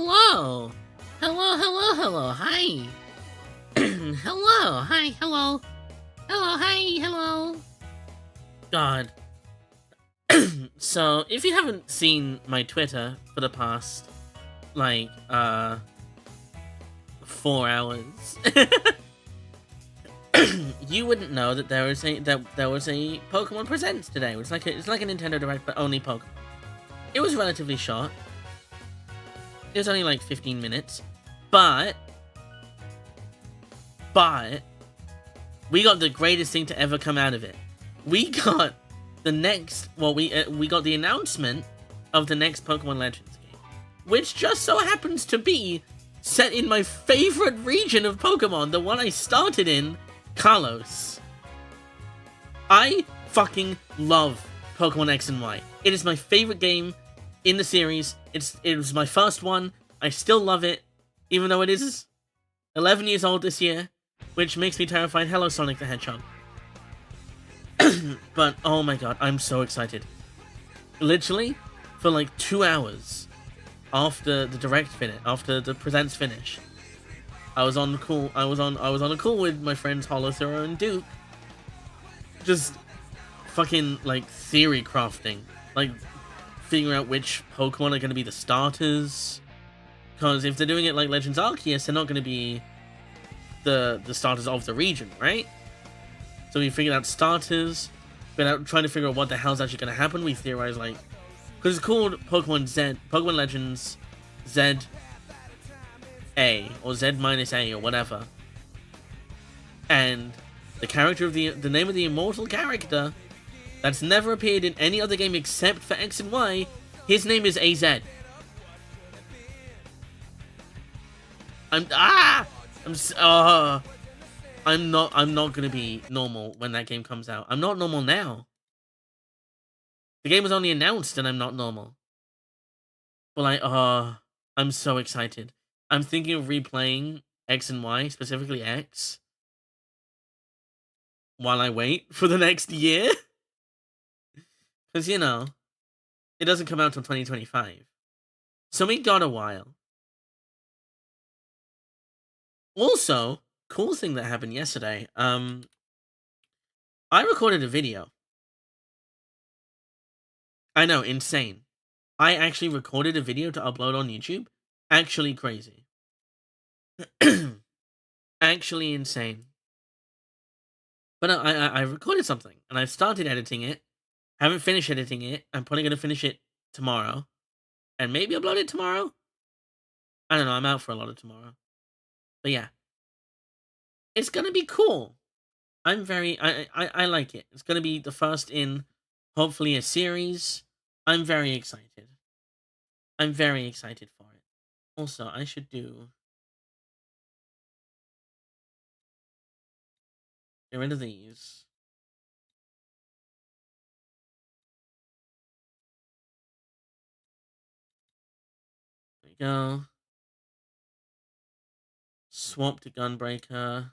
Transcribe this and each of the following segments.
Hello! Hello, hi! Hello, hi, hello! Hello, hi, hello! God. So, if you haven't seen my Twitter for the past, like, 4 hours, you wouldn't know that there was a Pokemon Presents today. It's like a Nintendo Direct, but only Pokemon. It was relatively short. It was only like 15 minutes, but we got the greatest thing to ever come out of it. We got the next, we got the announcement of the next Pokemon Legends game, which just so happens to be set in my favorite region of Pokemon, the one I started in, Kalos. I fucking love Pokemon X and Y. It is my favorite game in the series. It was my first one. I still love it, even though it is 11 years old this year, which makes me terrified. Hello, Sonic the Hedgehog. But, oh my god, I'm so excited. Literally, for like 2 hours after the direct finish, after the presents finish, I was on a call with my friends Holothero and Duke, just fucking like theory crafting, like figuring out which Pokemon are going to be the starters. Because if they're doing it like Legends Arceus, they're not going to be the starters of the region, right? So we figured out starters, but out trying to figure out what the hell's actually going to happen. We theorized, like, because it's called Pokemon Legends Z A or Z minus A or whatever, and the character of the name of the immortal character that's never appeared in any other game except for X and Y, his name is AZ. I'm not gonna be normal when that game comes out. I'm not normal now. The game was only announced and I'm not normal. But like, I'm so excited. I'm thinking of replaying X and Y, specifically X, while I wait for the next year. Because, you know, it doesn't come out till 2025. So we got a while. Also, cool thing that happened yesterday, I recorded a video. I know, insane. I actually recorded a video to upload on YouTube. Actually crazy. Actually insane. But I recorded something, and I've started editing it. Haven't finished editing it. I'm probably going to finish it tomorrow. And maybe upload it tomorrow? I don't know, I'm out for a lot of tomorrow. But yeah. It's going to be cool. I like it. It's going to be the first in, hopefully, a series. I'm very excited. I'm very excited for it. Also, I should do... Get rid of these. There we go. Swap to Gunbreaker.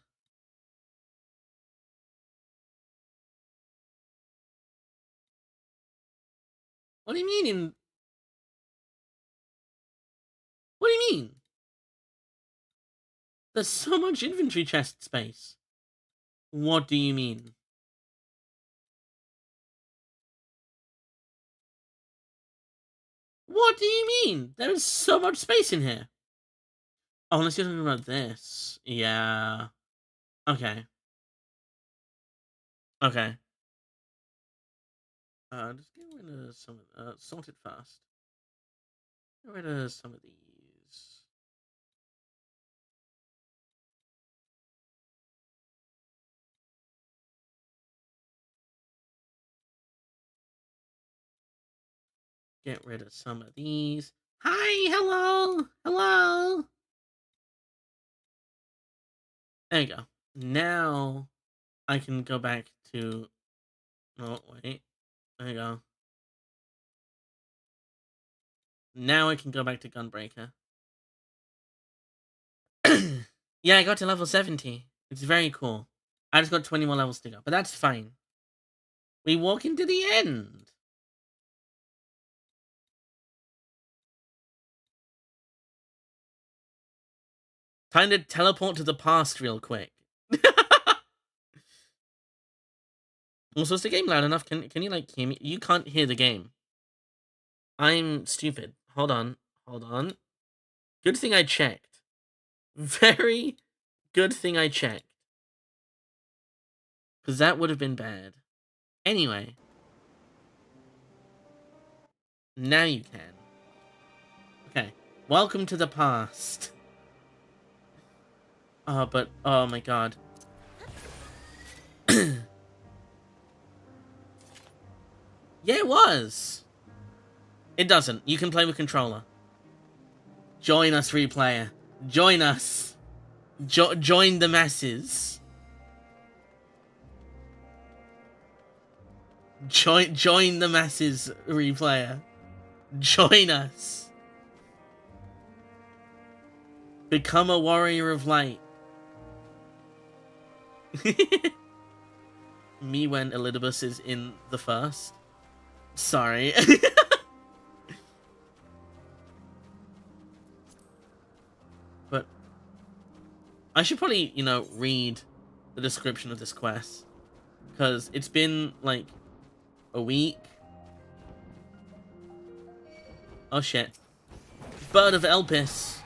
What do you mean What do you mean? There's so much inventory chest space. What do you mean? What do you mean? There is so much space in here. Oh, unless you're talking about this. Yeah. Okay. Okay. Just get rid of some of sort it fast. Get rid of some of these. Get rid of some of these. Hi, hello, hello. There you go. Now I can go back to. Oh wait. There you go. Now I can go back to Gunbreaker. Yeah, I got to level 70. It's very cool. I just got 20 more levels to go, but that's fine. We walk into the end. Time to teleport to the past real quick. Also, is the game loud enough? Can you like hear me? You can't hear the game. I'm stupid. Hold on. Hold on. Good thing I checked. Very good thing I checked. Because that would have been bad. Anyway. Now you can. Okay. Welcome to the past. Oh, but... Oh my god. Yeah, it was. It doesn't. You can play with controller. Join us, replayer. Join us. Join the masses. Join the masses, replayer. Join us. Become a warrior of light. Me when Elidibus is in the first. Sorry. But I should probably, you know, read the description of this quest. Because it's been, like, a week. Oh shit. Bird of Elpis.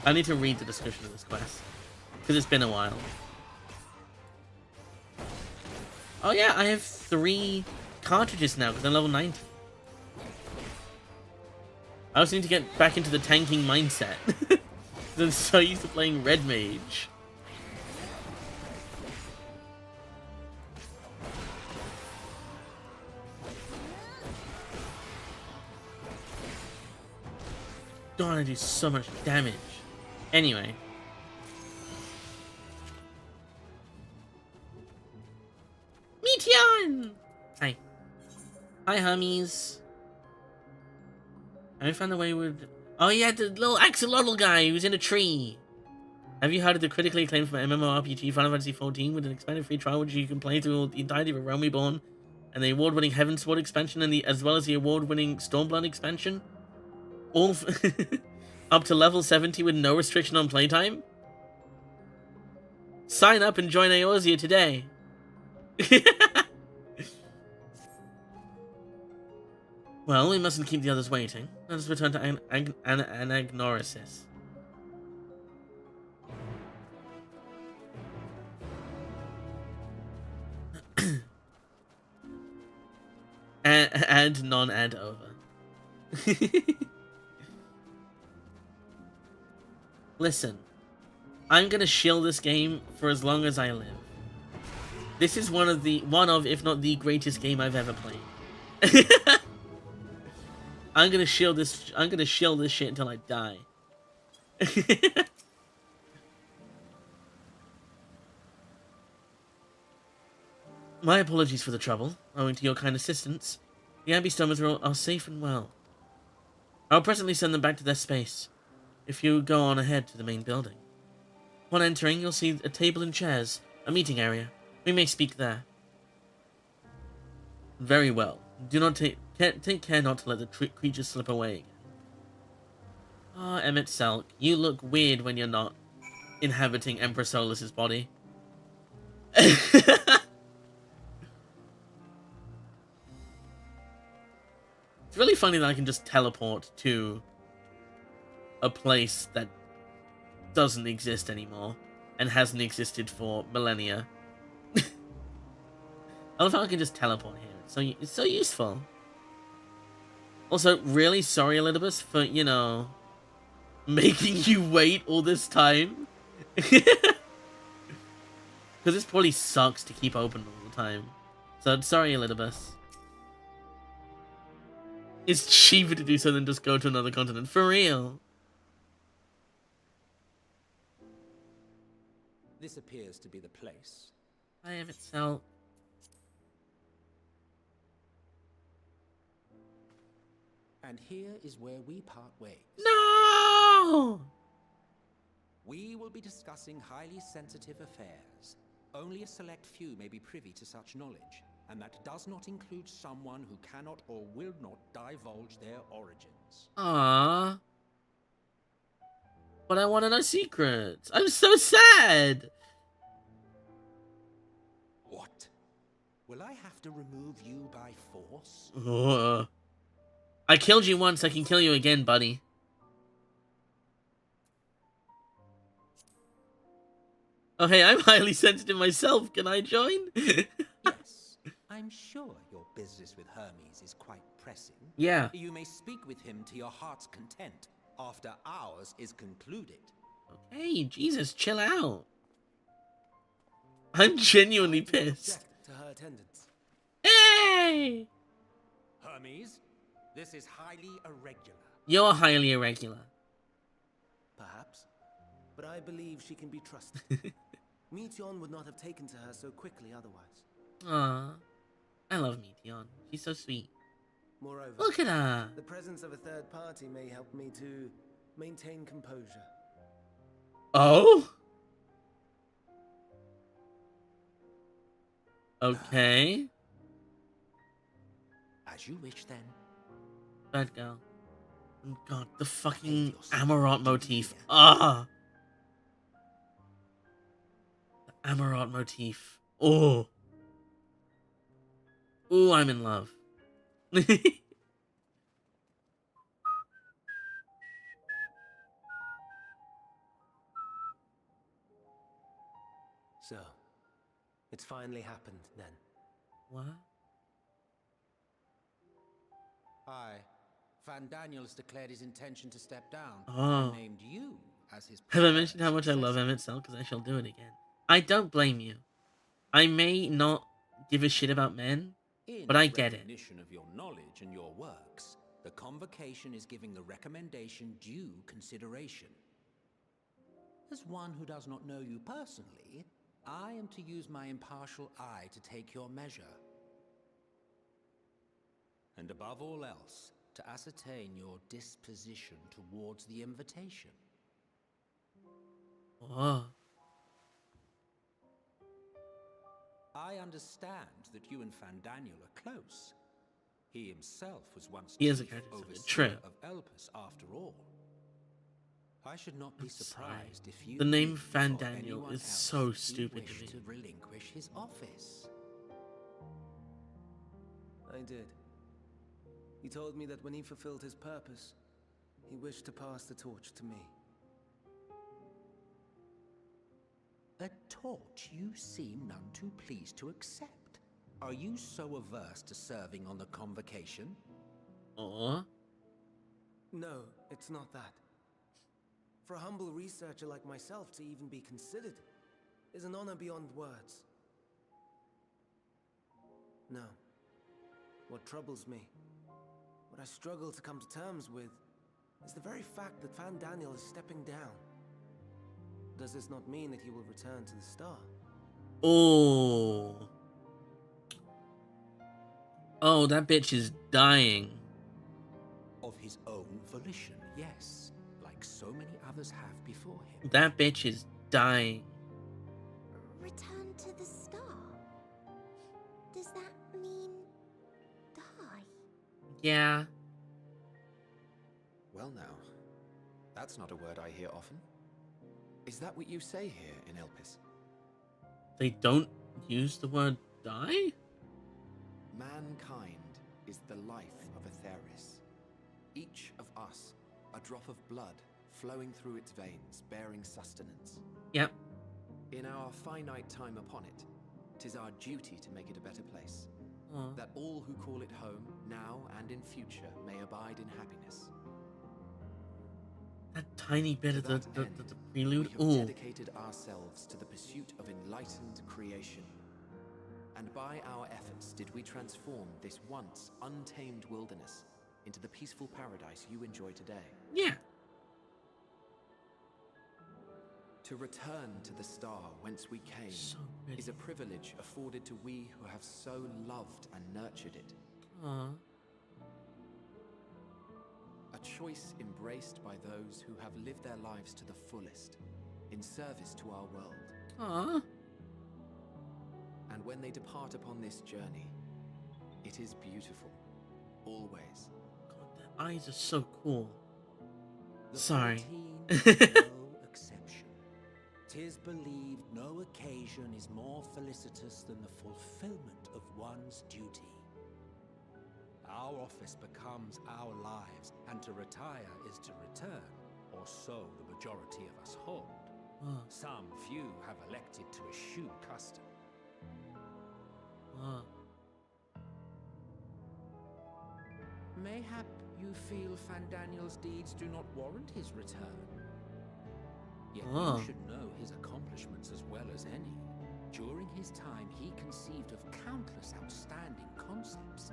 I need to read the description of this quest. Because it's been a while. Oh yeah, I have 3 cartridges now because I'm level 90. I also need to get back into the tanking mindset. I'm so used to playing Red Mage. God, I do so much damage. Anyway. Meteon! Hi. Hi, homies. Have you found the way with... Oh yeah, the little axolotl guy who's in a tree. Have you heard of the critically acclaimed from MMORPG Final Fantasy XIV with an expanded free trial which you can play through the entirety of A Realm Reborn and the award-winning Heavensward expansion and as well as the award-winning Stormblood expansion? All up to level 70 with no restriction on playtime? Sign up and join Eorzea today. Well, we mustn't keep the others waiting. Let us return to Anagnorisis. Add non-add over. Listen, I'm gonna shield this game for as long as I live. This is one of, if not the greatest game I've ever played. I'm gonna shield this shit until I die. My apologies for the trouble. Owing to your kind assistance, the Abbey Stormers are safe and well. I'll presently send them back to their space, if you go on ahead to the main building. Upon entering, you'll see a table and chairs, a meeting area. We may speak there. Very well. Do not take care not to let the creatures slip away again. Ah, Emet Selch, you look weird when you're not inhabiting Empress Solus's body. It's really funny that I can just teleport to a place that doesn't exist anymore and hasn't existed for millennia. I love how I can just teleport here. It's so useful. Also, really sorry, Elidibus, for, you know, making you wait all this time. Because this probably sucks to keep open all the time. So, sorry, Elidibus. It's cheaper to do so than just go to another continent. For real. This appears to be the place. I am itself. And here is where we part ways. No! We will be discussing highly sensitive affairs. Only a select few may be privy to such knowledge, and that does not include someone who cannot or will not divulge their origins. Aww. But I want to know secrets. I'm so sad. What? Will I have to remove you by force? I killed you once, I can kill you again, buddy. Oh, hey, I'm highly sensitive myself. Can I join? Yes, I'm sure your business with Hermes is quite pressing. Yeah. You may speak with him to your heart's content after ours is concluded. Okay, Jesus, chill out. I'm genuinely I do not pissed. object to her attendance. Hey! Hermes, this is highly irregular. You're highly irregular. Perhaps. But I believe she can be trusted. Meteon would not have taken to her so quickly otherwise. Aw. I love Meteon. She's so sweet. Moreover, Look at her. the presence of a third party may help me to maintain composure. Oh? Okay. As you wish, then. Bad girl. Oh god, the fucking Amaranth motif. Ah! The Amaranth motif. Oh. Ooh, I'm in love. So, it's finally happened then. What? Aye. Van Daniels declared his intention to step down Oh. and named you as his Have I mentioned how much I love successor. Emet Selch? Because I shall do it again. I don't blame you. I may not give a shit about men, but I get it. In recognition of your knowledge and your works, the convocation is giving the recommendation due consideration. As one who does not know you personally, I am to use my impartial eye to take your measure. And above all else, to ascertain your disposition towards the invitation. Oh. I understand that you and Van Daniel are close. He himself was once He is a chief character, so overseer true. of Elpis after all. I should not be I'm surprised sorry. if you The name knew Van before Daniel anyone is else so that he stupid to wished me. to relinquish his office. I did. He told me that when he fulfilled his purpose, he wished to pass the torch to me. A torch you seem none too pleased to accept. Are you so averse to serving on the convocation? Aw. No, it's not that. For a humble researcher like myself to even be considered is an honor beyond words. No. What troubles me, what I struggle to come to terms with, is the very fact that Van Daniel is stepping down. Does this not mean that he will return to the star? Oh. Oh, that bitch is dying. Of his own volition, yes. Like so many others have before him. That bitch is dying. Return to the star? Does that mean die? Yeah. Well now, that's not a word I hear often. Is that what you say here in Elpis? They don't use the word die? Mankind is the life of Atheris. Each of us, a drop of blood flowing through its veins, bearing sustenance. Yep. In our finite time upon it, 'tis our duty to make it a better place. Aw. That all who call it home, now and in future, may abide in happiness. That tiny bit To of that the end, prelude. we have Ooh. dedicated ourselves to the pursuit of enlightened creation. And by our efforts did we transform this once untamed wilderness into the peaceful paradise you enjoy today. Yeah. To return to the star whence we came So pretty. is a privilege afforded to we who have so loved and nurtured it. Aw. A choice embraced by those who have lived their lives to the fullest, in service to our world. Aw. And when they depart upon this journey, it is beautiful, always. God, their eyes are so cool. The Sorry. 14 is no exception. 'Tis believed no occasion is more felicitous than the fulfillment of one's duty. Our office becomes our lives, and to retire is to return, or so the majority of us hold. Oh, Some few have elected to eschew custom. oh. Mayhap you feel Fandaniel's deeds do not warrant his return. Yet Oh. you should know his accomplishments as well as any. During his time, he conceived of countless outstanding concepts,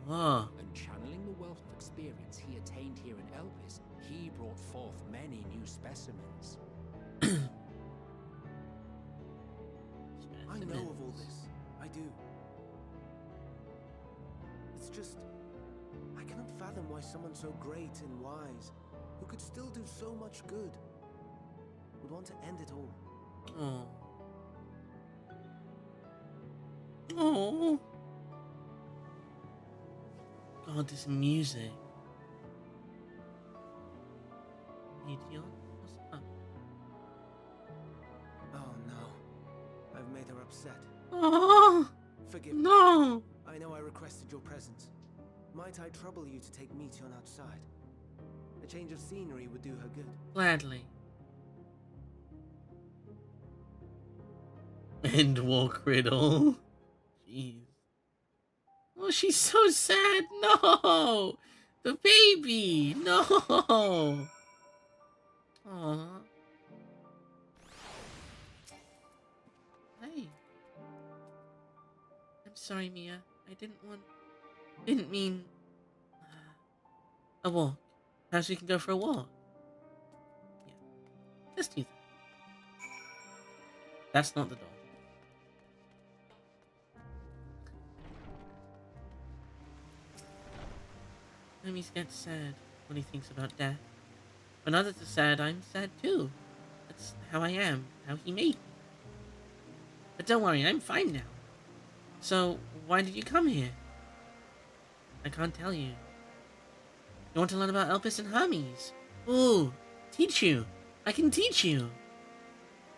Oh. and channeling the wealth of experience he attained here in Elpis, he brought forth many new specimens. I know of all this. I do. It's just... I cannot fathom why someone so great and wise, who could still do so much good, would want to end it all. Oh. Oh. God, this music. Meteor? What's up? Oh no. I've made her upset. Oh, Forgive me. no. I know I requested your presence. Might I trouble you to take Meteon outside? A change of scenery would do her good. Gladly. Endwalker riddle. Jeez. Oh, she's so sad. No. The baby. No. Aww. Hey. I'm sorry, Mia. I didn't mean... A walk. Perhaps we can go for a walk. Yeah. Let's do that. That's not the door. Hermes gets sad when he thinks about death. When others are sad, I'm sad too. That's how I am, how he made me. But don't worry, I'm fine now. So, why did you come here? I can't tell you. You want to learn about Elpis and Hermes? Ooh, teach you. I can teach you.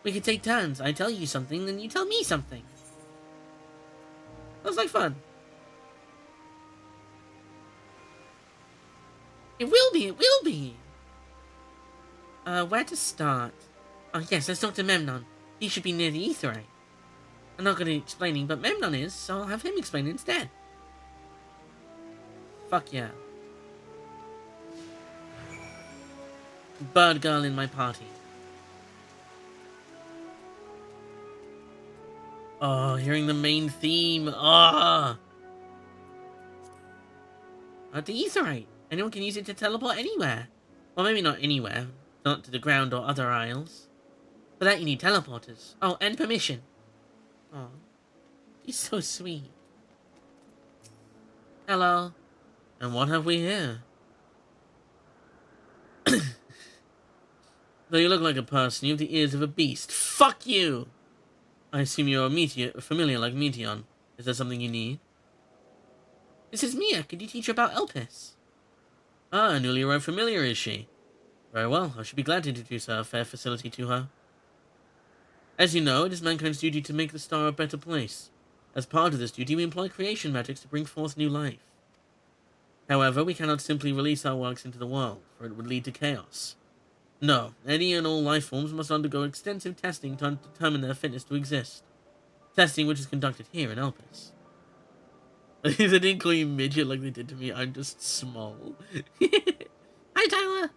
We could take turns. I tell you something, then you tell me something. Sounds like fun. It will be, it will be. Where to start? Oh yes, let's talk to Memnon. He should be near the Aetheryte. I'm not going to be explaining, but Memnon is, so I'll have him explain instead. Fuck yeah. Bird girl in my party. Oh, hearing the main theme. Ah. The Aetheryte. Anyone can use it to teleport anywhere. Well, maybe not anywhere. Not to the ground or other isles. For that you need teleporters. Oh, and permission. Oh. He's so sweet. Hello. And what have we here? Though you look like a person, you have the ears of a beast. Fuck you! I assume you're a familiar like Meteon. Is there something you need? This is Mia. Could you teach her about Elpis? Ah, a newly arrived familiar, is she? Very well. I should be glad to introduce our fair facility to her. As you know, it is mankind's duty to make the star a better place. As part of this duty, we employ creation magics to bring forth new life. However, we cannot simply release our works into the world, for it would lead to chaos. No, any and all life forms must undergo extensive testing to determine their fitness to exist. Testing which is conducted here in Elpis. They didn't call you midget like they did to me. I'm just small. Hi, Tyler!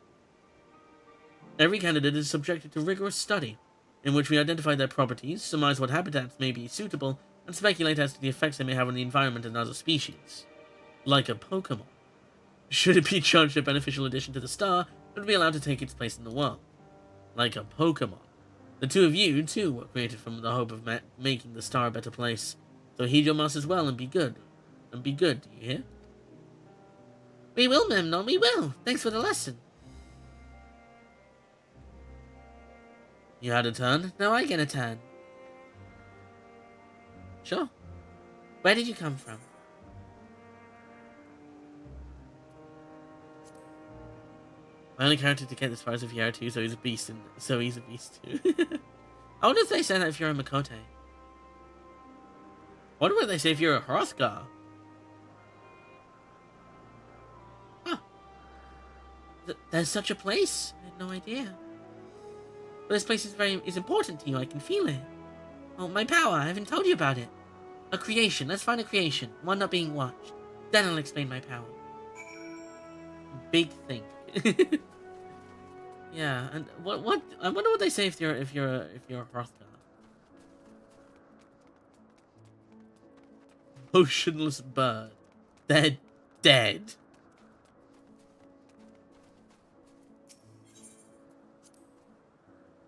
Every candidate is subjected to rigorous study, in which we identify their properties, surmise what habitats may be suitable, and speculate as to the effects they may have on the environment and other species. Like a Pokemon. Should it be judged a beneficial addition to the star, it would be allowed to take its place in the world. Like a Pokemon. The two of you, too, were created from the hope of making the star a better place. So heed your masters well and be good. And be good, do you hear? We will, Memnon, we will. Thanks for the lesson. You had a turn, now I get a turn. Sure. Where did you come from? My only character to get this far is a VR too, so he's a beast, and so he's a beast too. I wonder if they say that if you're a Makote. I wonder what they say if you're a Hrothgar. Huh. There's such a place? I had no idea. But this place is important to you, I can feel it. Oh, my power, I haven't told you about it. A creation, let's find a creation. One not being watched. Then I'll explain my power. Big thing. Yeah, and what I wonder what they say if you're a Hrothgar. Motionless bird. They're dead.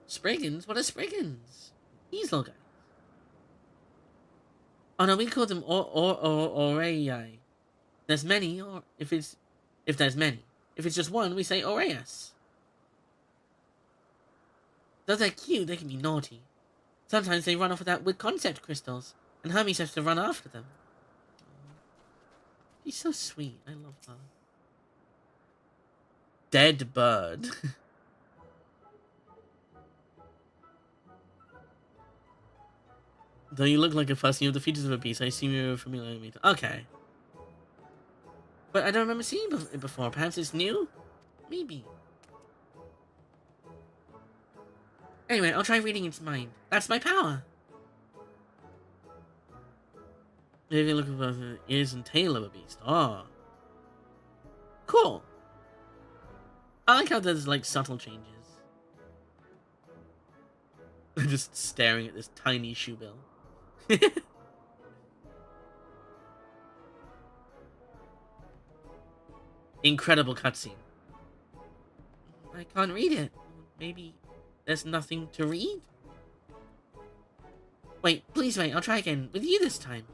Spriggans? What are Spriggans? These little guys. Oh no, we call them Orei. There's many, or if there's many. If it's just one, we say Oreus. Though they're cute, they can be naughty. Sometimes they run off with concept crystals, and Hermes has to run after them. She's so sweet. I love her. Dead bird. Though you look like a person, you have the features of a beast. I assume you're familiar with me. Okay. But I don't remember seeing it before. Perhaps it's new? Maybe. Anyway, I'll try reading its mind. That's my power. Maybe look at the ears and tail of a beast. Oh. Cool. I like how there's, like, subtle changes. I'm just staring at this tiny shoe bill. Incredible cutscene. I can't read it. Maybe there's nothing to read? Wait, please wait. I'll try again. With you this time.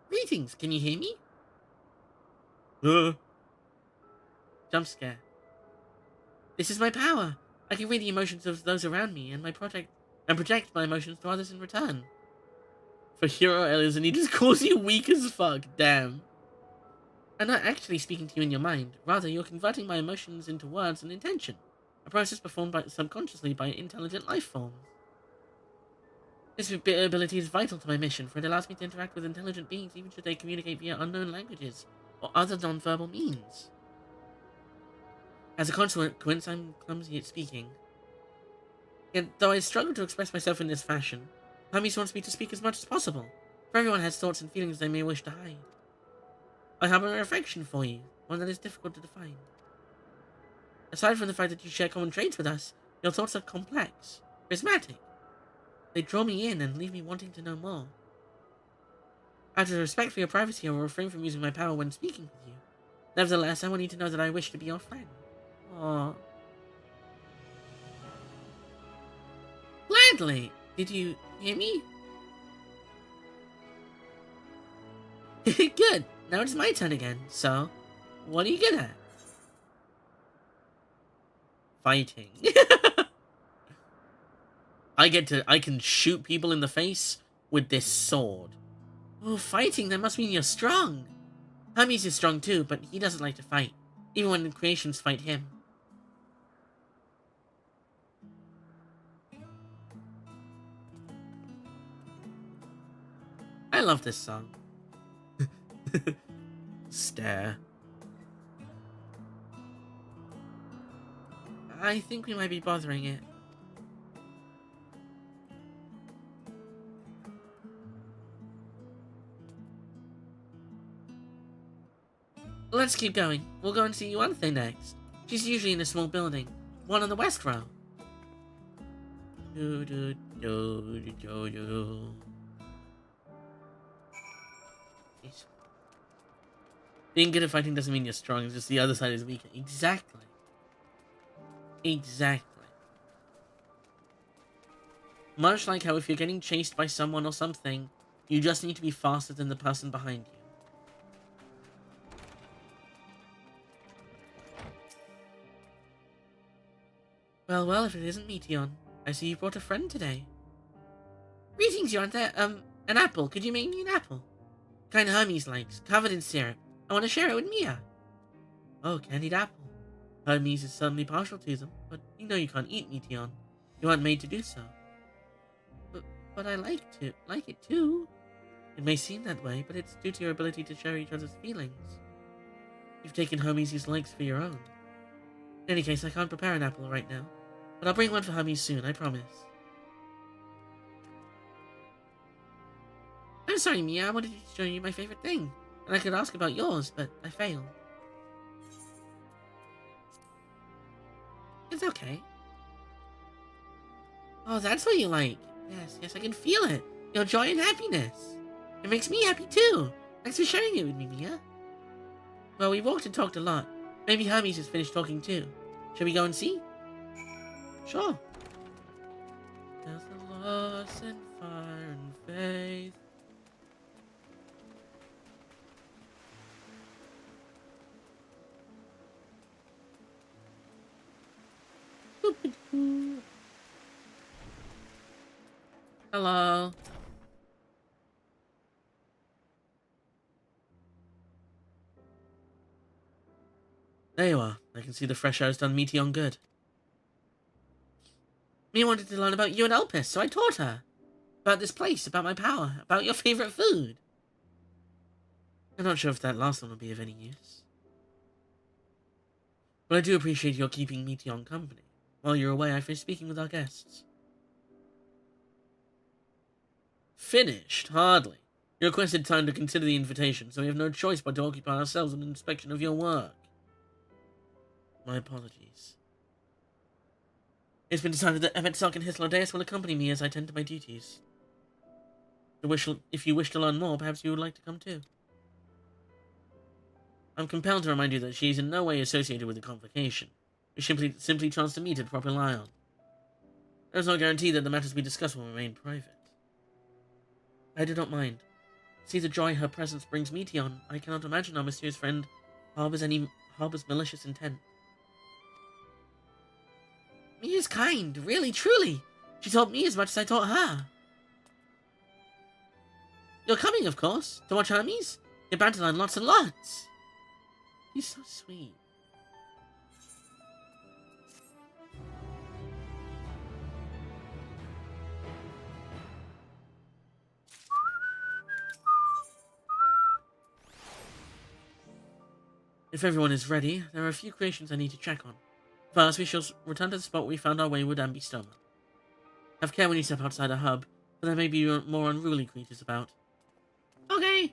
Greetings. Can you hear me? Jump scare. This is my power. I can read the emotions of those around me and project my emotions to others in return. For hero aliens, and he just calls you weak as fuck. Damn. I'm not actually speaking to you in your mind. Rather, you're converting my emotions into words and intention. A process performed subconsciously by intelligent life forms. This ability is vital to my mission, for it allows me to interact with intelligent beings even should they communicate via unknown languages or other non-verbal means. As a consequence, I'm clumsy at speaking. Yet, though I struggle to express myself in this fashion, Hermes wants me to speak as much as possible, for everyone has thoughts and feelings they may wish to hide. I have an affection for you, one that is difficult to define. Aside from the fact that you share common traits with us, your thoughts are complex, prismatic. They draw me in and leave me wanting to know more. Out of respect for your privacy, I will refrain from using my power when speaking with you. Nevertheless, I want you to know that I wish to be your friend. Aww. Gladly! Did you hear me? Good! Now it's my turn again, so... What are you good at? Fighting. I can shoot people in the face with this sword. Oh, fighting, that must mean you're strong. Hermes is strong too, but he doesn't like to fight. Even when the creations fight him. I love this song. Stare. I think we might be bothering it. Let's keep going. We'll go and see Yuanthe next. She's usually in a small building. One on the west row. Being good at fighting doesn't mean you're strong, it's just the other side is weaker. Exactly. Exactly. Much like how if you're getting chased by someone or something, you just need to be faster than the person behind you. Well, if it isn't Meteon. I see you brought a friend today. Greetings, Yuanthe. An apple. Could you make me an apple? Kind Hermes likes, covered in syrup. I want to share it with Mia. Oh, candied apple. Hermes is certainly partial to them, but you know you can't eat Meteon. You aren't made to do so. But I like it too. It may seem that way, but it's due to your ability to share each other's feelings. You've taken Hermes' likes for your own. In any case, I can't prepare an apple right now, but I'll bring one for Hermes soon, I promise. I'm sorry, Mia, I wanted to show you my favorite thing, and I could ask about yours, but I failed. It's okay. Oh, that's what you like. Yes, I can feel it. Your joy and happiness. It makes me happy too. Thanks for sharing it with me, Mia. Well, we walked and talked a lot. Maybe Hermes has finished talking too. Shall we go and see? Sure. There's a loss in fire and faith. Hello. There you are. I can see the fresh air's done Meteon good. Mia wanted to learn about you and Elpis, so I taught her. About this place, about my power, about your favorite food. I'm not sure if that last one will be of any use. But I do appreciate your keeping Meteon company. While you're away, I finished speaking with our guests. Finished? Hardly. You requested time to consider the invitation, so we have no choice but to occupy ourselves with an inspection of your work. My apologies. It's been decided that Emet Selch and Hythlodaeus will accompany me as I tend to my duties. If you wish to learn more, perhaps you would like to come too. I'm compelled to remind you that she is in no way associated with the convocation. We simply chance to meet at proper Lion. There is no guarantee that the matters we discuss will remain private. I do not mind. See the joy her presence brings Meteon. I cannot imagine our mysterious friend harbors malicious intent. Mia's kind, really, truly. She taught me as much as I taught her. You're coming, of course, to watch Hermes? You're bound to learn lots and lots. He's so sweet. If everyone is ready, there are a few creations I need to check on. First, we shall return to the spot where we found our wayward ambystoma. Have care when you step outside a hub, for there may be more unruly creatures about. Okay!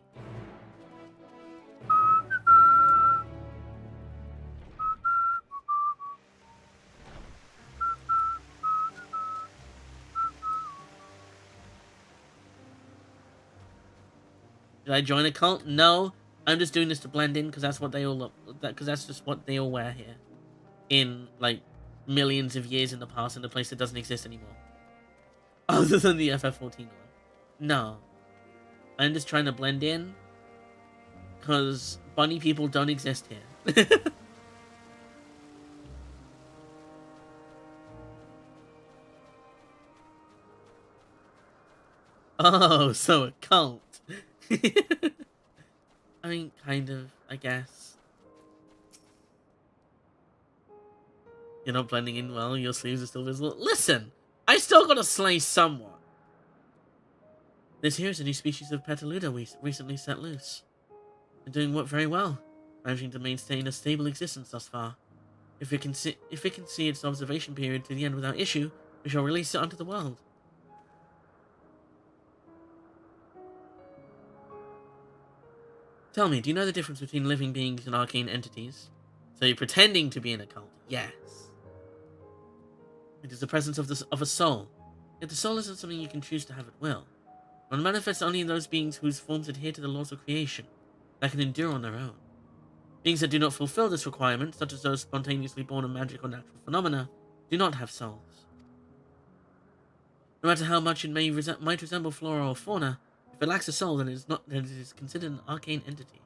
Did I join a cult? No. I'm just doing this to blend in because that's what they all look. Because that's just what they all wear here, in like millions of years in the past, in a place that doesn't exist anymore, other than the FF14 one. No, I'm just trying to blend in because bunny people don't exist here. Oh, so a cult. I mean, kind of, I guess. You're not blending in well, your sleeves are still visible. Listen! I still gotta slay someone! This here is a new species of Petaluda we recently set loose. They're doing very well, managing to maintain a stable existence thus far. If it can see its observation period to the end without issue, we shall release it onto the world. Tell me, do you know the difference between living beings and arcane entities? So you're pretending to be in a cult? Yes. It is the presence of a soul. Yet the soul isn't something you can choose to have at will. One manifests only in those beings whose forms adhere to the laws of creation, that can endure on their own. Beings that do not fulfill this requirement, such as those spontaneously born of magic or natural phenomena, do not have souls. No matter how much it might resemble flora or fauna, if it lacks a soul, then it is considered an arcane entity.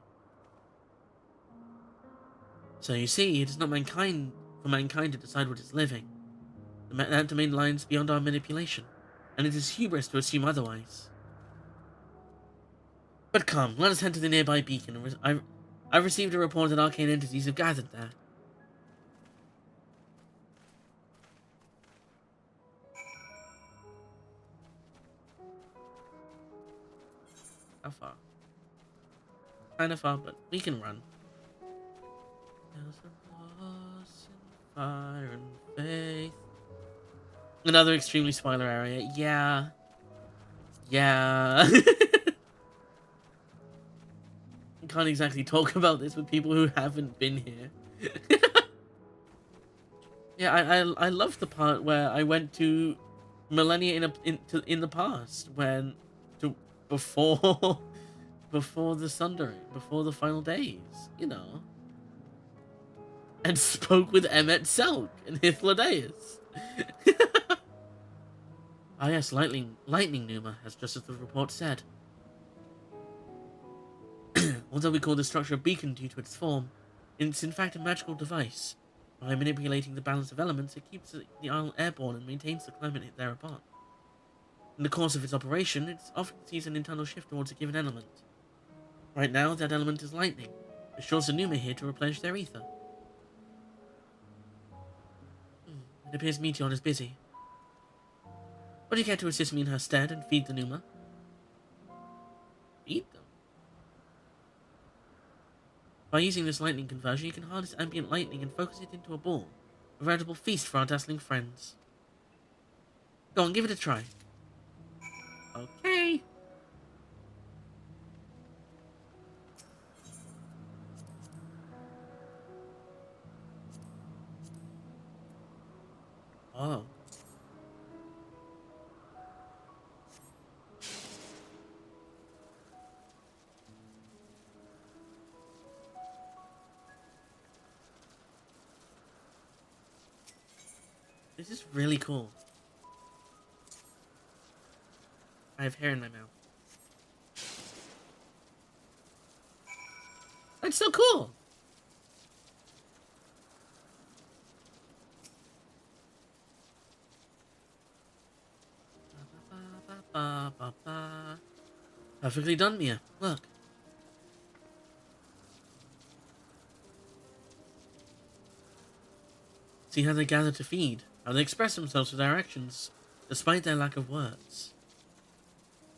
So you see, it is not for mankind to decide what is living. That domain lies beyond our manipulation, and it is hubris to assume otherwise. But come, let us head to the nearby beacon. I've received a report that arcane entities have gathered there. How far? Kind of far, but we can run. Fire and faith. Another extremely spoiler area. Yeah. Yeah. I can't exactly talk about this with people who haven't been here. Yeah, I love the part where I went to millennia in the past when to before before the sundering, before the final days, you know, and spoke with Emet Selch and Hythlodaeus. Ah yes, lightning Numa, as just as the report said. Although we call the structure a beacon due to its form, it's in fact a magical device. By manipulating the balance of elements, it keeps the isle airborne and maintains the climate thereupon. In the course of its operation, it often sees an internal shift towards a given element. Right now, that element is lightning, which draws the Numa here to replenish their ether. It appears Meteor is busy. Would you care to assist me in her stead and feed the Numa? Feed them? By using this lightning conversion, you can harness ambient lightning and focus it into a ball. A veritable feast for our dazzling friends. Go on, give it a try. Okay. Oh. This is really cool. I have hair in my mouth. That's so cool! Perfectly done, Mia. Look. See how they gather to feed, how they express themselves with their actions, despite their lack of words.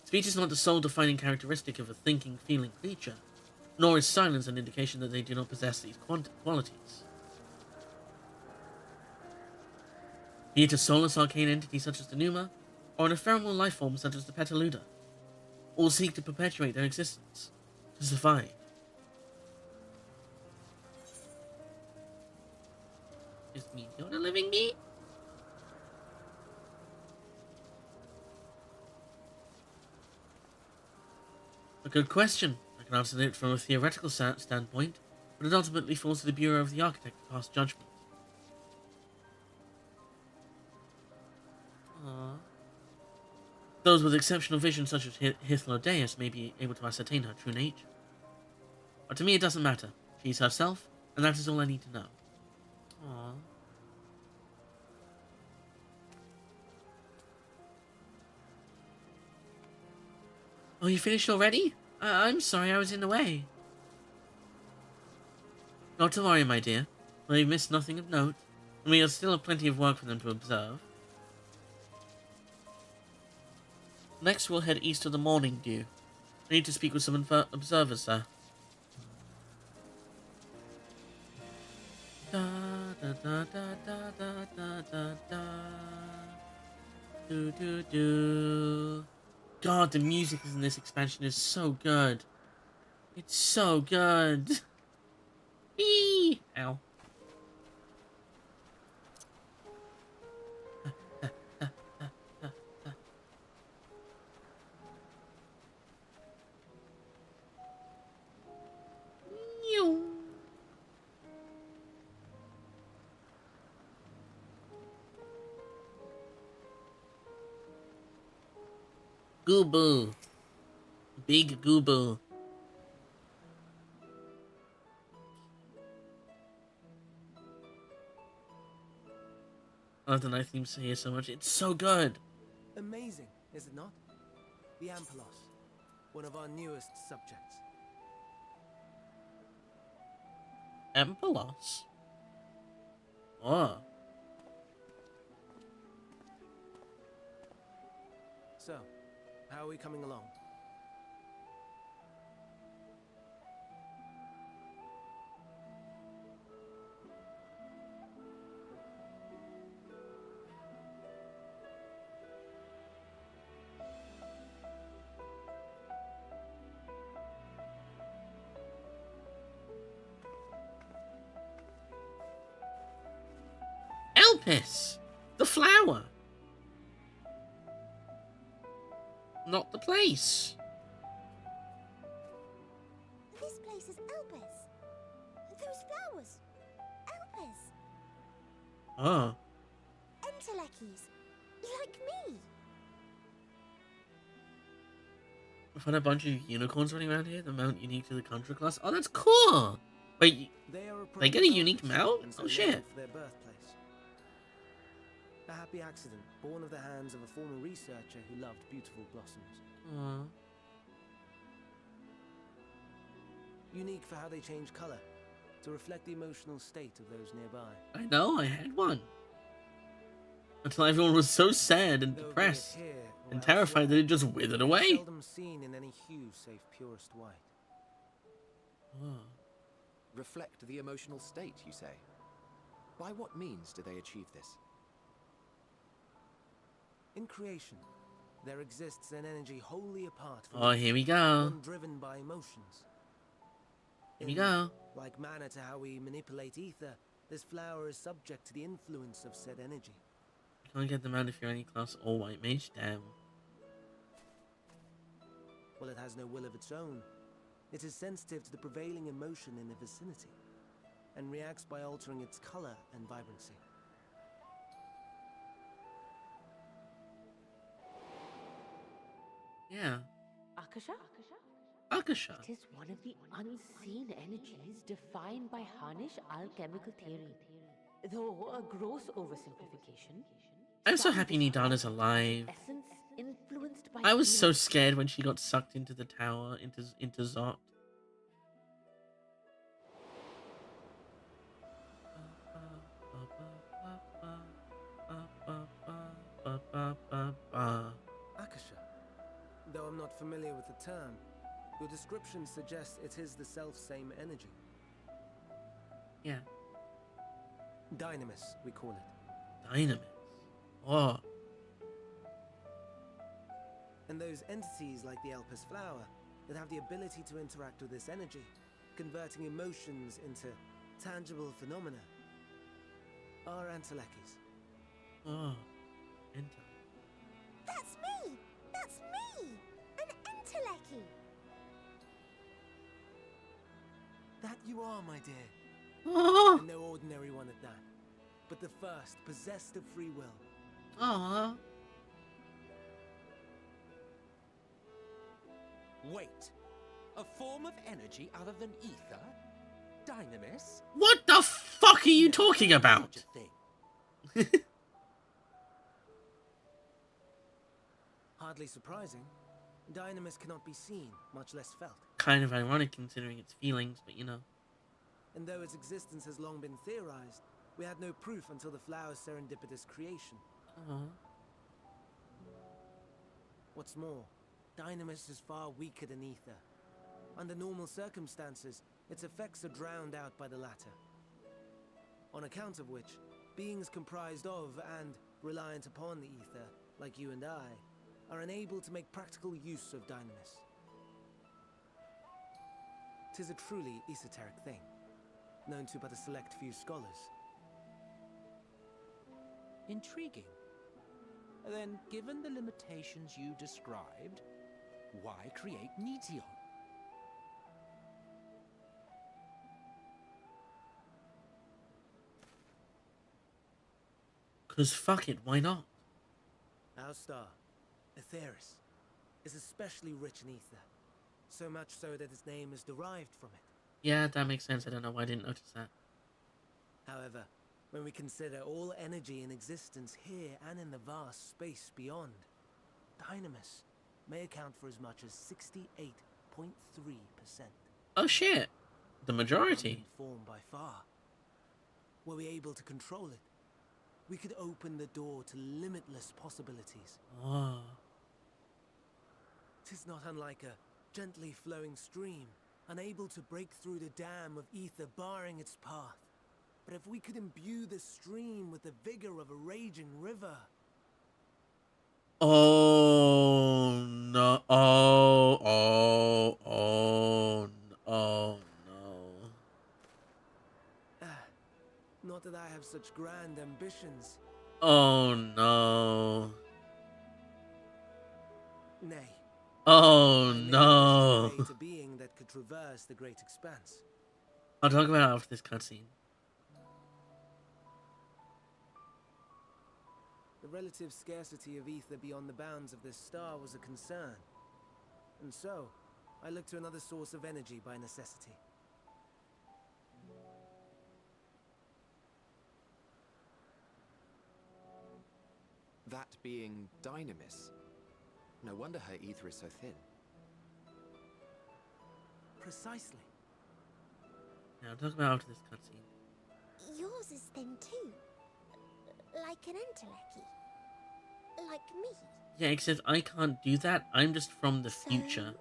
Speech is not the sole defining characteristic of a thinking, feeling creature, nor is silence an indication that they do not possess these qualities. Be it a soulless arcane entity such as the Numa, or an ephemeral life form such as the Petaluda, all seek to perpetuate their existence, to survive. Is Meteor a living bee? A good question. I can answer it from a theoretical standpoint, but it ultimately falls to the Bureau of the Architect to pass judgment. Aww. Those with exceptional vision such as Hythlodaeus may be able to ascertain her true nature. But to me it doesn't matter. She's herself, and that is all I need to know. Aww. Oh, you finished already? I'm sorry I was in the way. Not to worry, my dear. We've missed nothing of note, and we still have plenty of work for them to observe. Next, we'll head east to the Morning Dew. I need to speak with some observers there. Da, da, da, da, da, da, da, da, da. Do, do, do. God, the music in this expansion is so good. It's so good. Eee! Ow. Gooble. Big Gooble. I love the night themes here so much. It's so good. Amazing, is it not? The Ampelos. one of our newest subjects. Empelos. Oh. So, how are we coming along? Elpis! The flower! Not the place. This place is Elpis. Those flowers. Elpis. Oh. Entelekis. Like me. We found a bunch of unicorns running around here. The mount unique to the Contra class. Oh, that's cool! Wait, they get a unique mount? and so Oh, shit. named for their birthplace. A happy accident, born of the hands of a former researcher who loved beautiful blossoms. Aww. Unique for how they change color, to reflect the emotional state of those nearby. I know, I had one. Until everyone was so sad and Though be it depressed here or and terrified that elsewhere, it just withered it's away. seldom seen in any hue save purest white. Oh. Reflect the emotional state, you say? By what means do they achieve this? In creation, there exists an energy wholly apart from Oh, here we go. one driven by emotions. Here we go. Like manner to how we manipulate ether, this flower is subject to the influence of said energy. You can't get them out if you're any class or white mage. Damn. Well, it has no will of its own. It is sensitive to the prevailing emotion in the vicinity, and reacts by altering its color and vibrancy. Yeah. Akasha? Akasha. It is one of the unseen energies defined by Harnish alchemical theory. Though a gross oversimplification. I'm so happy Nidana's alive. Essence influenced by I was so feelings. scared when she got sucked into the tower, into Zot. Akasha. Though I'm not familiar with the term, your description suggests it is the self-same energy. Yeah. Dynamis, we call it. Dynamis. Oh. And those entities like the Elpis flower that have the ability to interact with this energy, converting emotions into tangible phenomena, are Entelekis. Oh. That's me! That's me! An Enteleki! That you are, my dear. Oh. And no ordinary one at that, but the first possessed of free will. Oh. Wait. A form of energy other than ether? Dynamis? What the fuck are you talking about? Such a thing. Hardly surprising. Dynamis cannot be seen, much less felt. Kind of ironic considering its feelings, but you know. And though its existence has long been theorized, we had no proof until the flower's serendipitous creation. Oh. What's more, Dynamis is far weaker than ether. Under normal circumstances, its effects are drowned out by the latter. On account of which, beings comprised of and reliant upon the ether, like you and I, are unable to make practical use of Dynamis. 'Tis a truly esoteric thing, known to but a select few scholars. Intriguing. Then, given the limitations you described, why create Neteon? Cause fuck it, why not? Our star, Aetheris, is especially rich in ether, so much so that its name is derived from it. Yeah, that makes sense. I don't know why I didn't notice that. However, when we consider all energy in existence here and in the vast space beyond, Dynamis may account for as much as 68.3%. Oh shit. The majority. Form by far. Were we able to control it, we could open the door to limitless possibilities. Oh. Tis not unlike a gently flowing stream, unable to break through the dam of ether barring its path. But if we could imbue the stream with the vigor of a raging river... Oh no. Oh no. Not that I have such grand ambitions. Oh no. Nay. Oh I may no. create a being that could traverse the great expanse. I'll talk about it after this cutscene. The relative scarcity of ether beyond the bounds of this star was a concern. And so, I looked to another source of energy by necessity. That being Dynamis. No wonder her ether is so thin. Precisely. Now, I'll talk about it after this cutscene. Yours is thin too. Like an Endwalker. Like me. Yeah, except I can't do that. I'm just from the future.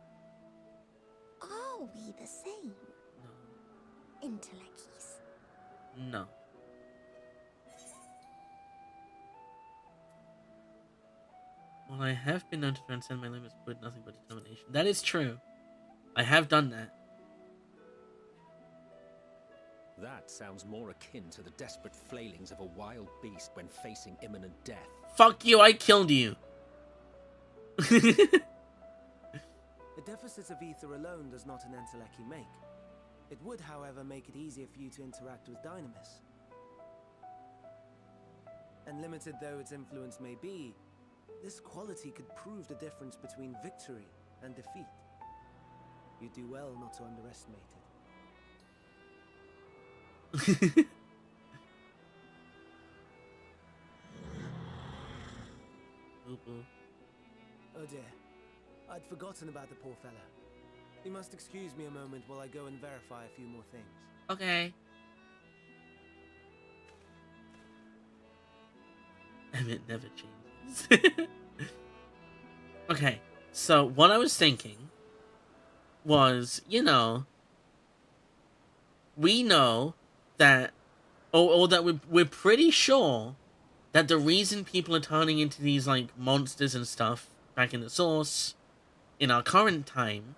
Are we the same? No. Endwalkers. No. Well, I have been known to transcend my limits with nothing but determination. That is true. I have done that. That sounds more akin to the desperate flailings of a wild beast when facing imminent death. Fuck you, I killed you. A deficit of ether alone does not an Endwalker make. It would, however, make it easier for you to interact with Dynamis. And limited though its influence may be, this quality could prove the difference between victory and defeat. You do well not to underestimate it. Oh dear, I'd forgotten about the poor fella. You must excuse me a moment while I go and verify a few more things. Okay. Emmett never changes. Okay, so what I was thinking was, you know, we know that, or that we're pretty sure that the reason people are turning into these, like, monsters and stuff back in the source, in our current time,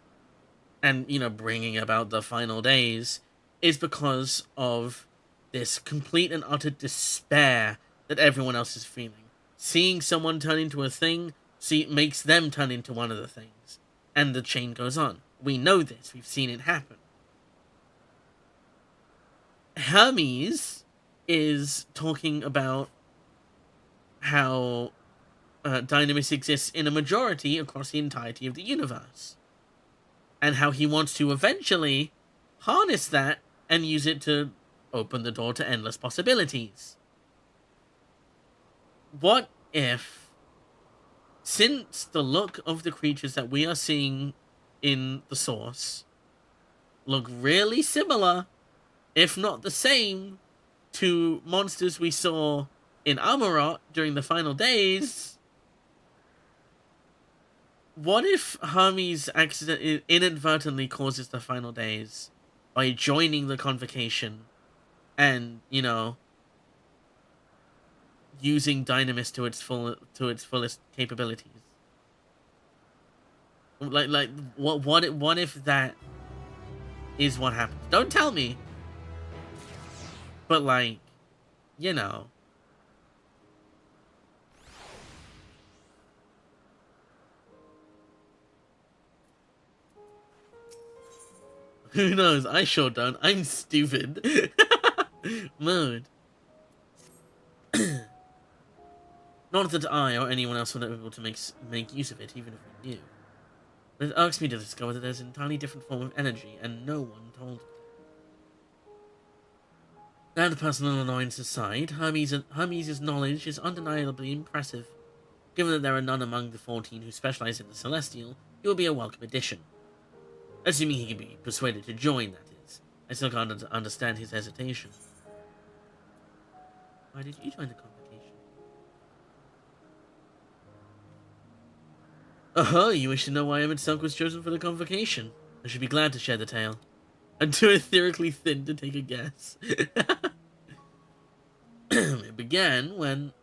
and, you know, bringing about the final days, is because of this complete and utter despair that everyone else is feeling. Seeing someone turn into a thing makes them turn into one of the things. And the chain goes on. We know this. We've seen it happen. Hermes is talking about how Dynamis exists in a majority across the entirety of the universe. And how he wants to eventually harness that and use it to open the door to endless possibilities. What if, since the look of the creatures that we are seeing in the source look really similar, if not the same, to monsters we saw in Amarot during the final days, what if Hermes inadvertently causes the final days by joining the convocation and, you know, using Dynamis to its fullest capabilities? Like what if that is what happens? Don't tell me. But, like, you know. Who knows? I sure don't. I'm stupid. Mode. Not that I or anyone else would be able to make use of it, even if we knew. But it irks me to discover that there's an entirely different form of energy, and no one told me. And personal annoyance aside, Hermes' knowledge is undeniably impressive. Given that there are none among the 14 who specialize in the Celestial, he will be a welcome addition. Assuming he can be persuaded to join, that is. I still can't understand his hesitation. Why did you join the convocation? Oh, you wish to know why Emet Selch was chosen for the convocation? I should be glad to share the tale. I'm too etherically thin to take a guess. It began when...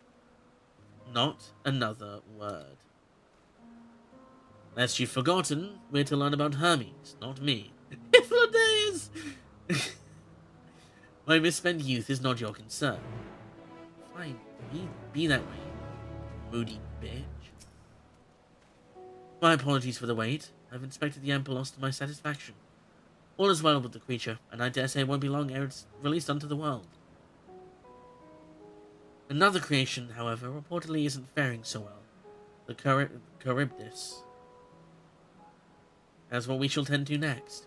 Not another word. Lest you've forgotten, we're to learn about Hermes, not me. Hythlodaeus! My misspent youth is not your concern. Fine, be that way, moody bitch. My apologies for the wait. I've inspected the Ampelos to my satisfaction. All is well with the creature, and I dare say it won't be long ere it's released unto the world. Another creation, however, reportedly isn't faring so well. The Charybdis. That's what we shall tend to next.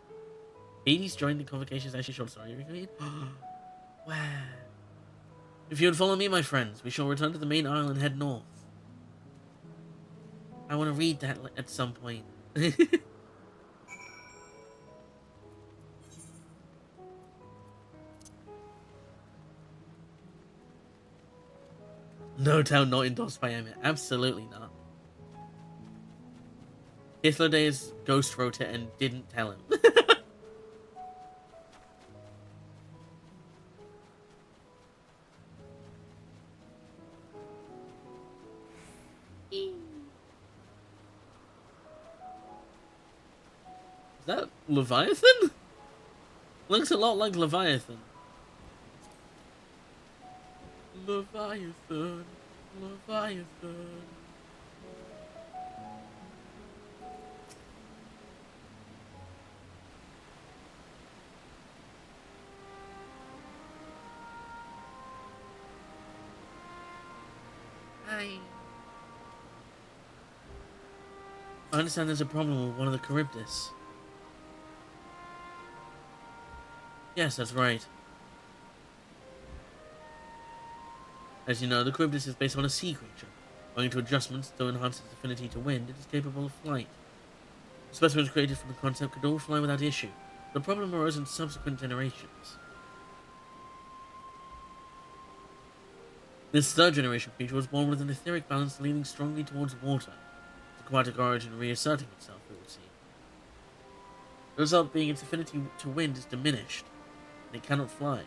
Hades joined the convocation's actually short story read. Where? If you would follow me, my friends, we shall return to the main isle and head north. I want to read that at some point. No doubt not endorsed by Emmett. Absolutely not. Hythlodaeus ghost wrote it and didn't tell him. Is that Leviathan? Looks a lot like Leviathan. Leviathan, Leviathan. I understand there's a problem with one of the Charybdis. Yes, that's right. As you know, the Charybdis is based on a sea creature. Owing to adjustments to enhance its affinity to wind, it is capable of flight. The specimens created from the concept could all fly without issue. The problem arose in subsequent generations. This third generation creature was born with an etheric balance leaning strongly towards water, its aquatic origin reasserting itself, it would seem. The result being its affinity to wind is diminished, and it cannot fly.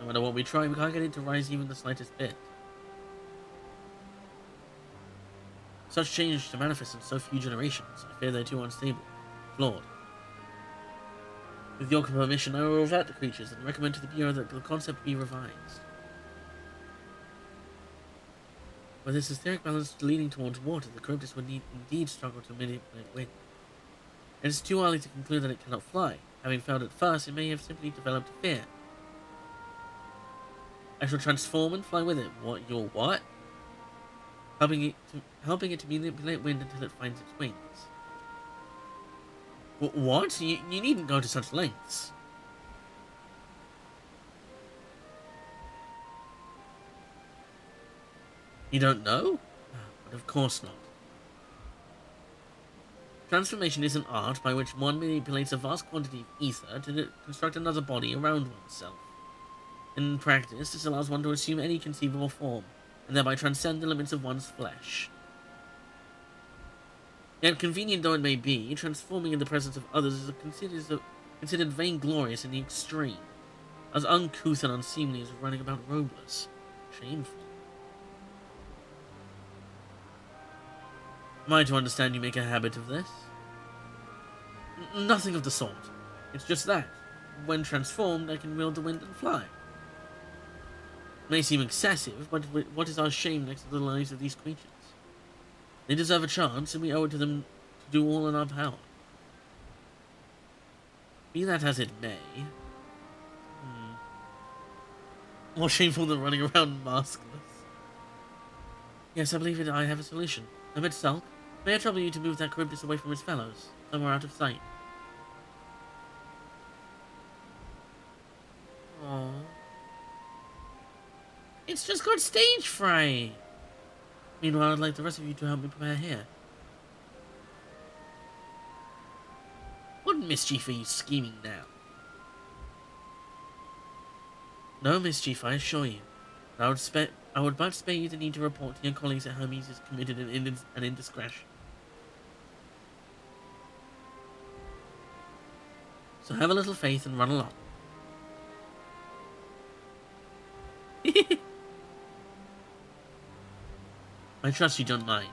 No matter what we try, we can't get it to rise even the slightest bit. Such change to manifest in so few generations, I fear they're too unstable, flawed. With your permission, I will revert the creatures and recommend to the Bureau that the concept be revised. With this etheric balance leaning towards water, the Charybdis would indeed struggle to manipulate wind. It is too early to conclude that it cannot fly. Having failed at first, it may have simply developed fear. I shall transform and fly with it. What? Your what? Helping it to manipulate wind until it finds its wings. What? You needn't go to such lengths. You don't know? But of course not. Transformation is an art by which one manipulates a vast quantity of ether to construct another body around oneself. In practice, this allows one to assume any conceivable form, and thereby transcend the limits of one's flesh. Yet convenient though it may be, transforming in the presence of others is considered vainglorious in the extreme, as uncouth and unseemly as running about robless. Shameful. Am I to understand you make a habit of this? Nothing of the sort. It's just that, when transformed, I can wield the wind and fly. It may seem excessive, but what is our shame next to the lives of these creatures? They deserve a chance, and we owe it to them to do all in our power. Be that as it may... More shameful than running around maskless. Yes, I believe I have a solution. Emet Selch, may I trouble you to move that Charybdis away from its fellows, somewhere out of sight? Aww. It's just got stage fright. Meanwhile, I'd like the rest of you to help me prepare here. What mischief are you scheming now? No mischief, I assure you. I would but spare you the need to report to your colleagues that Hermes has committed an indiscretion. So have a little faith and run along. I trust you don't mind.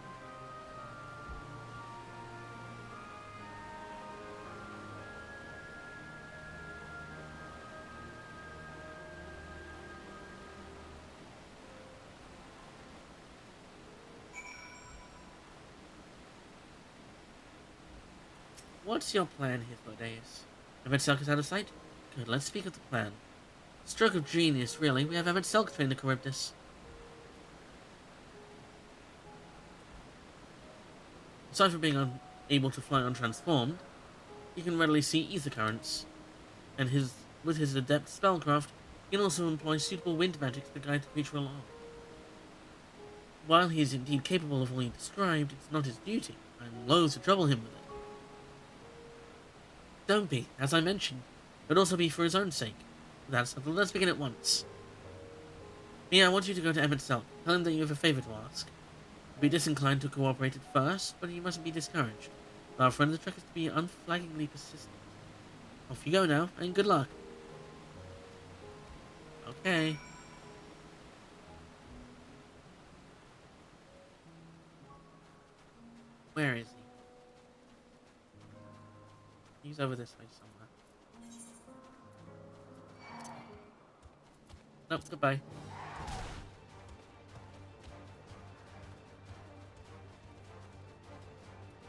What's your plan, Hythlodaeus? Emet Selch is out of sight? Good, let's speak of the plan. Stroke of genius, really. We have Emet Selch train the Charybdis. Aside from being unable to fly untransformed, he can readily see ether currents, and with his adept spellcraft, he can also employ suitable wind magic to guide the creature along. While he is indeed capable of all you described, it's not his duty. I'm loath to trouble him with it. Don't be, as I mentioned. It would also be for his own sake. That's settled. Let's begin at once. Mia, I want you to go to Emet Selch. Tell him that you have a favor to ask. He'll be disinclined to cooperate at first, but you mustn't be discouraged. Our friend of the trek is to be unflaggingly persistent. Off you go now, and good luck. Okay. Where is he? He's over this way somewhere. Nope, goodbye.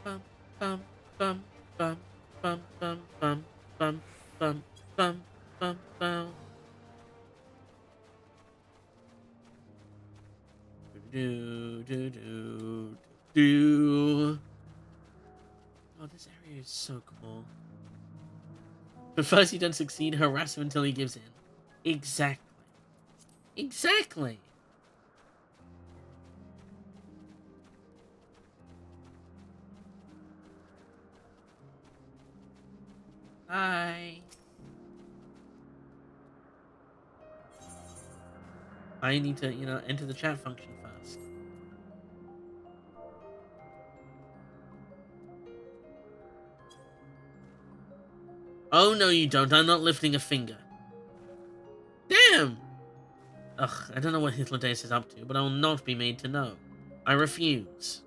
Bum bum bum bum bum bum bum bum bum bum bum bum. Do do do do. Oh, this area is so cool. But first you don't succeed, harass him until he gives in. Exactly. Exactly! Hi. I need to, enter the chat function first. Oh, no you don't. I'm not lifting a finger. Damn! Ugh, I don't know what Hythlodaeus is up to, but I will not be made to know. I refuse.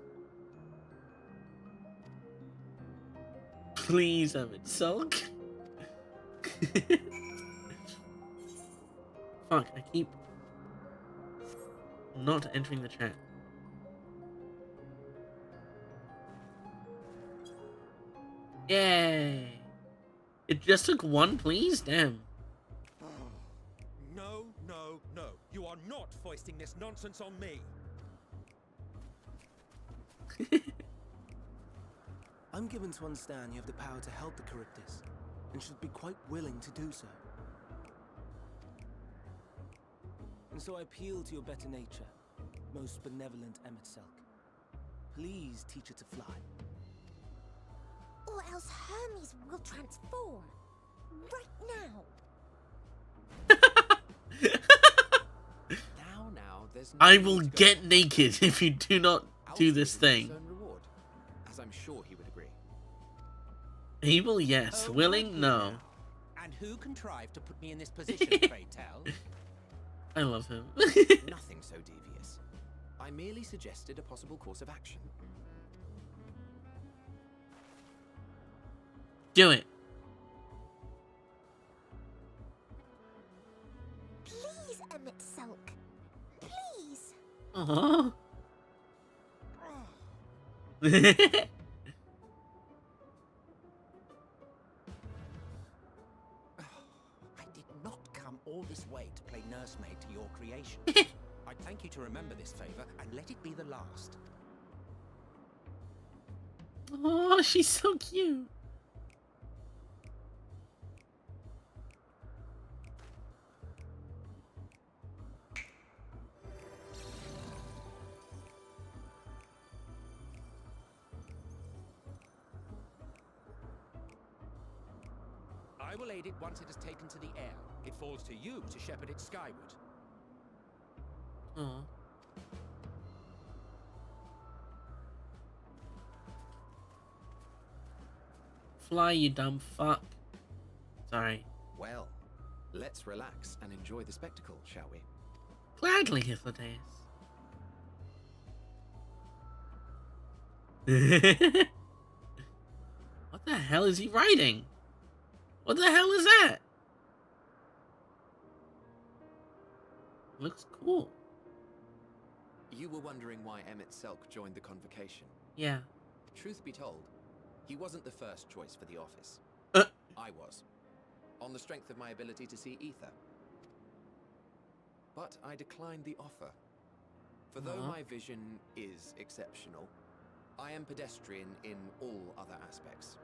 Please, Emet Selch. Fuck, I keep not entering the chat. Yay! It just took one, please? Damn. No, no, no. You are not foisting this nonsense on me. I'm given to understand you have the power to help the Charybdis, and should be quite willing to do so. And so I appeal to your better nature, most benevolent Emet Selch. Please teach her to fly. Or else Hermes will transform. Right now. Now, there's no I need will to go get naked if you do not do this thing. His own reward, as I'm sure he would agree. Able, yes. Oh, Willing, right no. here. And who contrived to put me in this position, pray tell? I love him. Nothing so devious. I merely suggested a possible course of action. Do it. Please, Emet Selch. Please. Aww. I did not come all this way to play nursemaid to your creation. I'd thank you to remember this favor and let it be the last. Oh, she's so cute. I will aid it once it has taken to the air. It falls to you to shepherd it skyward. Oh. Fly, you dumb fuck. Sorry. Well, let's relax and enjoy the spectacle, shall we? Gladly, Hythlodaeus. What the hell is he writing? What the hell is that? Looks cool. You were wondering why Emet Selch joined the convocation. Yeah. Truth be told, he wasn't the first choice for the office. Uh. I was. On the strength of my ability to see ether. But I declined the offer. For though my vision is exceptional, I am pedestrian in all other aspects.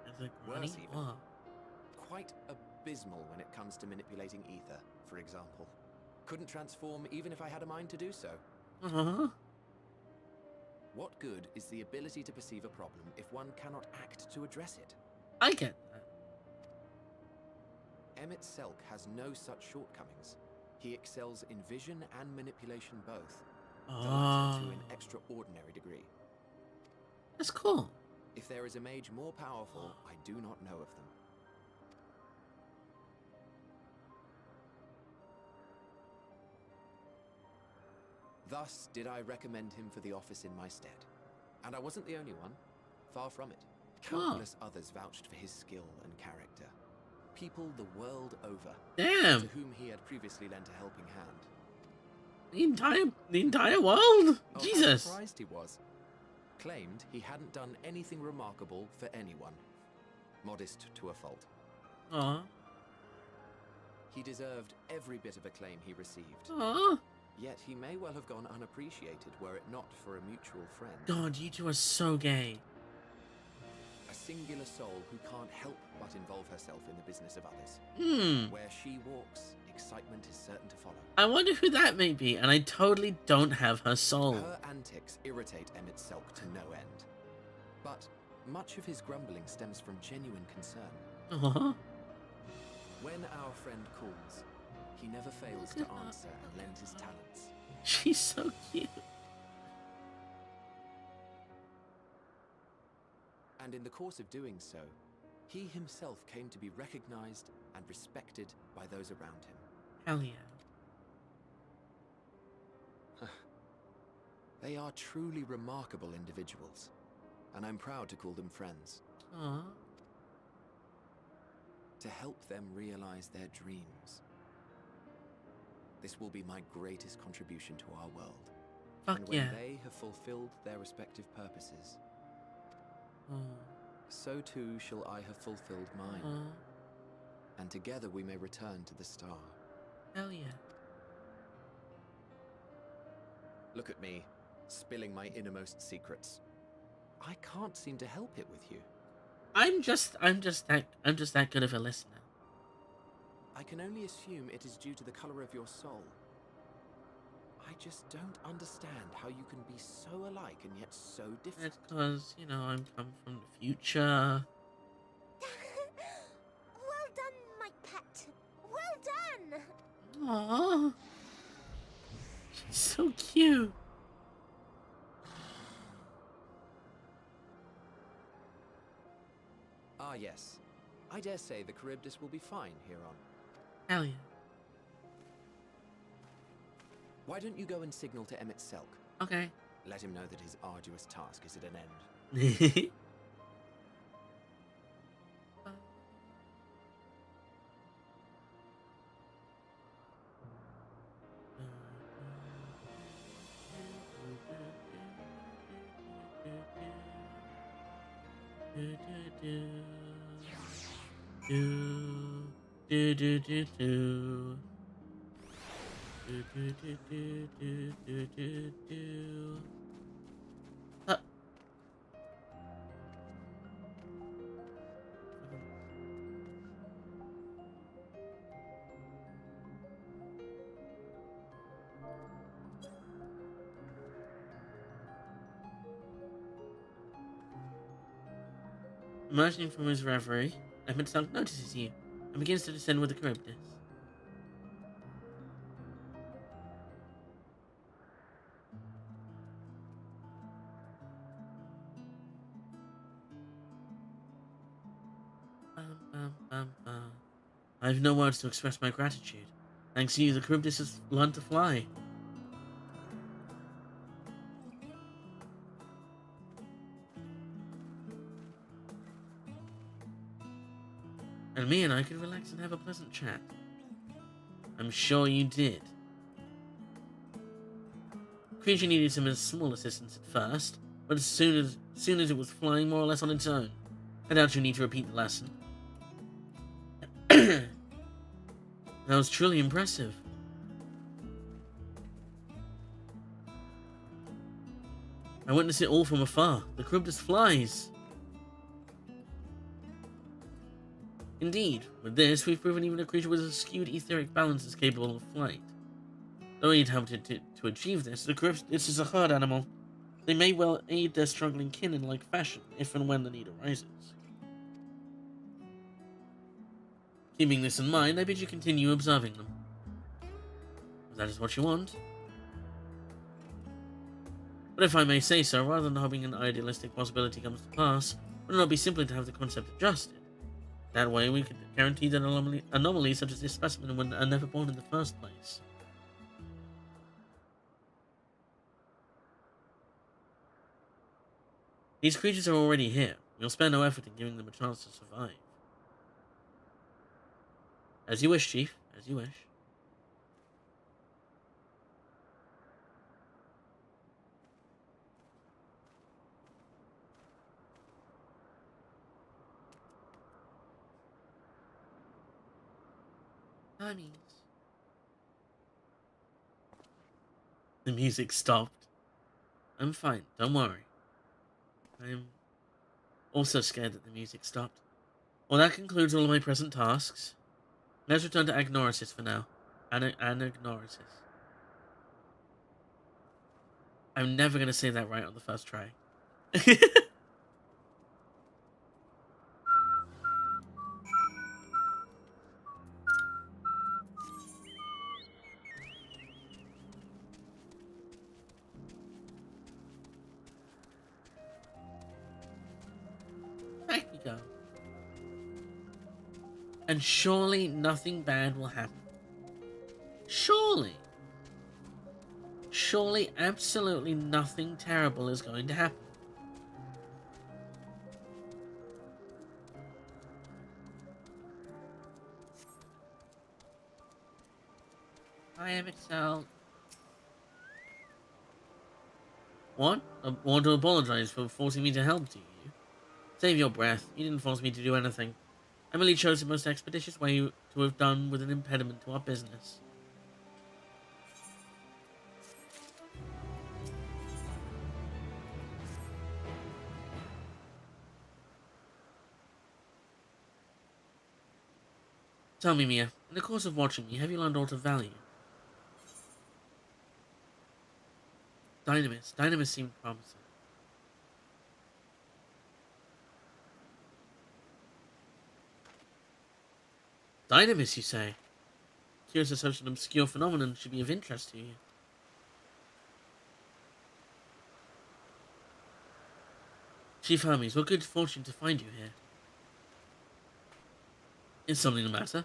Worse even. Wow. Quite abysmal when it comes to manipulating ether, for example. Couldn't transform even if I had a mind to do so. Uh-huh. What good is the ability to perceive a problem if one cannot act to address it? I get that. Emet Selch has no such shortcomings. He excels in vision and manipulation both. The latter to an extraordinary degree. That's cool. If there is a mage more powerful, I do not know of them. Thus did I recommend him for the office in my stead. And I wasn't the only one. Far from it. Countless others vouched for his skill and character. People the world over. Damn. To whom he had previously lent a helping hand. The entire world? Oh, Jesus. how surprised he was. Claimed he hadn't done anything remarkable for anyone. Modest to a fault. Aw. He deserved every bit of acclaim he received. Aw. Yet he may well have gone unappreciated were it not for a mutual friend. God, you two are so gay. A singular soul who can't help but involve herself in the business of others. Where she walks, excitement is certain to follow. I wonder who that may be, and I totally don't have her soul. Her antics irritate Emet Selch to no end. But much of his grumbling stems from genuine concern. Uh-huh. When our friend calls, he never fails to answer and lend his talents. She's so cute. And in the course of doing so, he himself came to be recognized and respected by those around him. Hell yeah. They are truly remarkable individuals, and I'm proud to call them friends. Aw. To help them realize their dreams. This will be my greatest contribution to our world. Fuck and when yeah. they have fulfilled their respective purposes, Oh. so too shall I have fulfilled mine. Aw. And together we may return to the star. Hell yeah. Look at me, spilling my innermost secrets. I can't seem to help it with you. I'm just that good of a listener. I can only assume it is due to the color of your soul. I just don't understand how you can be so alike and yet so different. It's because, you know, I'm come from the future. Well done, my pet. Well done. Aww. She's so cute. Ah, yes. I dare say the Charybdis will be fine here on. Hell yeah. Why don't you go and signal to Emet Selch? Okay. Let him know that his arduous task is at an end. Emerging from his reverie, Emet Selch notices you and begins to descend with the Charybdis. I have no words to express my gratitude. Thanks to you, the Charybdis has learned to fly. And me and I could relax and have a pleasant chat. I'm sure you did. The creature needed some small assistance at first, but as soon as it was flying more or less on its own. I doubt you need to repeat the lesson. That was truly impressive. I witnessed it all from afar. The Charybdis flies. Indeed, with this, we've proven even a creature with a skewed etheric balance is capable of flight. Though we attempted to achieve this, the Charybdis is a herd animal. They may well aid their struggling kin in like fashion, if and when the need arises. Keeping this in mind, I bid you continue observing them. If that is what you want. But if I may say so, rather than hoping an idealistic possibility comes to pass, would it not be simpler to have the concept adjusted? That way we could guarantee that anomalies such as this specimen are never born in the first place. These creatures are already here. We'll spare no effort in giving them a chance to survive. As you wish, Chief. As you wish. Honeys. The music stopped. I'm fine, don't worry. I'm also scared that the music stopped. Well, that concludes all of my present tasks. Let's return to Agnorisis for now. Anagnorisis. I'm never going to say that right on the first try. Back we go. And surely nothing bad will happen. Surely. Surely absolutely nothing terrible is going to happen. I am Excel. What? I want to apologize for forcing me to help you. Save your breath. You didn't force me to do anything. I merely chose the most expeditious way to have done with an impediment to our business. Tell me, Mia, in the course of watching me, have you learned aught of value? Dynamis seemed promising. Dynamis, you say? Curious that such an obscure phenomenon should be of interest to you. Chief Hermes, what good fortune to find you here. Is something the matter?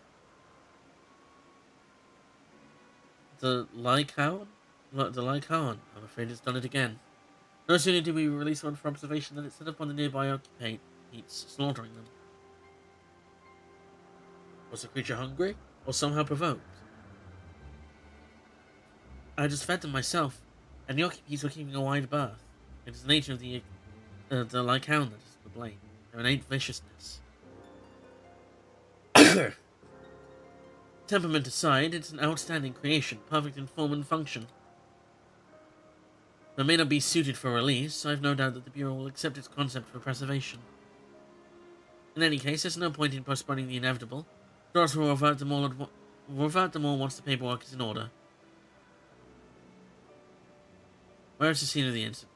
The Lycaon? The Lycaon. I'm afraid it's done it again. No sooner did we release one for observation than it set upon the nearby occupates, slaughtering them. Was the creature hungry? Or somehow provoked? I just fed them myself, and the occupies were keeping a wide berth. It is the nature of the Lycaon that is to blame. Their innate viciousness. Temperament aside, it's an outstanding creation, perfect in form and function. Though it may not be suited for release, I've no doubt that the Bureau will accept its concept for preservation. In any case, there's no point in postponing the inevitable. Dross will revert them all once the paperwork is in order. Where is the scene of the incident?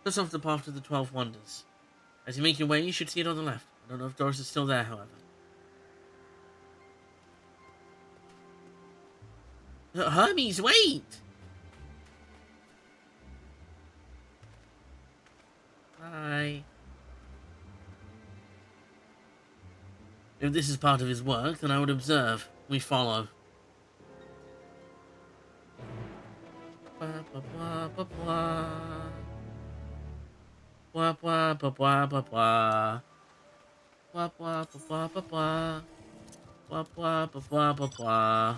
Just off the path to the 12 Wonders. As you make your way, you should see it on the left. I don't know if Doris is still there, however. Hermes, wait! Hi. If this is part of his work, then I would observe. We follow. Blah, blah, blah, blah, blah. Blah, blah, blah, blah, blah, blah. Blah, blah, blah, blah, blah, blah. Blah, blah, blah, blah, blah, blah.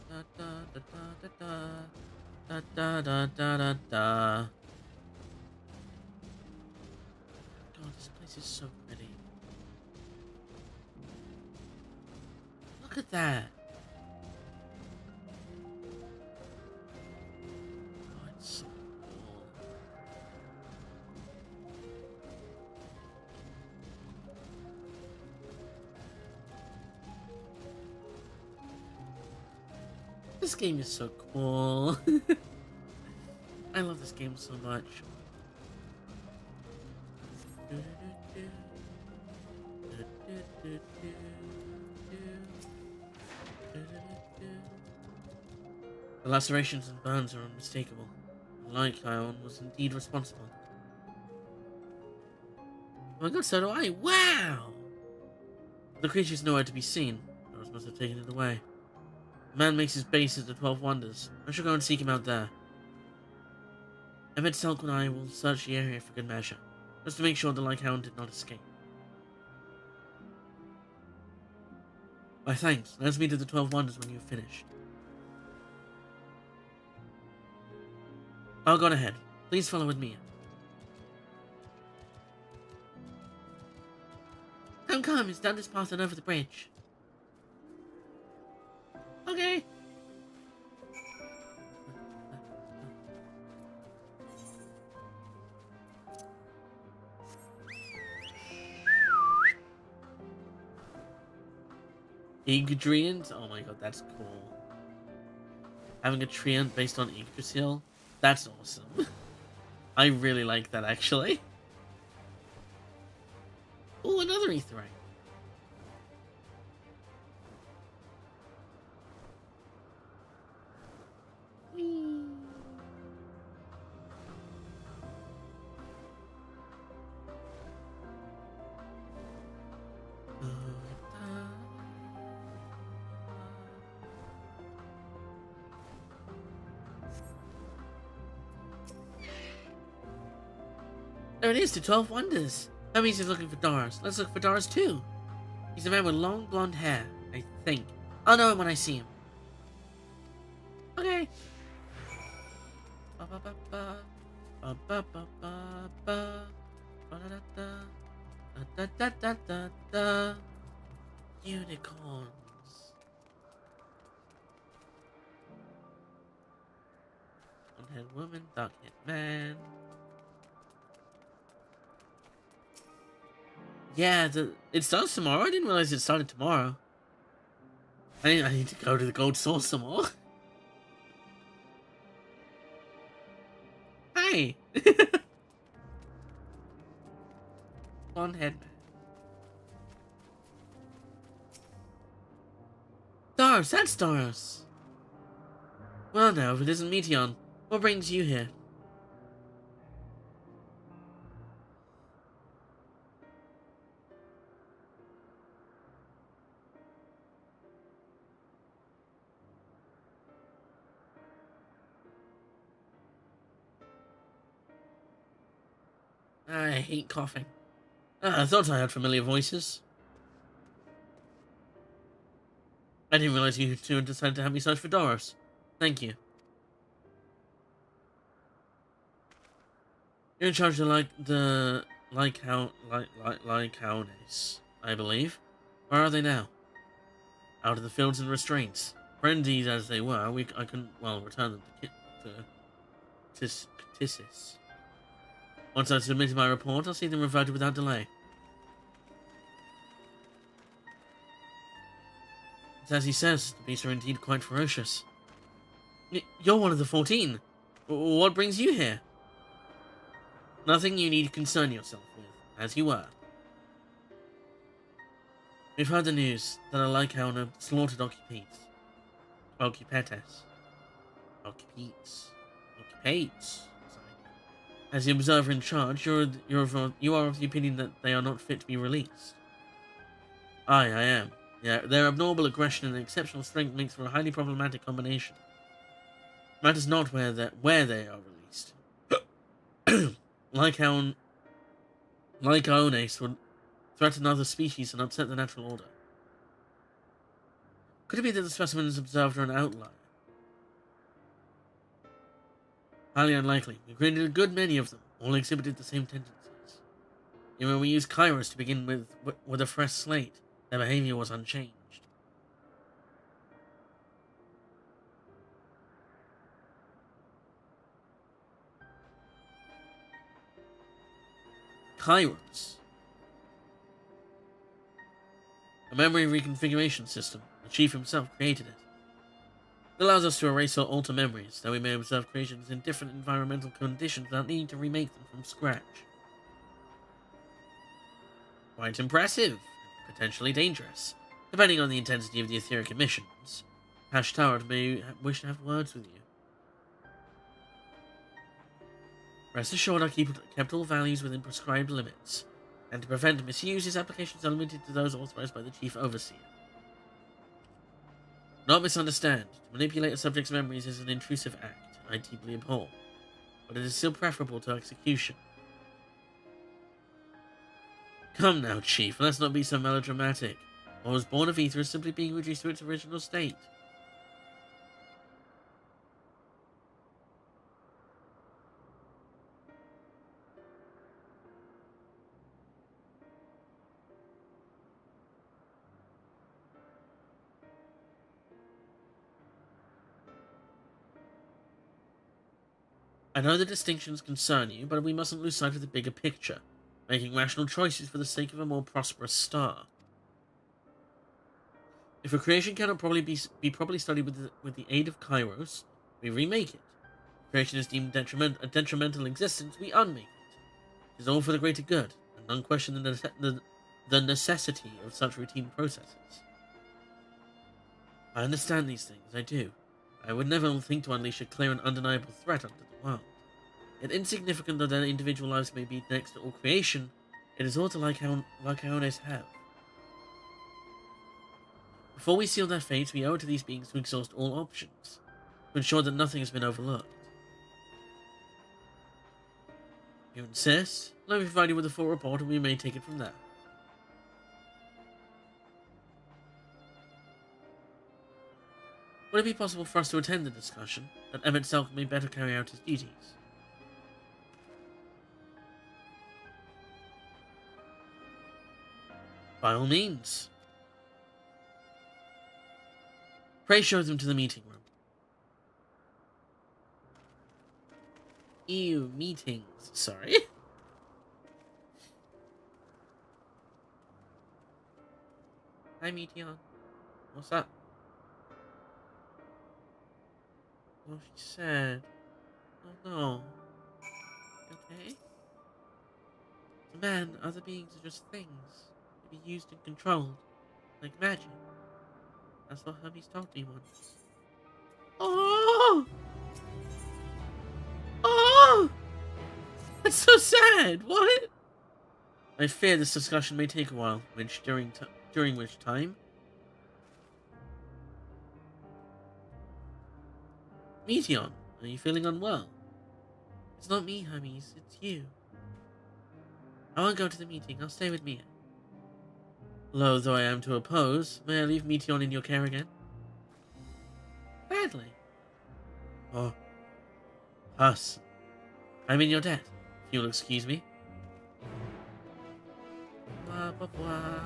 Da, da, da, da, da, da. Da, da, da, da, da. God, this place is so pretty. Look at that. Oh, it's so cool. This game is so cool. I love this game so much. The lacerations and burns are unmistakable. Lycaon was indeed responsible. Oh my god, so do I! Wow! The creature's nowhere to be seen. Doris must have taken it away. The man makes his base at the 12 Wonders. I shall go and seek him out there. Emet Selch and I will search the area for good measure, just to make sure the Lycaon did not escape. Why, thanks. Let's meet at the 12 Wonders when you've finished. I'll go ahead. Please follow with me. Come, it's down this path and over the bridge. Okay. Yggdrasil? Oh my god, that's cool. Having a treant based on Yggdrasil? That's awesome. I really like that, actually. Oh, another Ether Ring. Whee. There it is, the 12 Wonders. Hermes is looking for Doris. Let's look for Doris too. He's a man with long blonde hair, I think. I'll know him when I see him. Okay. Unicorns. Blonde-haired woman, dark-haired man. Yeah, it starts tomorrow. I didn't realize it started tomorrow. I need to go to the gold source some more. Hi! Blonde head man. Doris, that's Doris. Well now, if it isn't Meteon, what brings you here? I hate coughing. I thought I heard familiar voices. I didn't realize you two had decided to have me search for Doris. Thank you. You're in charge of Lycaones, I believe. Where are they now? Out of the fields and restraints. Frenzied as they were, I couldn't, well, return them to Tissis. Once I've submitted my report, I'll see them reverted without delay. It's as he says, the beasts are indeed quite ferocious. You're one of the 14. What brings you here? Nothing you need concern yourself with, as you were. We've heard the news that a Lycaon slaughtered occupates. Sorry. As the observer in charge, you are of the opinion that they are not fit to be released. Aye, I am. Yeah, their abnormal aggression and exceptional strength makes for a highly problematic combination. Matters not where they are released. Lycaones would threaten other species and upset the natural order. Could it be that the specimens observed are an outlier? Highly unlikely. We created a good many of them, all exhibited the same tendencies. Even when we used Kairos to begin with a fresh slate, their behavior was unchanged. Kairos. A memory reconfiguration system. The chief himself created it. It allows us to erase or alter memories, that we may observe creations in different environmental conditions without needing to remake them from scratch. Quite impressive, and potentially dangerous, depending on the intensity of the etheric emissions. Hash Tower may wish to have words with you. Rest assured I kept all values within prescribed limits, and to prevent misuse, his applications are limited to those authorized by the Chief Overseer. Not misunderstand, to manipulate a subject's memories is an intrusive act I deeply abhor, but it is still preferable to execution. Come now, Chief, let's not be so melodramatic. What was born of ether is simply being reduced to its original state. I know the distinctions concern you, but we mustn't lose sight of the bigger picture, making rational choices for the sake of a more prosperous star. If a creation cannot be properly studied with the aid of Kairos, we remake it. If creation is deemed a detrimental existence, we unmake it. It is all for the greater good, and none question the necessity of such routine processes. I understand these things, I do. I would never think to unleash a clear and undeniable threat onto the world. Yet insignificant though their individual lives may be next to all creation, it is all to Lycaones have. Before we seal their fates, we owe it to these beings to exhaust all options, to ensure that nothing has been overlooked. You insist? Let me provide you with a full report and we may take it from there. Would it be possible for us to attend the discussion, that Emet Selch may better carry out his duties? By all means. Pray show them to the meeting room. Ew, meetings. Sorry. Hi, Meteon. What's up? Oh, she said. Oh no. Okay? The man, other beings are just things to be used and controlled, like magic. That's what Hermes told me once. Oh! Oh! That's so sad! What? I fear this discussion may take a while, during which time... Meteon, are you feeling unwell? It's not me, Hermes, it's you. I won't go to the meeting, I'll stay with Mia. Loath though I am to oppose, may I leave Meteon in your care again? Gladly. Oh. Huss. I'm in your debt, if you'll excuse me. Blah, blah, blah.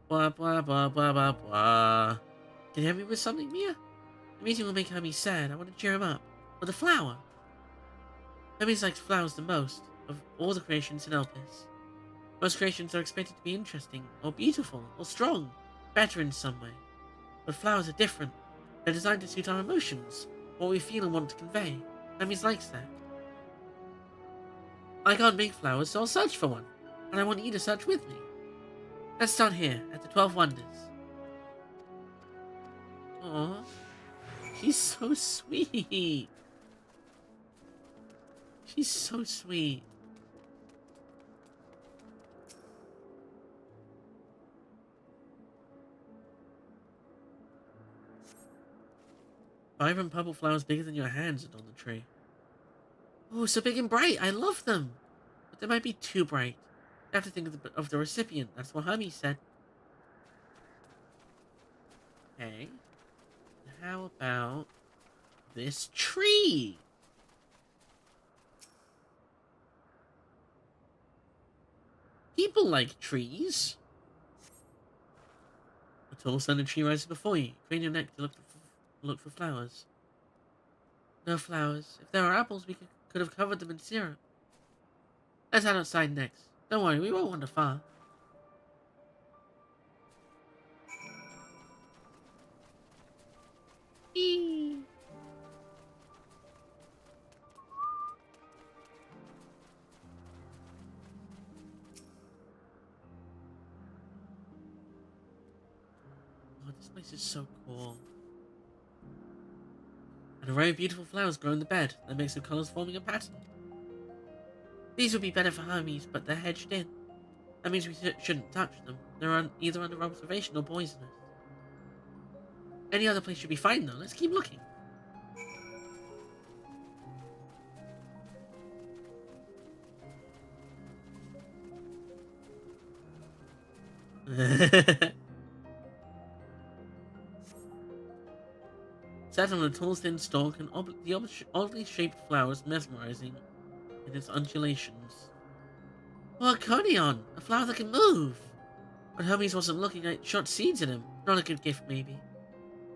Blah, blah, blah, blah, blah, blah. Can you help me with something, Mia? The meeting will make Hermes sad. I want to cheer him up. With a flower. Hermes likes flowers the most, of all the creations in Elpis. Most creations are expected to be interesting, or beautiful, or strong, better in some way. But flowers are different. They're designed to suit our emotions, what we feel and want to convey. Hermes likes that. I can't make flowers, so I'll search for one. And I want you to search with me. Let's start here, at the 12 Wonders. Aww. She's so sweet. She's so sweet. Vibrant purple flowers bigger than your hands adorn the tree. Oh, so big and bright. I love them. But they might be too bright. You have to think of the recipient. That's what Hermes said. Okay. How about this tree? People like trees. A tall standing tree rises before you. Crane your neck to look for flowers. No flowers. If there were apples, we could have covered them in syrup. Let's head outside next. Don't worry, we won't wander far. Eee. Oh, this place is so cool. An array of beautiful flowers grow in the bed. That makes of colours forming a pattern. These would be better for Hermes, but they're hedged in. That means we shouldn't touch them. They're either under observation or poisonous. Any other place should be fine, though. Let's keep looking. Sat on a tall, thin stalk, and the oddly shaped flowers mesmerizing in its undulations. Oh, a conion! A flower that can move! But Hermes wasn't looking. I shot seeds in him. Not a good gift, maybe.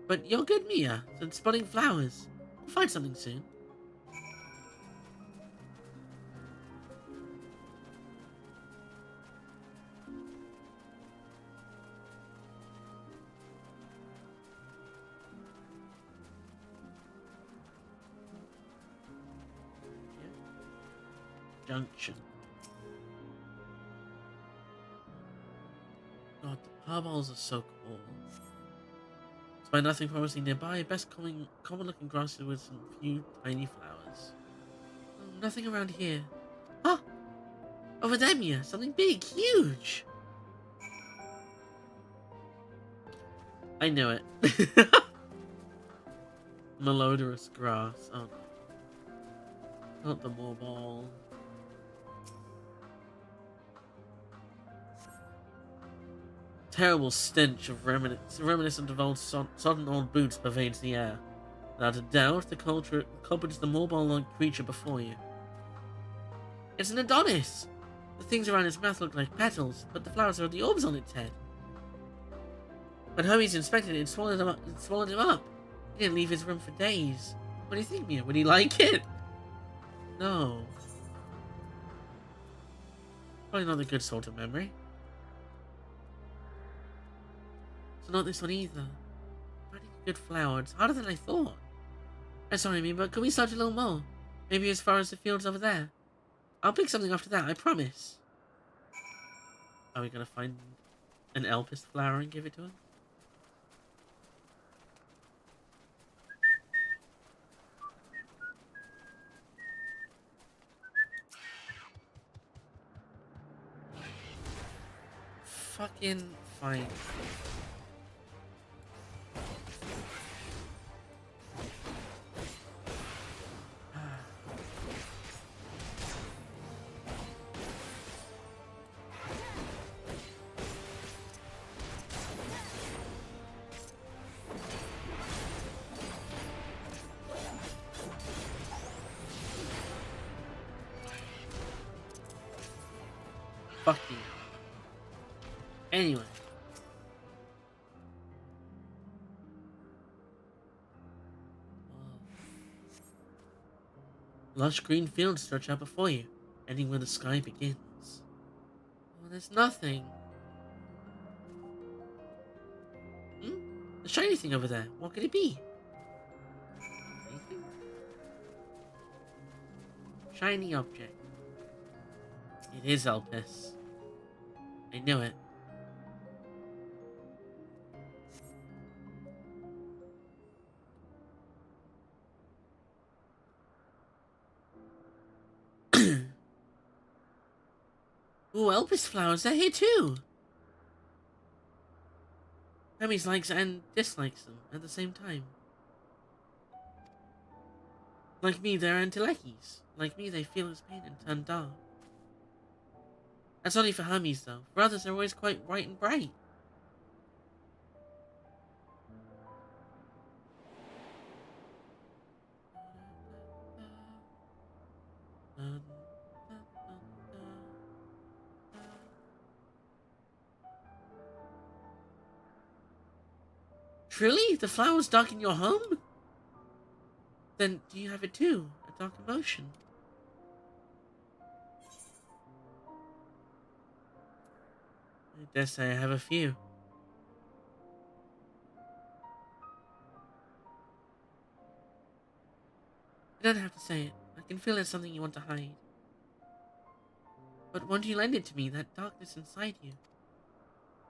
But you're good, Mia, at spotting flowers. We'll find something soon. Junction. God, the purballs are so cool. Despite nothing promising nearby, best common looking grasses with some few tiny flowers. Oh, nothing around here. Ah! Over there, Mia! Something big, huge! I knew it. Malodorous grass. Oh no. Not the ball. Terrible stench of reminiscent of old sodden old boots pervades the air. Without a doubt, the culprit is the morbol-like creature before you. It's an Adonis! The things around its mouth look like petals, but the flowers are the orbs on its head. When Hermes inspected it, it swallowed him up. He didn't leave his room for days. What do you think, Mia? Would he like it? No. Probably not a good sort of memory. So not this one either. Finding a good flower, it's harder than I thought. I'm sorry, Mia, but can we search a little more? Maybe as far as the fields over there. I'll pick something after that, I promise. Are we gonna find an Elpis flower and give it to him? Fucking fine. Fuck you. Anyway. Lush green fields stretch out before you, ending where the sky begins. Oh, there's nothing. The shiny thing over there. What could it be? Anything? Shiny object. It is Elpis. I knew it. Ooh, Elpis flowers, they're here too! Hermes likes and dislikes them at the same time. Like me, they're Antilekis. Like me, they feel his pain and turn dark. That's only for Hermes, though. For others, they're always quite white and bright. Truly? The flowers darken your home? Then do you have it too? A dark emotion? I dare say I have a few. You don't have to say it. I can feel it's something you want to hide. But won't you lend it to me, that darkness inside you?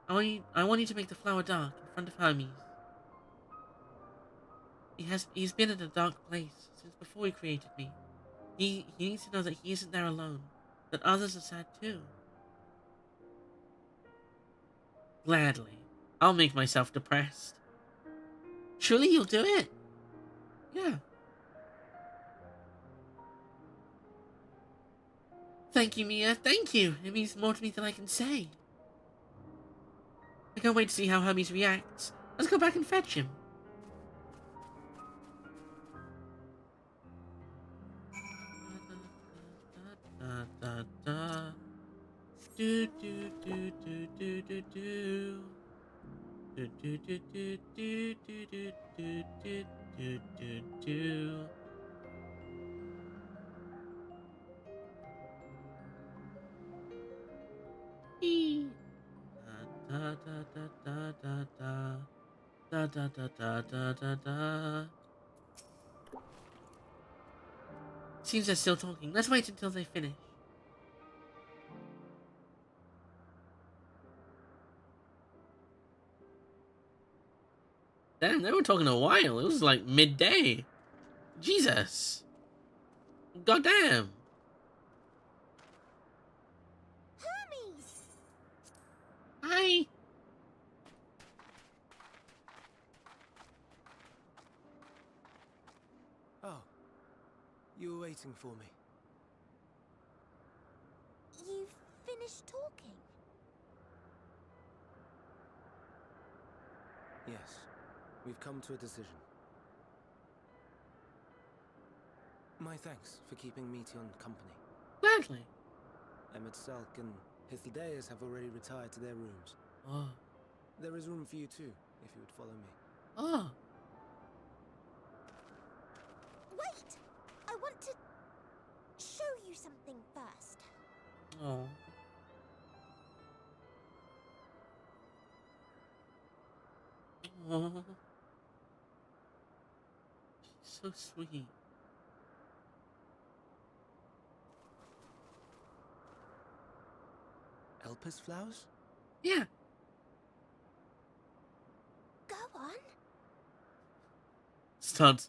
I want you to make the flower dark in front of Hermes. He's been in a dark place since before he created me. He needs to know that he isn't there alone, that others are sad too. Gladly. I'll make myself depressed. Surely you'll do it? Yeah. Thank you, Mia. Thank you. It means more to me than I can say. I can't wait to see how Hermes reacts. Let's go back and fetch him. Do do do do do do do. Do do do do do do do do do do do do. Da da da da da da da da da da da da da. Seems they're still talking. Let's wait until they finish. Damn, they were talking a while. It was like midday. Jesus. Goddamn. Hermes! Hi. Oh, you were waiting for me. You've finished talking? Yes, we've come to a decision. My thanks for keeping Meteon company. Gladly. Emet Selch and Hythlodaeus have already retired to their rooms. Oh. There is room for you too, if you would follow me. Oh. Wait! I want to show you something first. Oh. Oh. She's so sweet. Elpis flowers? Yeah. Go on. Start.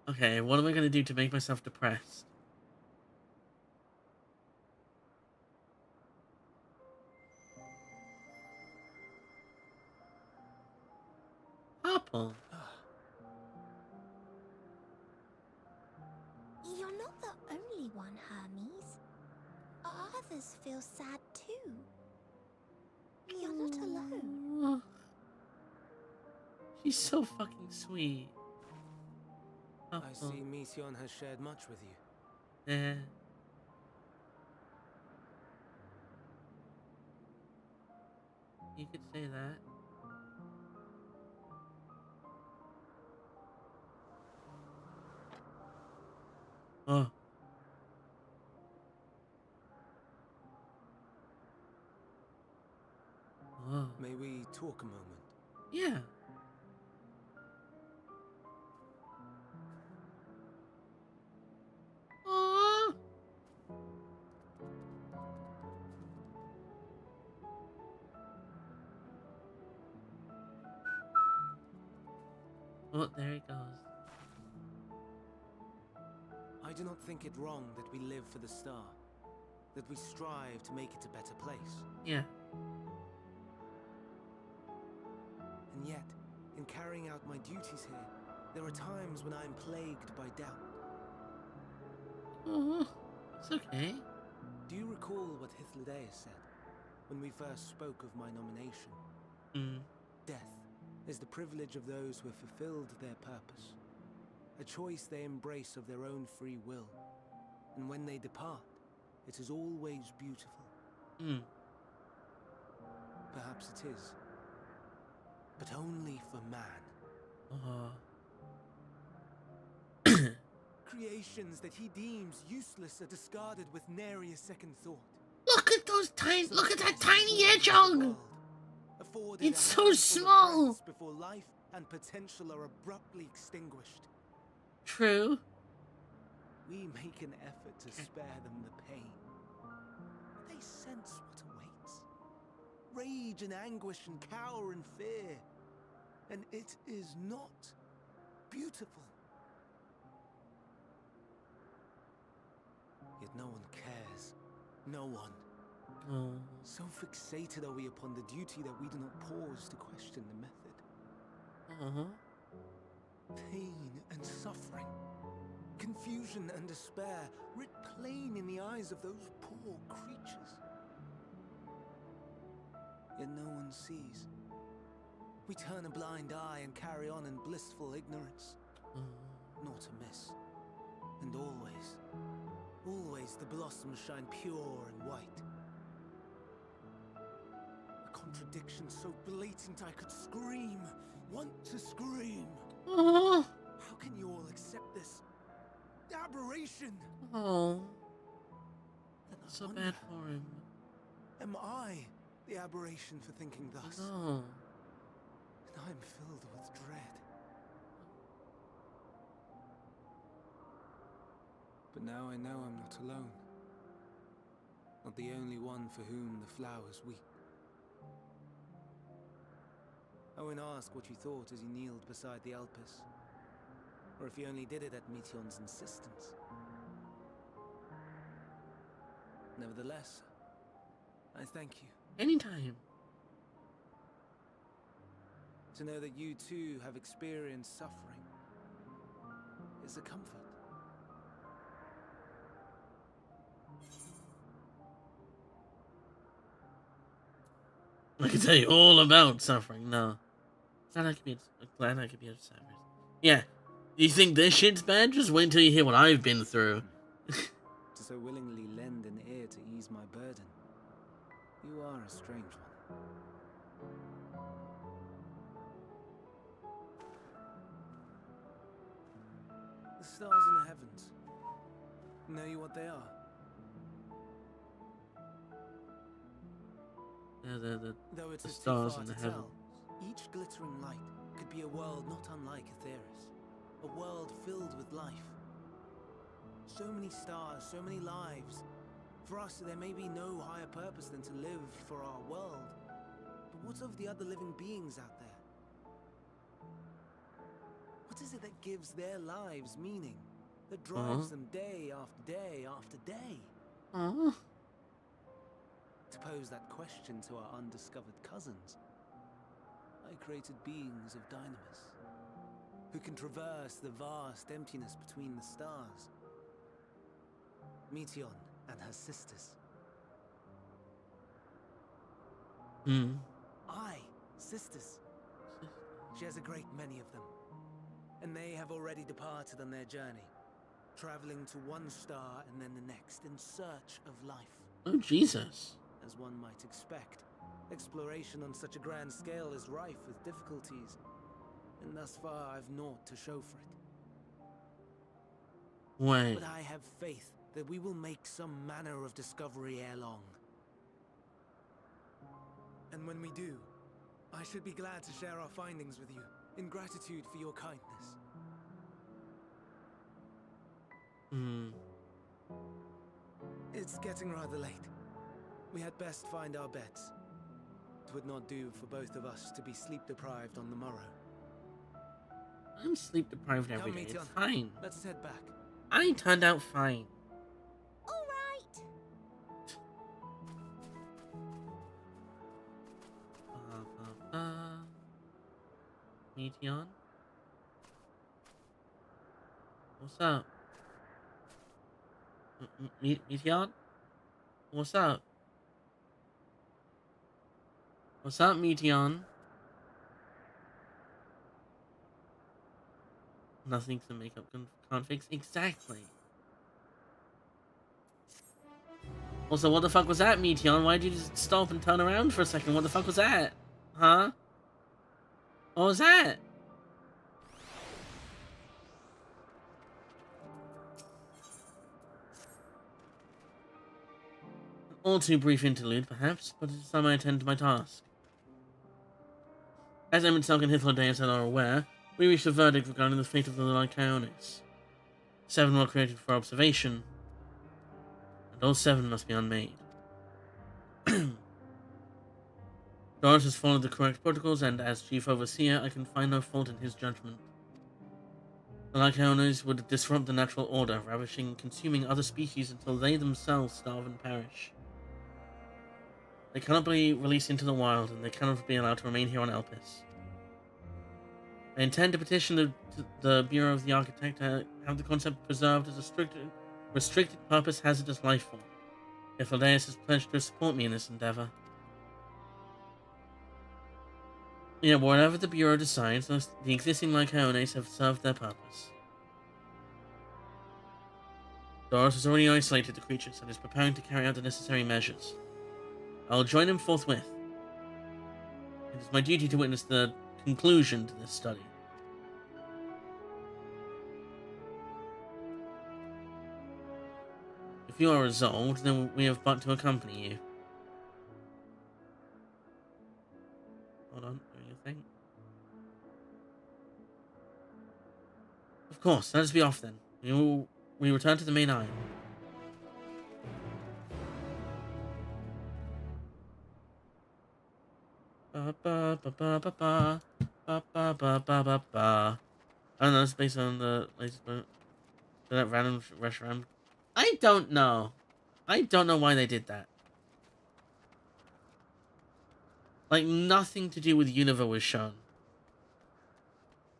Okay, what am I gonna do to make myself depressed? Purple. You're not the only one, Hermes. Others feel sad too. You're not alone. Oh. She's so fucking sweet. I Purple. see Meteon has shared much with you. Yeah. You could say that. Oh. Oh. May we talk a moment? Yeah. Aww. Oh, there it goes. I do not think it wrong that we live for the star, that we strive to make it a better place. Yeah. And yet, in carrying out my duties here, there are times when I am plagued by doubt. Oh, it's okay. Do you recall what Hythlodaeus said when we first spoke of my nomination? Mm. Death is the privilege of those who have fulfilled their purpose, a choice they embrace of their own free will, and when they depart, it is always beautiful. Mm. Perhaps it is, but only for man. Oh. Creations that he deems useless are discarded with nary a second thought. Look at those tiny. Look at that tiny hedgehog. Afforded It's a so handful of small. breaths before life and potential are abruptly extinguished. True. We make an effort to spare them the pain, but they sense what awaits. Rage and anguish and cower and fear, and it is not beautiful. Yet no one cares. No one. Oh. So fixated are we upon the duty that we do not pause to question the method. Pain and suffering, confusion and despair, writ plain in the eyes of those poor creatures. Yet no one sees. We turn a blind eye and carry on in blissful ignorance. Not amiss. And always, always the blossoms shine pure and white. A contradiction so blatant I could scream, want to scream. Oh. How can you all accept this aberration? Oh. And I So wonder, bad for him. am I the aberration for thinking thus? No. And I am filled with dread. But now I know I'm not alone. Not the only one for whom the flowers weep. Owen asked what you thought as you kneeled beside the Elpis, or if you only did it at Meteon's insistence. Nevertheless, I thank you. Anytime. To know that you too have experienced suffering is a comfort. I can tell you all about suffering. No. Glad I could be of service. Yeah. You think this shit's bad? Just wait until you hear what I've been through. To so willingly lend an ear to ease my burden. You are a strange one. The stars in the heavens. Know you what they are? Though it The is too stars far in to the tell, heaven. each glittering light could be a world not unlike Aetheris. A world filled with life. So many stars, so many lives. For us, there may be no higher purpose than to live for our world. But what of the other living beings out there? What is it that gives their lives meaning? That drives them day after day after day? To pose that question to our undiscovered cousins, I created beings of Dynamis, who can traverse the vast emptiness between the stars. Meteon and her sisters. Sisters. She has a great many of them, and they have already departed on their journey, traveling to one star and then the next in search of life. Oh, Jesus. As one might expect, exploration on such a grand scale is rife with difficulties, and thus far I've naught to show for it. Wait. But I have faith that we will make some manner of discovery ere long. And when we do, I should be glad to share our findings with you, in gratitude for your kindness. It's getting rather late. We had best find our beds. It would not do for both of us to be sleep-deprived on the morrow. I'm sleep deprived every Come, day. It's Meteon. fine. Let's head back. I turned out fine. All right. Meteon? What's up? Meteon? What's up? What's up, Meteon? Nothing to make up configs? Exactly. Also, what the fuck was that, Meteon? Why'd you just stop and turn around for a second? What the fuck was that? Huh? What was that? All too brief interlude, perhaps, but it's time I attend to my task. As Emet Selch and Hythlodaeus are aware, we reached a verdict regarding the fate of the Lycaones. 7 were created for observation, and all 7 must be unmade. Doris has followed the correct protocols, and as Chief Overseer, I can find no fault in his judgment. The Lycaones would disrupt the natural order, ravishing and consuming other species until they themselves starve and perish. They cannot be released into the wild, and they cannot be allowed to remain here on Elpis. I intend to petition the Bureau of the Architect to have the concept preserved as a restricted purpose hazardous life form. Hythlodaeus has pledged to support me in this endeavor. Yeah, whatever the Bureau decides, the existing Lycaones have served their purpose. Doris has already isolated the creatures and is preparing to carry out the necessary measures. I will join him forthwith. It is my duty to witness the conclusion to this study. If you are resolved, then we have but to accompany you. Hold on, doing a thing. Of course, let us be off then. We return to the main isle. Ba ba ba ba ba ba ba ba ba ba ba ba. I don't know, it's based on the latest boat. That random rush around. I don't know. I don't know why they did that. Like, nothing to do with Unova was shown.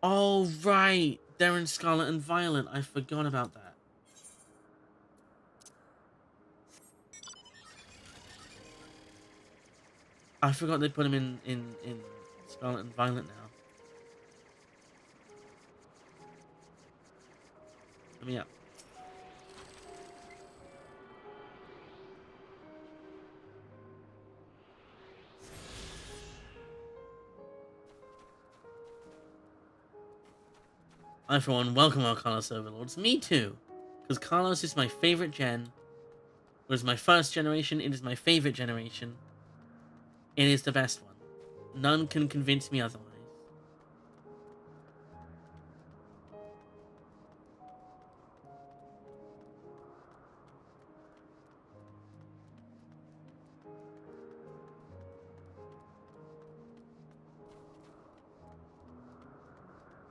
Oh, right. They're in Scarlet and Violet. I forgot about that. I forgot they put him in Scarlet and Violet now. Let me up. I, for one, welcome our Carlos Overlords. Me too. Because Carlos is my favorite gen. It was my first generation. It is my favorite generation. It is the best one. None can convince me otherwise.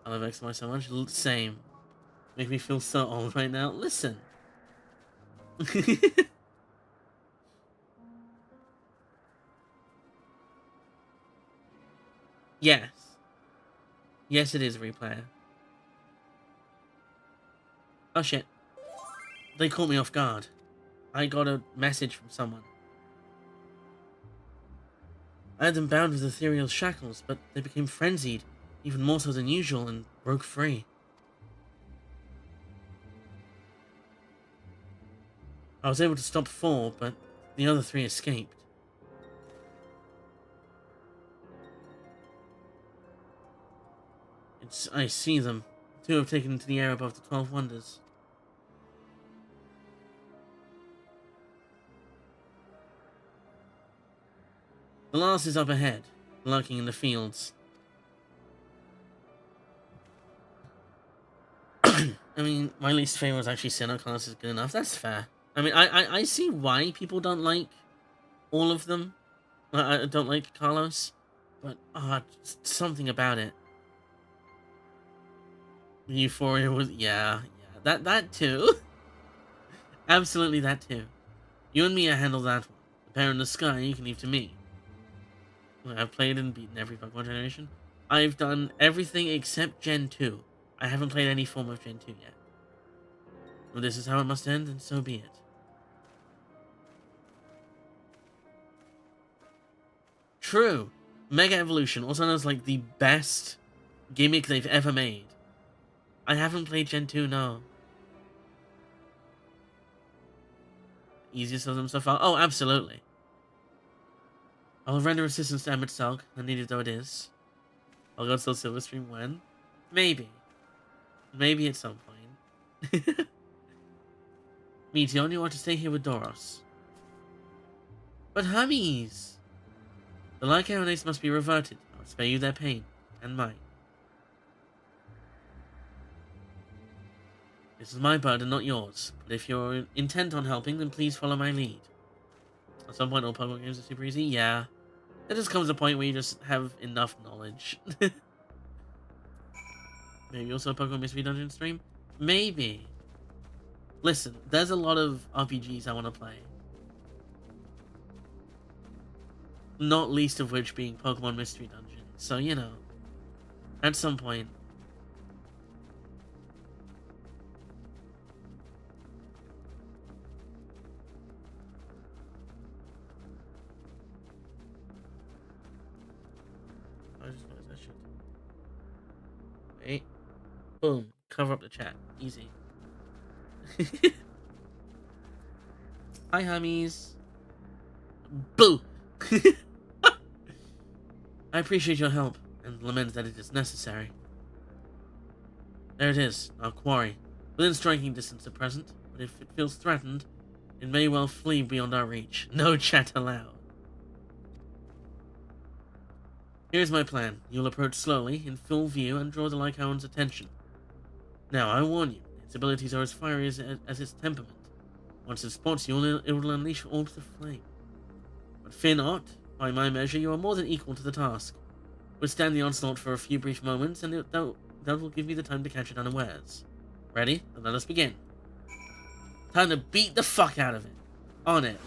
I love XY so much. Same. Make me feel so old right now. Listen. Yes. Yes, it is a replayer. Oh shit. They caught me off guard. I got a message from someone. I had them bound with ethereal shackles, but they became frenzied, even more so than usual, and broke free. I was able to stop 4, but the other 3 escaped. I see them. 2 have taken to the air above the 12 Wonders. The last is up ahead, lurking in the fields. I mean, my least favorite is actually Sinnoh. Carlos is good enough. That's fair. I mean, I see why people don't like all of them. I don't like Carlos, but something about it. Euphoria was, yeah, that too. Absolutely that too. You and me, I handle that one. The pair in the sky, you can leave to me. I've played and beaten every Pokemon generation. I've done everything except Gen 2. I haven't played any form of Gen 2 yet. Well, this is how it must end, and so be it. True. Mega Evolution, also known as like the best gimmick they've ever made. I haven't played Gen 2, no. Easiest of them so far? Oh, absolutely. I'll render assistance to Emet Selch, unneeded though it is. I'll go to Silverstream when? Maybe. Maybe at some point. Meteor, you want to stay here with Doros. But Hummies! The Lycaones must be reverted. I'll spare you their pain. And mine. This is my burden, not yours. But if you're intent on helping, then please follow my lead. At some point, all Pokemon games are super easy. Yeah. There just comes a point where you just have enough knowledge. Maybe also a Pokemon Mystery Dungeon stream? Maybe. Listen, there's a lot of RPGs I want to play. Not least of which being Pokemon Mystery Dungeon. So, you know, at some point. I just realized I should. Wait. Boom. Cover up the chat. Easy. Hi, hummies. Boo! I appreciate your help, and lament that it is necessary. There it is, our quarry. Within striking distance at present, but if it feels threatened, it may well flee beyond our reach. No chat allowed. Here's my plan. You'll approach slowly, in full view, and draw the Lycaon's attention. Now, I warn you, its abilities are as fiery as its temperament. Once it spots you, it will unleash orbs of flame. But fear not. By my measure, you are more than equal to the task. Withstand the onslaught for a few brief moments, and that will give me the time to catch it unawares. Ready? Then let us begin. Time to beat the fuck out of it. On it.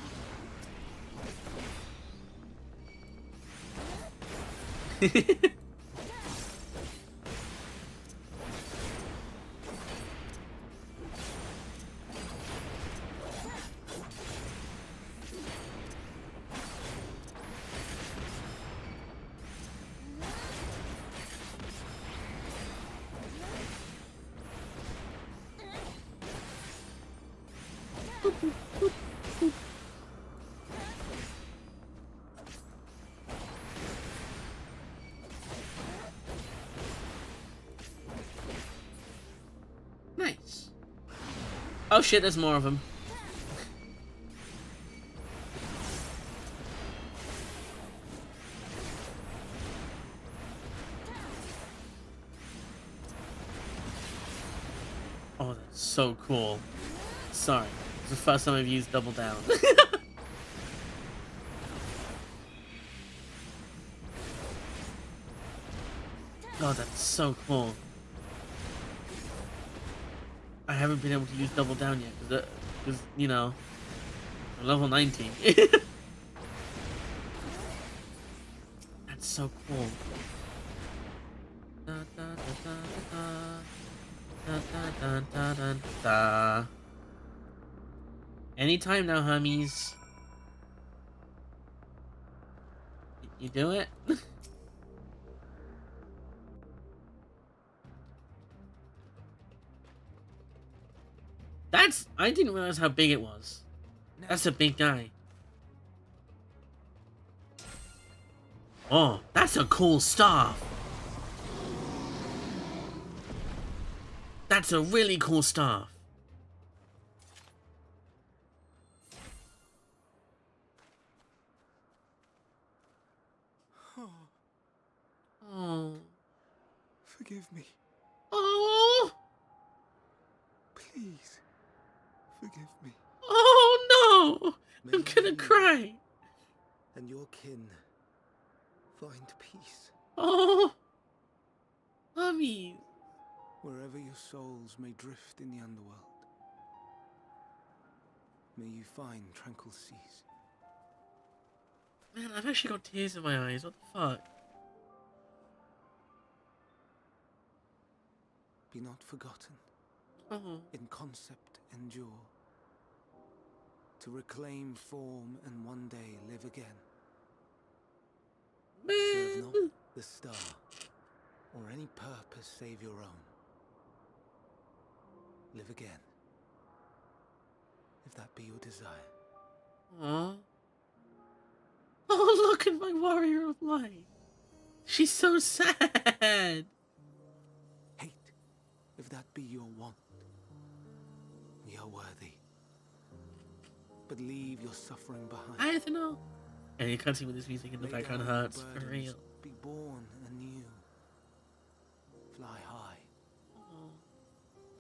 Nice. Oh shit, there's more of them. Oh, that's so cool. Sorry, it's the first time I've used Double Down. Oh, that's so cool. I haven't been able to use Double Down yet, because you know, I'm level 19. That's so cool. Da, da, da, da, da. Da, da, da, da, da. Anytime now, hummies. You do it? I didn't realize how big it was. That's a big guy. Oh, that's a cool staff. That's a really cool staff. Oh. Forgive me. Oh. Please. Forgive me. Oh no! May I'm gonna you cry. and your kin find peace. Oh. Mommy. wherever your souls may drift in the underworld, may you find tranquil seas. Man, I've actually got tears in my eyes. What the fuck? Be not forgotten, Oh. in concept endure, to reclaim form and one day live again. Serve not Man. the star, or any purpose save your own. Live again, if that be your desire. Aw. Oh, look at my warrior of light. She's so sad. Hate, if that be your want. We are worthy. But leave your suffering behind. I don't know. And you can't see with this music in the Lay background down your hurts, for burdens, real. Be born anew. Fly high, Oh.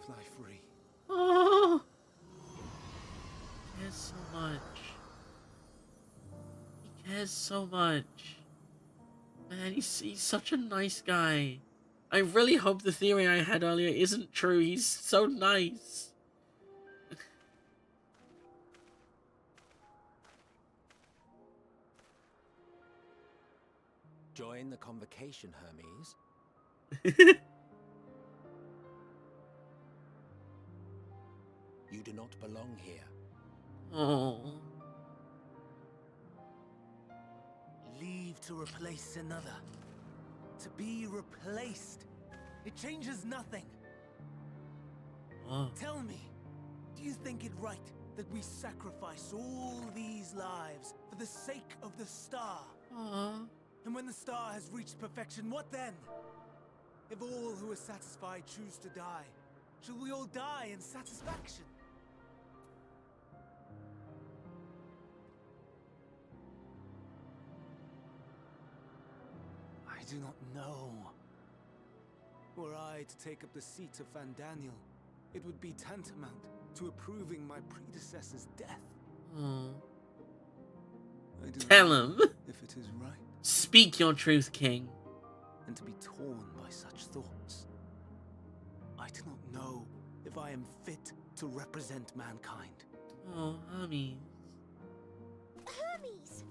fly free. Oh. He cares so much. He cares so much. Man, he's such a nice guy. I really hope the theory I had earlier isn't true. He's so nice. Join the convocation, Hermes. You do not belong here. Oh. Leave to replace another. To be replaced. It changes nothing. Oh. Tell me, do you think it right that we sacrifice all these lives for the sake of the star? Aw. And when the star has reached perfection, what then? If all who are satisfied choose to die, shall we all die in satisfaction? I do not know. Were I to take up the seat of Fandaniel, it would be tantamount to approving my predecessor's death. Oh. I do not Tell know him. if it is right. Speak your truth, King. And to be torn by such thoughts. I do not know if I am fit to represent mankind. Oh, Hermes. Hermes!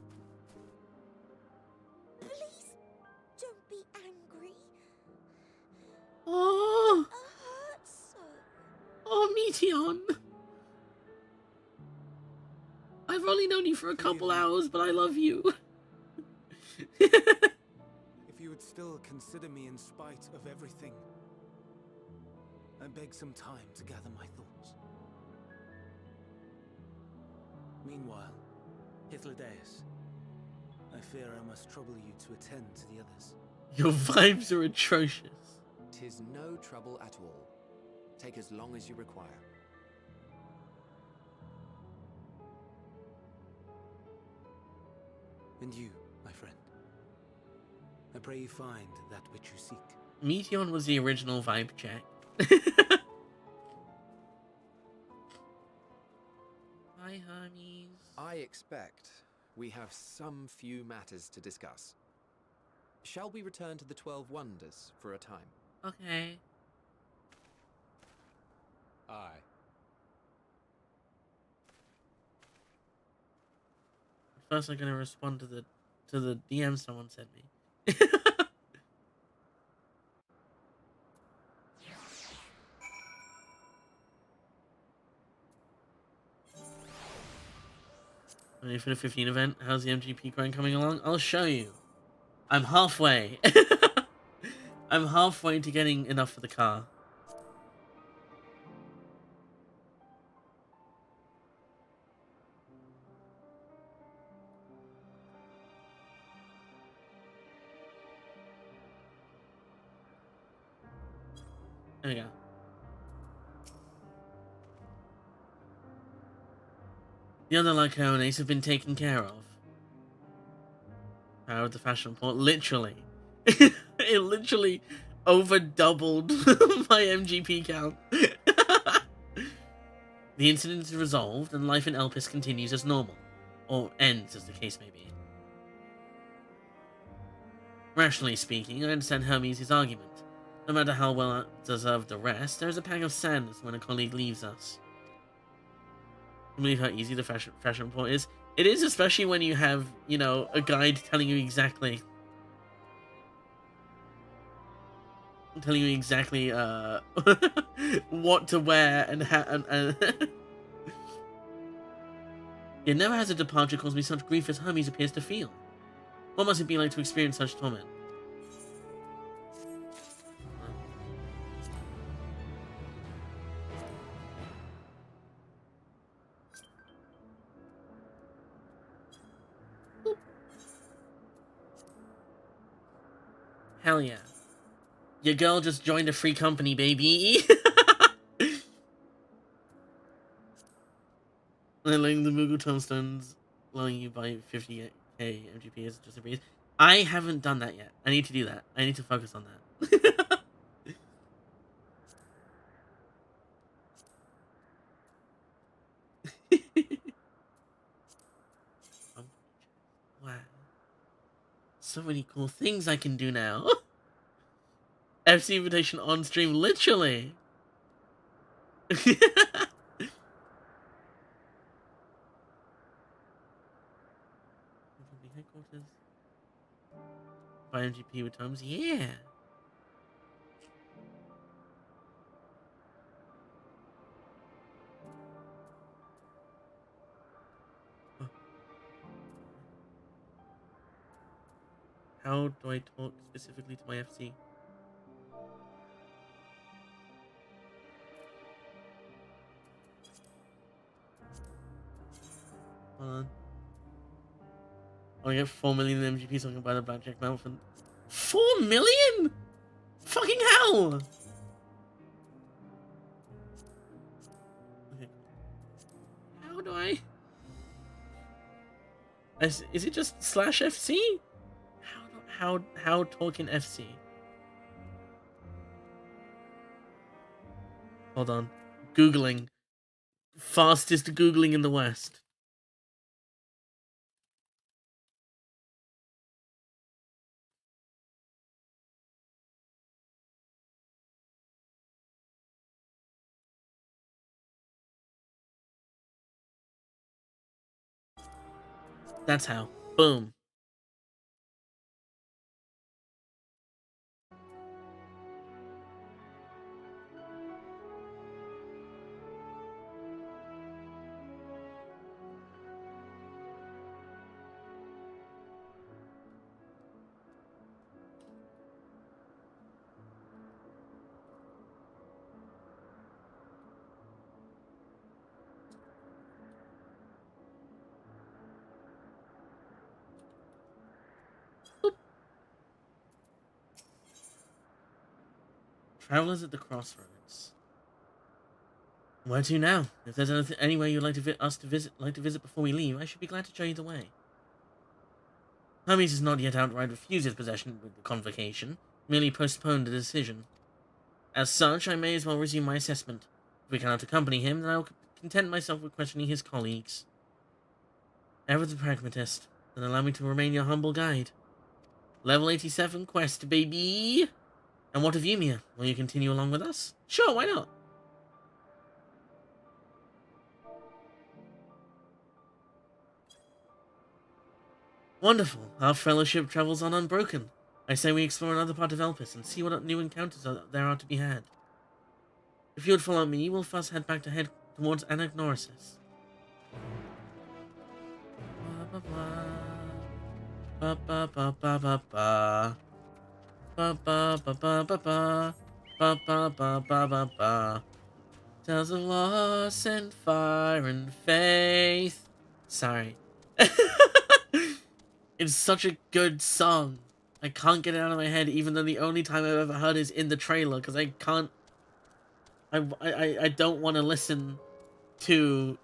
Please don't be angry. Oh. It hurts so. Oh, Meteon. I've only known you for a couple hours, but I love you. If you would still consider me in spite of everything, I beg some time to gather my thoughts. Meanwhile, Hythlodaeus, I fear I must trouble you to attend to the others. Your vibes are atrocious. 'Tis no trouble at all. Take as long as you require. And you, my friend, I pray you find that which you seek. Meteon was the original vibe check. Hi, Hermes. I expect we have some few matters to discuss. Shall we return to the 12 Wonders for a time? Okay. Aye. First, I'm gonna respond to the DM someone sent me. Ready for the 15 event? How's the MGP grind coming along? I'll show you. I'm halfway. I'm halfway to getting enough for the car. There we go. The other Lycones have been taken care of. Power of the fashion report, literally. It literally over doubled my MGP count. The incident is resolved and life in Elpis continues as normal. Or ends, as the case may be. Rationally speaking, I understand Hermes' argument. No matter how well deserved the rest, there is a pang of sadness when a colleague leaves us. Can you believe how easy the fashion report is? It is, especially when you have, you know, a guide telling you exactly what to wear and how and Yet never has a departure caused me such grief as Hermes appears to feel. What must it be like to experience such torment? Hell yeah. Your girl just joined a free company, baby. Letting the Moogle tombstones allowing you by 50k MGP is just a breeze. I haven't done that yet. I need to do that. I need to focus on that. Wow. So many cool things I can do now. FC invitation on stream, literally. Headquarters. By MGP with Tomes, yeah. How do I talk specifically to my FC? Hold on. I get 4 million MGP so I can buy the Blackjack Mountain. 4 million? Fucking hell! Okay. How do I? Is it just /FC? How Tolkien FC? Hold on. Googling. Fastest Googling in the West. That's how. Boom. Boop. Travelers at the crossroads. Where to now? If there's anywhere you'd like to visit before we leave, I should be glad to show you the way. Hermes has not yet outright refused his possession with the convocation, merely postponed the decision. As such, I may as well resume my assessment. If we cannot accompany him, then I will content myself with questioning his colleagues. Ever the pragmatist, then allow me to remain your humble guide. Level 87 quest, baby! And what of you, Mia? Will you continue along with us? Sure, why not? Wonderful. Our fellowship travels on unbroken. I say we explore another part of Elpis and see what new encounters there are to be had. If you would follow me, we'll first head towards Anagnorisis. Ba ba ba ba ba ba. Ba ba ba ba ba ba. Ba ba ba ba ba ba. Tales of loss and fire and faith. Sorry. It's such a good song. I can't get it out of my head, even though the only time I've ever heard is in the trailer, because I can't. I don't want to listen to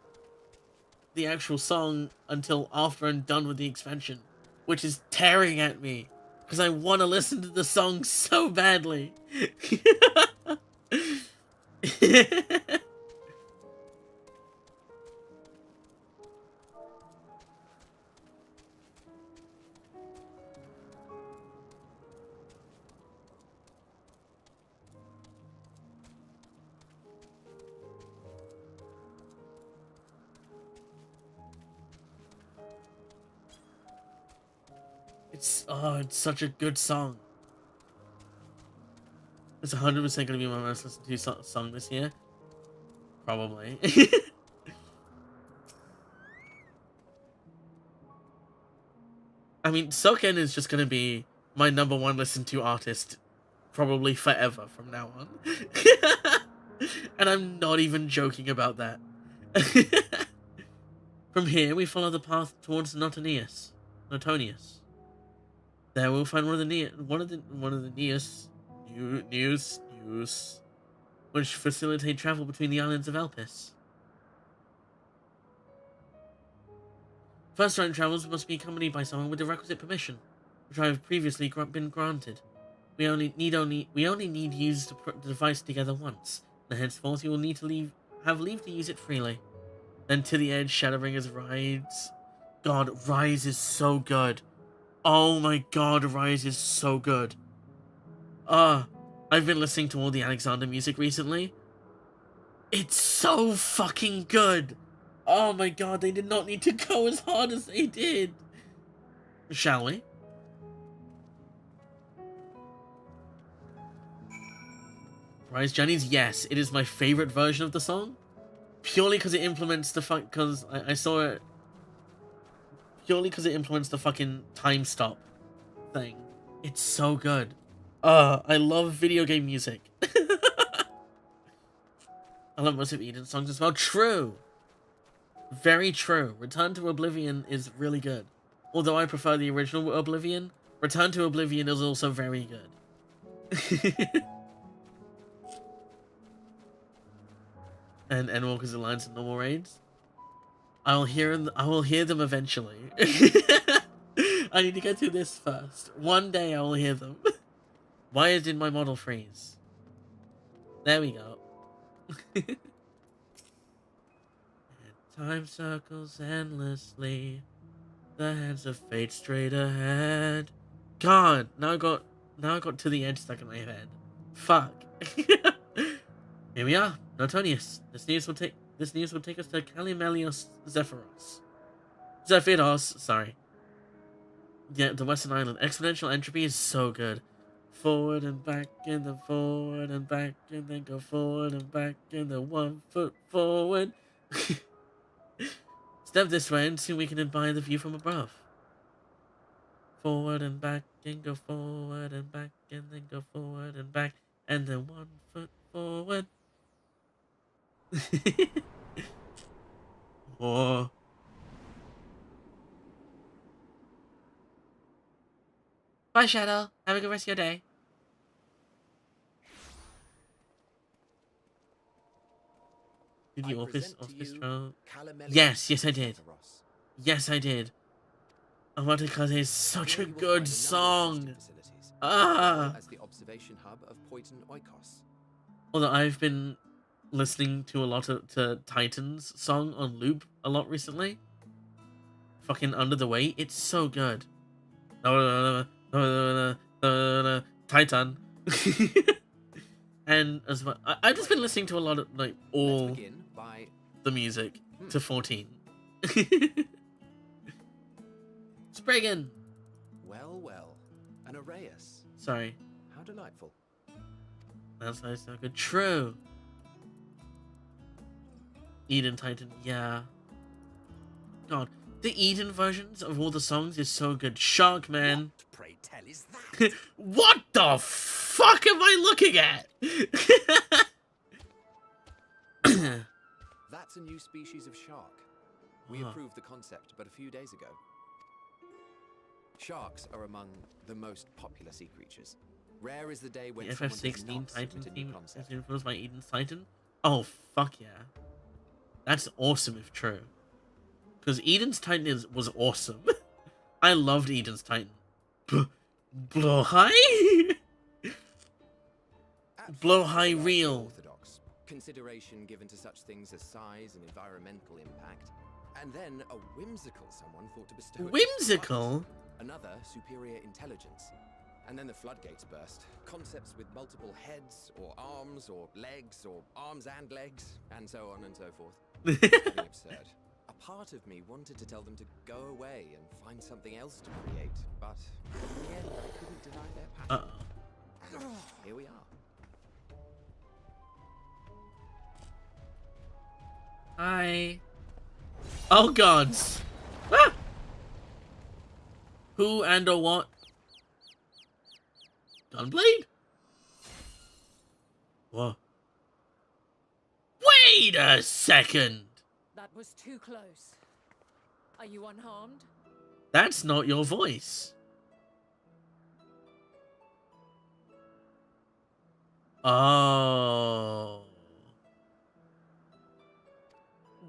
the actual song until after I'm done with the expansion, which is tearing at me, because I want to listen to the song so badly. It's such a good song. It's 100% gonna be my most listened to song this year. Probably. I mean, Soken is just gonna be my #1 listened to artist probably forever from now on. And I'm not even joking about that. From here, we follow the path towards Notonius. There we'll find one of the news, which facilitate travel between the islands of Elpis. First time travels must be accompanied by someone with the requisite permission, which I have previously been granted. We only need to use the device together once, and henceforth you will need to have leave to use it freely. Then to the edge, Shadowbringers rides. God, Rise is so good. Oh my god, Rise is so good. I've been listening to all the Alexander music recently. It's so fucking good. Oh my god, they did not need to go as hard as they did. Shall we? Rise Journeys, yes, it is my favorite version of the song. Purely because it implements the because I saw it. Purely because it implements the fucking time stop thing. It's so good. I love video game music. I love most of Eden's songs as well. True. Very true. Return to Oblivion is really good. Although I prefer the original Oblivion, Return to Oblivion is also very good. And Endwalker's Alliance and normal raids. I will hear them eventually. I need to get through this first. One day I will hear them. Why did my model freeze? There we go. Time circles endlessly. The hands of fate straight ahead. God, now I got to the edge stuck in my head. Fuck. Here we are, Notonius. This news will take us to Calimelios Zephyros, sorry. Yeah, the Western Island. Exponential entropy is so good. Forward and back, and then forward and back, and then go forward and back, and then 1 foot forward. Step this way and soon we can admire the view from above. Forward and back, and go forward and back, and then go forward and back, and then 1 foot forward. Oh. Bye, Shadow. Have a good rest of your day. Did you office trial? Yes, I did. Yes, I did. Amatikaze is such a good song. As the observation hub of Poiton Oikos. Although I've been listening to a lot to Titan's song on loop a lot recently. Fucking Under the Weight, it's so good. Titan. And as well, I've just been listening to a lot of like all the music to 14. Spriggan. Well, an Arraius. Sorry. How delightful. That's nice, so good. True. Eden Titan, yeah. God, the Eden versions of all the songs is so good. Sharkman. What, pray tell, is that? What the fuck am I looking at? That's a new species of shark. We approved the concept but a few days ago. Sharks are among the most popular sea creatures. Rare is the day when the someone does FF16 not Titan submit a new theme is concept. influenced by Eden's Titan? Oh, fuck yeah. That's awesome if true. Because Eden's Titan was awesome. I loved Eden's Titan. Blow high? Blow high real. Orthodox. Consideration given to such things as size and environmental impact. And then a whimsical someone thought to bestow Whimsical? another superior intelligence. And then the floodgates burst. Concepts with multiple heads, or arms, or legs, or arms and legs, and so on and so forth. It's getting absurd. A part of me wanted to tell them to go away and find something else to create, but in the end, I couldn't deny their passion. And here we are. Hi. Oh gods. Ah! Who and or what? Gunblade? What? Wait a second. That was too close. Are you unharmed? That's not your voice. Oh.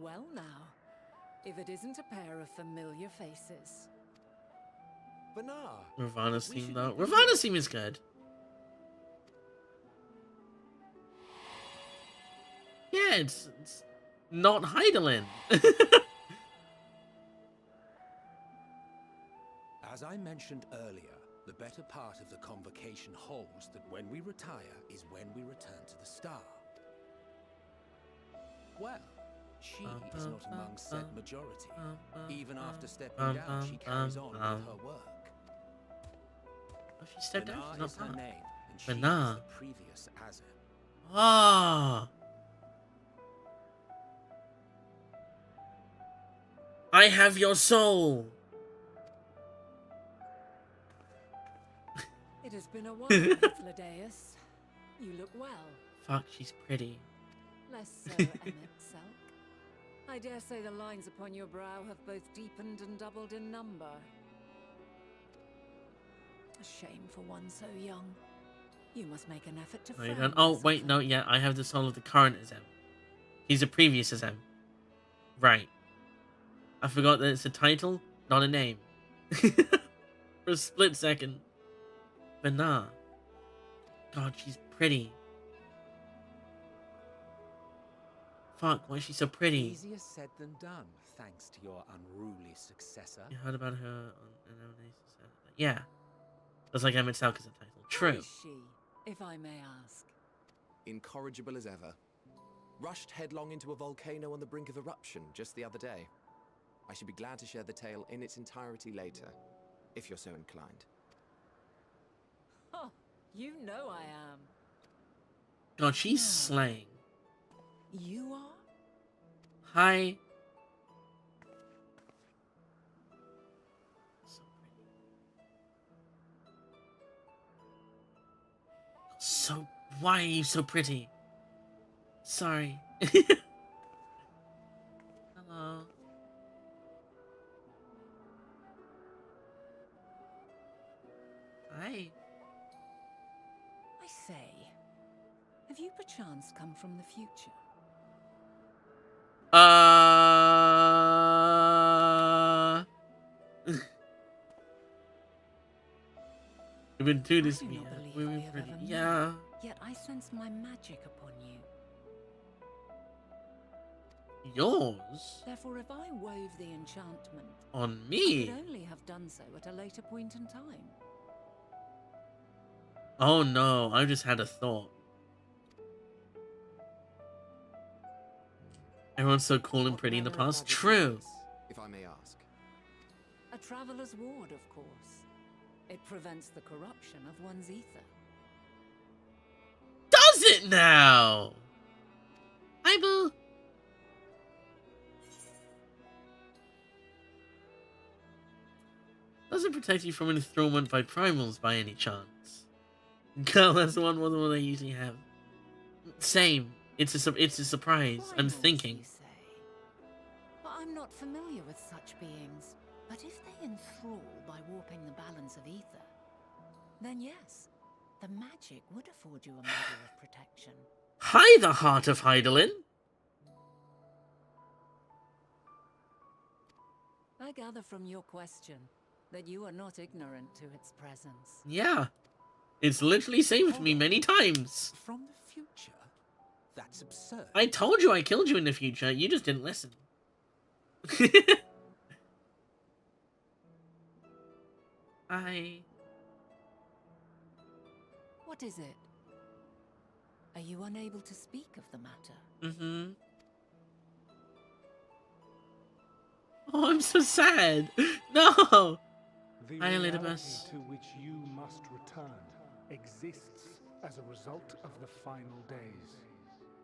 Well now, if it isn't a pair of familiar faces. Banar! Ravana's We theme should though. be here. Ravana's theme is good. Yeah, it's not Hydaelyn. As I mentioned earlier, the better part of the convocation holds that when we retire is when we return to the star. Well, she is not among said majority. Even after stepping down, she carries on with her work. Oh, she stepped down. Banar She's is not her part. name, and she Banar. is the previous Azir. Ah. I have your soul. It has been a while, Hythlodaeus. You look well. Fuck, she's pretty. Less so, Emet Selch. I dare say the lines upon your brow have both deepened and doubled in number. A shame for one so young. You must make an effort to No, you frown don't. Oh, less wait, often. no, yeah, I have the soul of the current Azem. He's a previous Azem. Right. I forgot that it's a title, not a name. For a split second. But nah. God, she's pretty. Fuck, why is she so pretty? Easier said than done, thanks to your unruly successor. You heard about her on yeah. That's like Emet Selch as a title. How True. is she, if I may ask? Incorrigible as ever. Rushed headlong into a volcano on the brink of eruption just the other day. I should be glad to share the tale in its entirety later, if you're so inclined. Oh, you know I am. God, she's slaying. You are? Hi. So, why are you so pretty? Sorry. Hello. Hi. I say, have you perchance come from the future? We've been through I this do not meeting. believe We we were have pretty. ever met. Yeah. Yet I sense my magic upon you. Yours? Therefore, if I wove the enchantment, On I me? could only have done so at a later point in time. Oh no, I just had a thought. Everyone's so cool and What pretty in the manner of past. magic is True. this, if I may ask? A traveler's ward, of course. It prevents the corruption of one's ether. Does it now? Hi, boo. Doesn't protect you from enthrallment by primals by any chance. Girl, that's the one more than what I usually have. Same. It's a surprise. I'm Primals, thinking. you say? But I'm not familiar with such beings. But if they enthrall by warping the balance of ether, then yes, the magic would afford you a measure of protection. Hi, the heart of Hydaelyn. I gather from your question that you are not ignorant to its presence. Yeah. It's literally saved me many times. From the future? That's absurd. I told you I killed you in the future. You just didn't listen. I... What is it? Are you unable to speak of the matter? Mm-hmm. Oh, I'm so sad. No. The Hi, reality Elidibus. to which you must return exists as a result of the final days.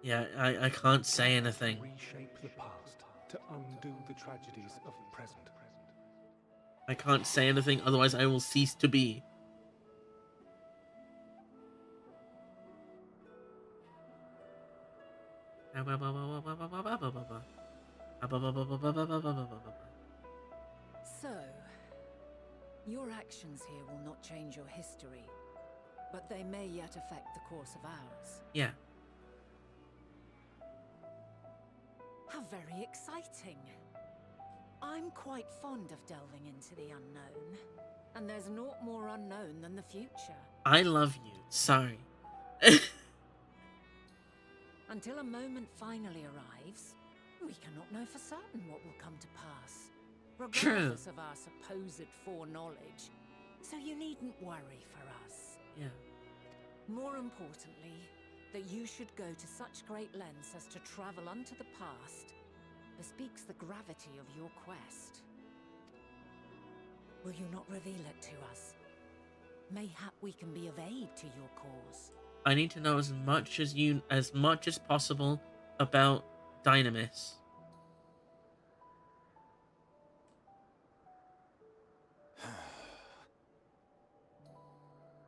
Yeah, I can't say anything. Reshape the past to undo the tragedies of the present. I can't say anything, otherwise I will cease to be. So, your actions here will not change your history, but they may yet affect the course of ours. Yeah. How very exciting. I'm quite fond of delving into the unknown, and there's naught more unknown than the future. I love you. Sorry. Until a moment finally arrives, we cannot know for certain what will come to pass, regardless of our supposed foreknowledge. So you needn't worry for us. Yeah. More importantly, that you should go to such great lengths as to travel unto the past bespeaks the gravity of your quest. Will you not reveal it to us? Mayhap we can be of aid to your cause. I need to know as much as possible about Dynamis.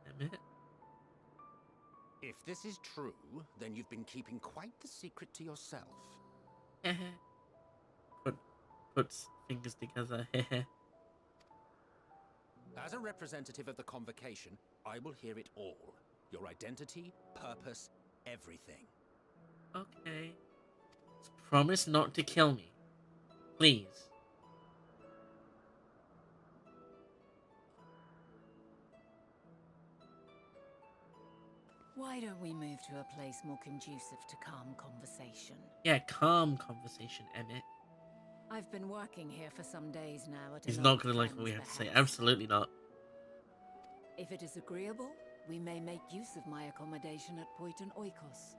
Emmett? If this is true, then you've been keeping quite the secret to yourself. Puts fingers together. As a representative of the Convocation, I will hear it all. Your identity, purpose, everything. Okay. Promise not to kill me. Please. Why don't we move to a place more conducive to calm conversation? Yeah, calm conversation, Emmett. I've been working here for some days now at He's an not old going to like what we friend's have to say. behest. Absolutely not. If it is agreeable, we may make use of my accommodation at Poiton Oikos.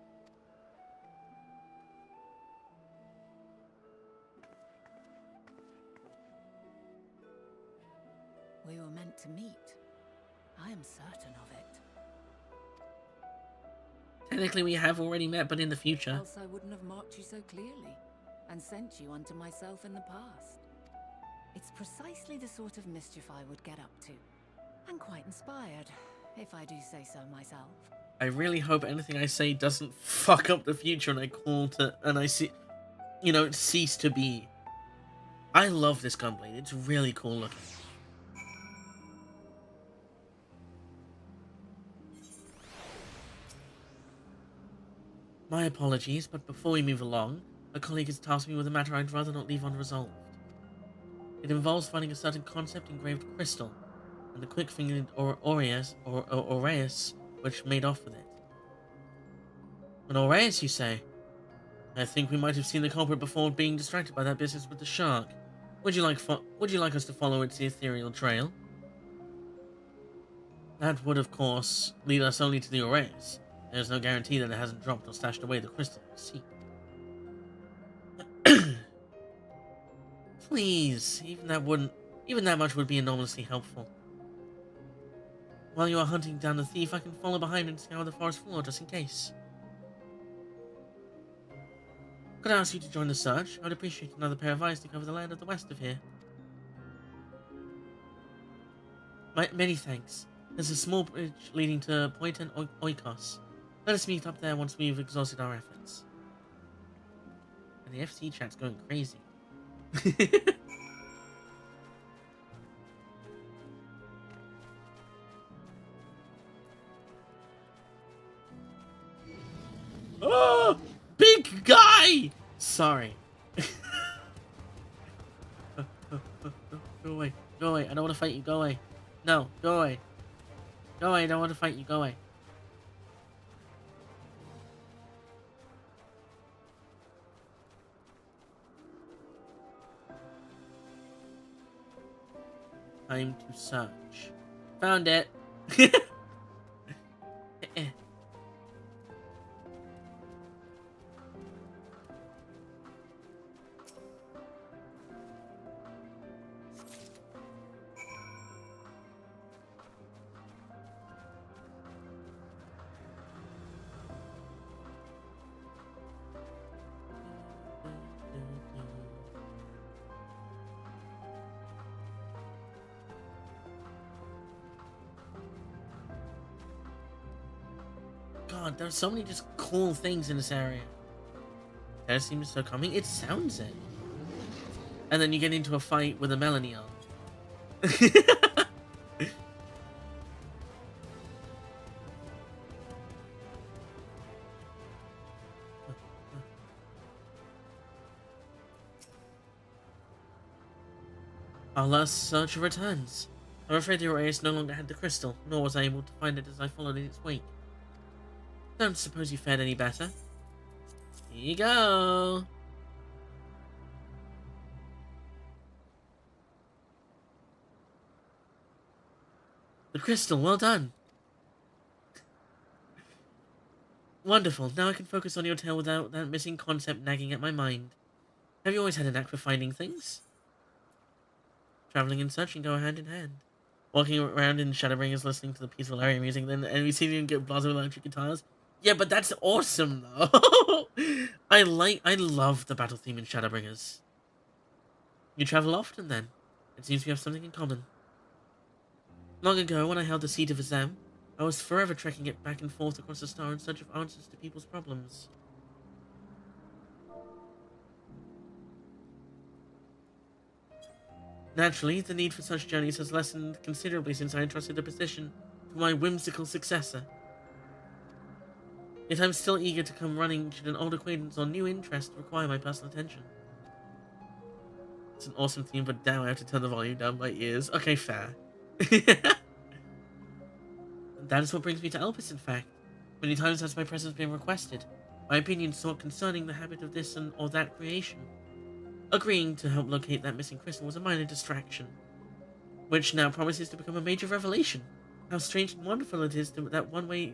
We were meant to meet. I am certain of it. Technically, we have already met, but in the future. Else I wouldn't have marked you so clearly, and sent you unto myself in the past. It's precisely the sort of mischief I would get up to. And quite inspired, if I do say so myself. I really hope anything I say doesn't fuck up the future and I see, cease to be. I love this gunblade. It's really cool looking. My apologies, but before we move along, a colleague has tasked me with a matter I'd rather not leave unresolved. It involves finding a certain concept engraved crystal, and the quick-fingered Aureus which made off with it. An Aureus, you say? I think we might have seen the culprit before being distracted by that business with the shark. Would you like us to follow its ethereal trail? That would, of course, lead us only to the Aureus. There's no guarantee that it hasn't dropped or stashed away the crystal in the sea. Please, even that much would be enormously helpful. While you are hunting down the thief, I can follow behind and scour the forest floor just in case. Could I ask you to join the search? I'd appreciate another pair of eyes to cover the land at the west of here. Many thanks. There's a small bridge leading to Poiton Oikos. Let us meet up there once we've exhausted our efforts. And the FC chat's going crazy. Oh, big guy! Sorry. Go away. Go away. I don't want to fight you. Go away. No, go away. Go away. I don't want to fight you. Go away. Time to search. Found it. god, there's so many just cool things in this area. That seems so calming. It sounds it. And then you get into a fight with a Melanie on. Our last searcher returns. I'm afraid the Uranus no longer had the crystal, nor was I able to find it as I followed in its wake. Don't suppose you fared any better. Here you go. The crystal, well done. Wonderful, now I can focus on your tale without that missing concept nagging at my mind. Have you always had a knack for finding things? Traveling and searching go hand in hand. Walking around in Shadowbringers listening to the peaceful area music, then enemy see you get blasted with electric guitars. Yeah, but that's awesome though. I love the battle theme in Shadowbringers. You travel often then. It seems we have something in common. Long ago, when I held the seat of Azam, I was forever trekking it back and forth across the star in search of answers to people's problems. Naturally, the need for such journeys has lessened considerably since I entrusted the position to my whimsical successor. Yet I'm still eager to come running should an old acquaintance or new interest require my personal attention. It's an awesome theme, but damn, I have to turn the volume down my ears. Okay, fair. That is what brings me to Elpis, in fact. Many times has my presence been requested, my opinion sought concerning the habit of this and or that creation. Agreeing to help locate that missing crystal was a minor distraction, which now promises to become a major revelation. How strange and wonderful it is that one way,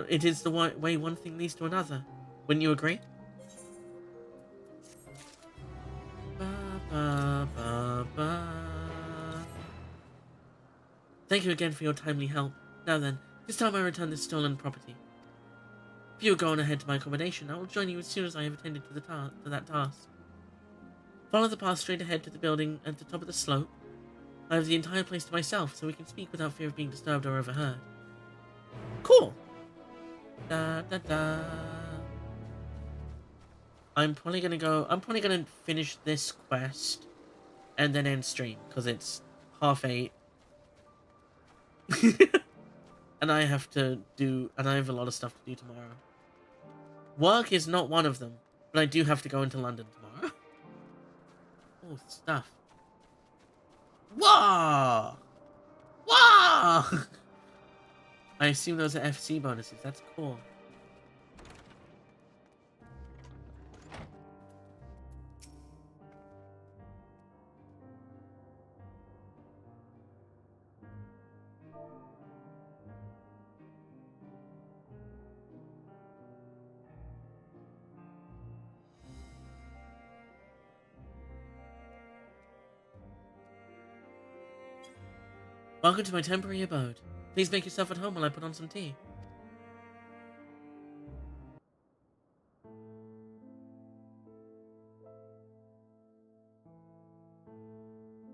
it is the way one thing leads to another. Wouldn't you agree? Ba, ba, ba, ba. Thank you again for your timely help. Now then, this time I return this stolen property. If you are going ahead to my accommodation, I will join you as soon as I have attended to that task. Follow the path straight ahead to the building at the top of the slope. I have the entire place to myself, so we can speak without fear of being disturbed or overheard. Cool! Da da da. I'm probably gonna finish this quest and then end stream, because it's 8:30. And I have a lot of stuff to do tomorrow. Work is not one of them, but I do have to go into London tomorrow. Oh, stuff. Whoa! Whoa! I assume those are FC bonuses. That's cool. Welcome to my temporary abode. Please make yourself at home while I put on some tea.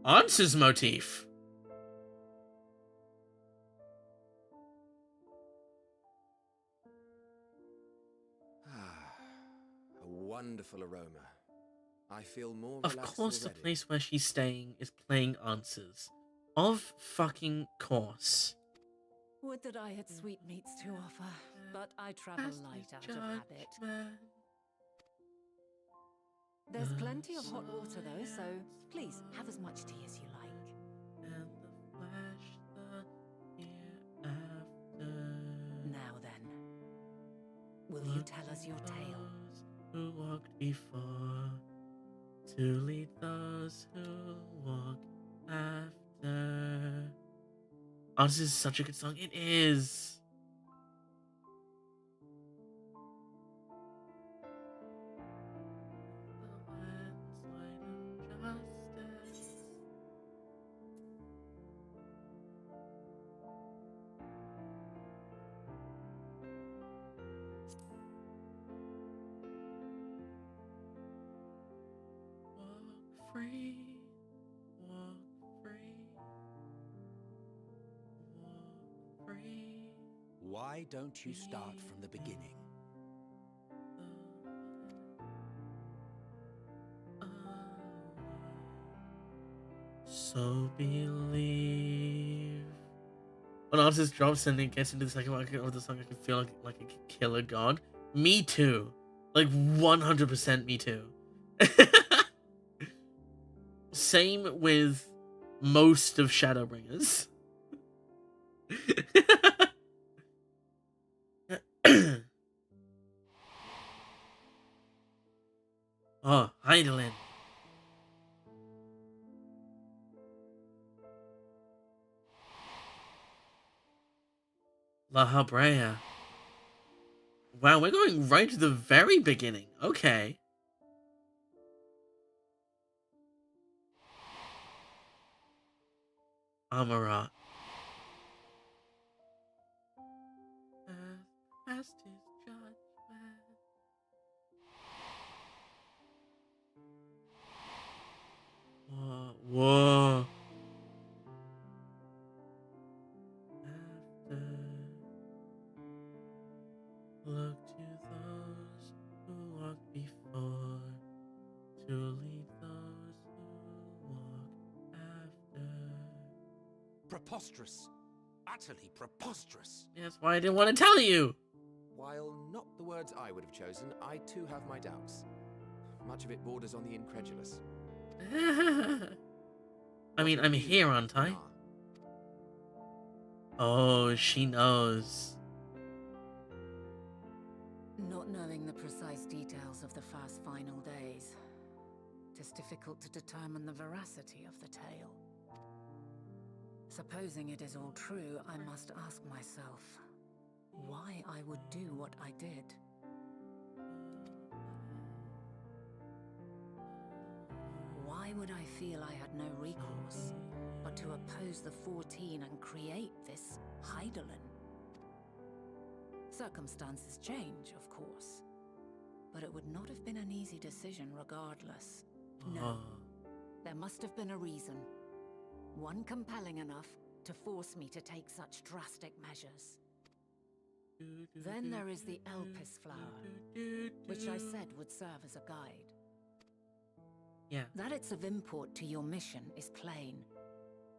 Answers motif. A wonderful aroma. I feel more Of relaxed course, the already. place where she's staying is playing Answers. Of fucking course. Would that I had sweetmeats to offer, but I travel light out of habit. There's plenty of hot water though, so please have as much tea as you like. And the flesh the hereafter. Now then, will you tell us your tale? Who walked before to lead those who walk after. Oh, this is such a good song. It is. Walk free, walk free, walk free. Why don't you start from the beginning? So believe. When artist drops and it gets into the second market of the song, I can feel like I could kill a god. Me too. Like 100% me too. Same with most of Shadowbringers. Oh, Hythlodaeus. La Habrea. Wow, we're going right to the very beginning. Okay. Amarat. Past his judgment. Whoa. After, look to those who walked before, to lead those who walk after. Preposterous. Utterly preposterous. That's why I didn't want to tell you. While not the words I would have chosen, I too have my doubts. Much of it borders on the incredulous. I mean, I'm here, aren't I? Oh, she knows. Not knowing the precise details of the first final days, it is difficult to determine the veracity of the tale. Supposing it is all true, I must ask myself why I would do what I did. Why would I feel I had no recourse but to oppose the 14 and create this Hythlodaeus? Circumstances change, of course, but it would not have been an easy decision regardless. No, there must have been a reason. One compelling enough to force me to take such drastic measures. Then there is the Elpis flower, which I said would serve as a guide. Yeah. That it's of import to your mission is plain,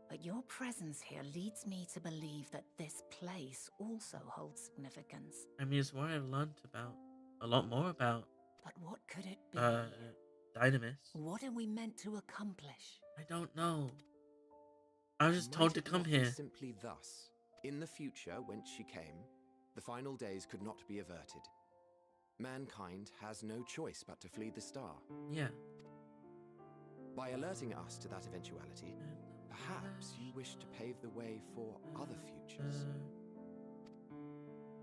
but your presence here leads me to believe that this place also holds significance. I mean, it's what I've learned about, a lot more about, But what could it be? Dynamis. What are we meant to accomplish? I don't know. I was just Might told to it come not be here. simply thus. In the future, whence she came, the final days could not be averted. Mankind has no choice but to flee the star. Yeah. By alerting us to that eventuality, perhaps you wish to pave the way for other futures.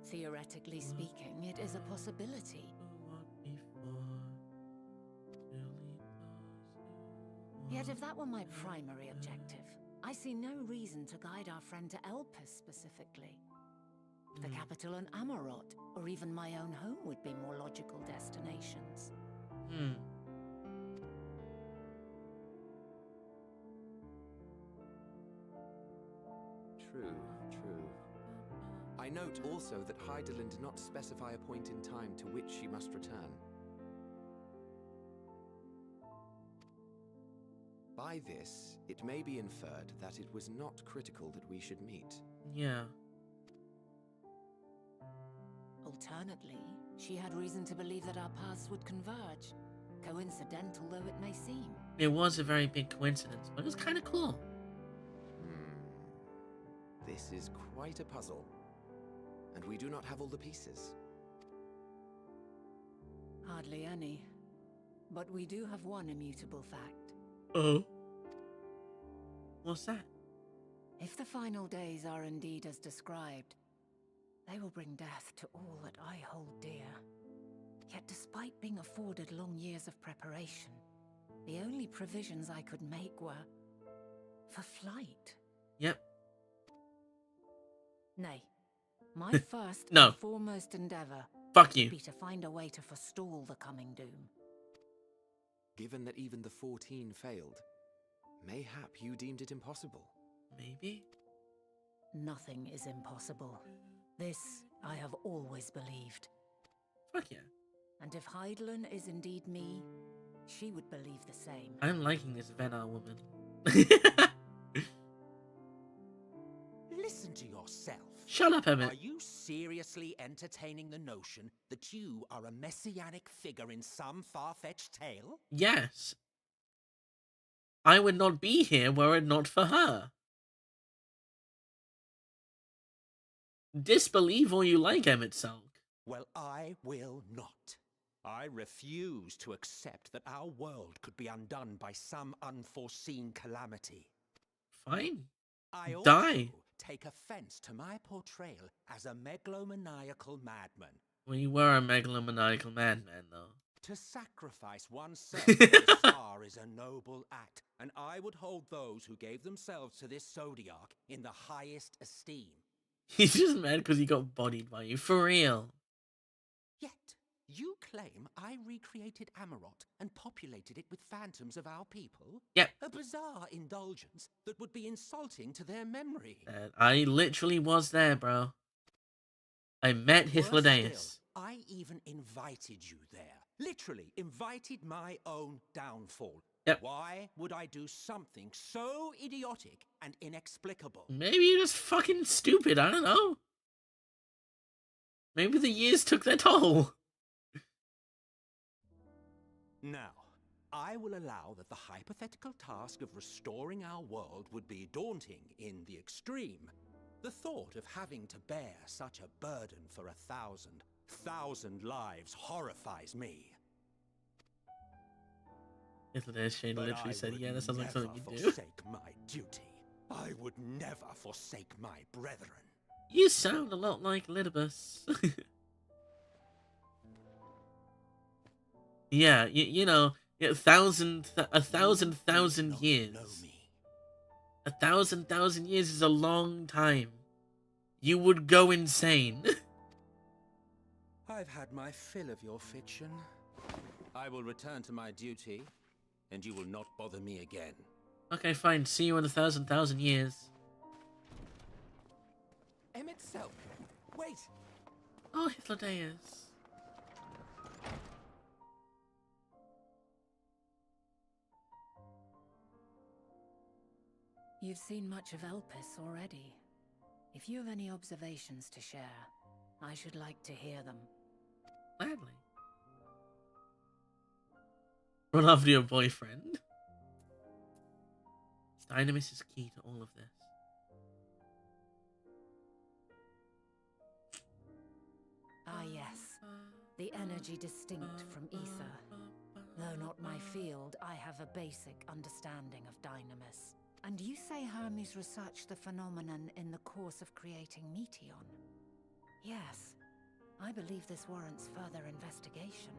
Theoretically speaking, it is a possibility. Yet if that were my primary objective, I see no reason to guide our friend to Elpis specifically. The capital and Amarat, or even my own home, would be more logical destinations. True, true. I note also that Hythlodaeus did not specify a point in time to which she must return. By this, it may be inferred that it was not critical that we should meet. Yeah. Alternately, she had reason to believe that our paths would converge, coincidental though it may seem. It was a very big coincidence, but it was kind of cool. This is quite a puzzle, and we do not have all the pieces. Hardly any. But we do have one immutable fact. Oh? What's that? If the final days are indeed as described, they will bring death to all that I hold dear. Yet despite being afforded long years of preparation, the only provisions I could make were for flight. Yep. Nay, my first No. and foremost endeavor Fuck would you. be to find a way to forestall the coming doom. Given that even the 14 failed, mayhap you deemed it impossible. Maybe? Nothing is impossible. This I have always believed. Fuck yeah. And if Hythlodaeus is indeed me, she would believe the same. I'm liking this Venar woman. Listen to yourself. Shut up, Emmett. Are you seriously entertaining the notion that you are a messianic figure in some far-fetched tale? Yes. I would not be here were it not for her. Disbelieve all you like, Emet Selch. Well, I will not. I refuse to accept that our world could be undone by some unforeseen calamity. Fine. I also Die. take offense to my portrayal as a megalomaniacal madman. Well, you were a megalomaniacal madman, though. To sacrifice oneself for the star is a noble act, and I would hold those who gave themselves to this zodiac in the highest esteem. He's just mad because he got bodied by you, for real. Yet, you claim I recreated Amarot and populated it with phantoms of our people? Yep. A bizarre indulgence that would be insulting to their memory. I literally was there, bro. I met Worse Hythlodaeus. still, I even invited you there. Literally invited my own downfall. Yep. Why would I do something so idiotic and inexplicable? Maybe you're just fucking stupid, I don't know. Maybe the years took their toll. Now, I will allow that the hypothetical task of restoring our world would be daunting in the extreme. The thought of having to bear such a burden for 1,000 lives horrifies me. Hythlodaeus Shane But literally I said, would yeah, that sounds like something never you do. forsake my duty. I would never forsake my brethren. You sound a lot like Lidibus. Yeah, you know, a thousand years. Know me. 1,000 years is a long time. You would go insane. I've had my fill of your fiction. I will return to my duty, and you will not bother me again. Okay, fine. See you in 1,000 years. Emet Selch, wait! Oh, Hythlodaeus. You've seen much of Elpis already. If you have any observations to share, I should like to hear them. Gladly. Run after your boyfriend. Dynamis is key to all of this. Ah yes, the energy distinct from ether. Though not my field, I have a basic understanding of Dynamis. And you say Hermes researched the phenomenon in the course of creating Meteon? Yes, I believe this warrants further investigation.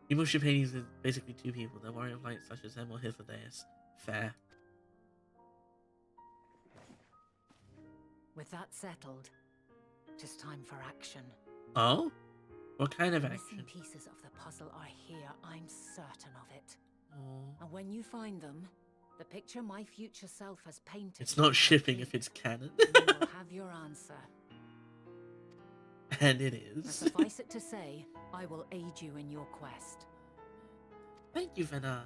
People ship Hades with basically two people. The Warrior of Light such as him or Hythlodaeus. Fair. With that settled, it is time for action. Oh? What kind of The action? missing pieces of the puzzle are here, I'm certain of it. Oh. And when you find them, the picture my future self has painted... It's not shipping if it's canon. You will have your answer. And it But is. suffice it to say, I will aid you in your quest. Thank you, Venar.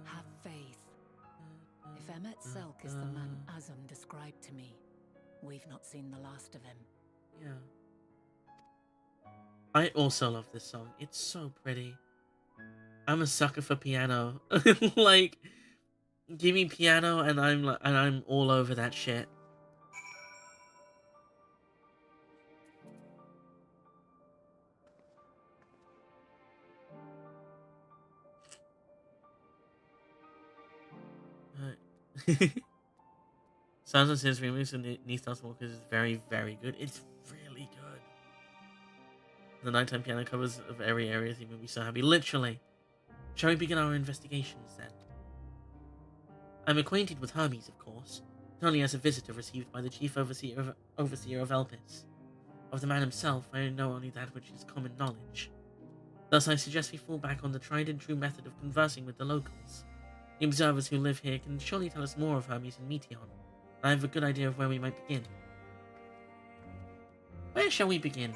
Have faith. If Emet Selch is the man Azum described to me, we've not seen the last of him. Yeah. I also love this song. It's so pretty. I'm a sucker for piano. Like, give me piano and I'm all over that shit. Sounds and Sins remix of Neathos Walkers is very, very good. It's really good. The nighttime piano covers of every area theme made me so happy. Literally. Shall we begin our investigations then? I'm acquainted with Hermes, of course, not only as a visitor received by the chief overseer of Elpis. Of the man himself, I know only that which is common knowledge. Thus, I suggest we fall back on the tried and true method of conversing with the locals. The observers who live here can surely tell us more of Hermes and Meteon. I have a good idea of where we might begin. Where shall we begin?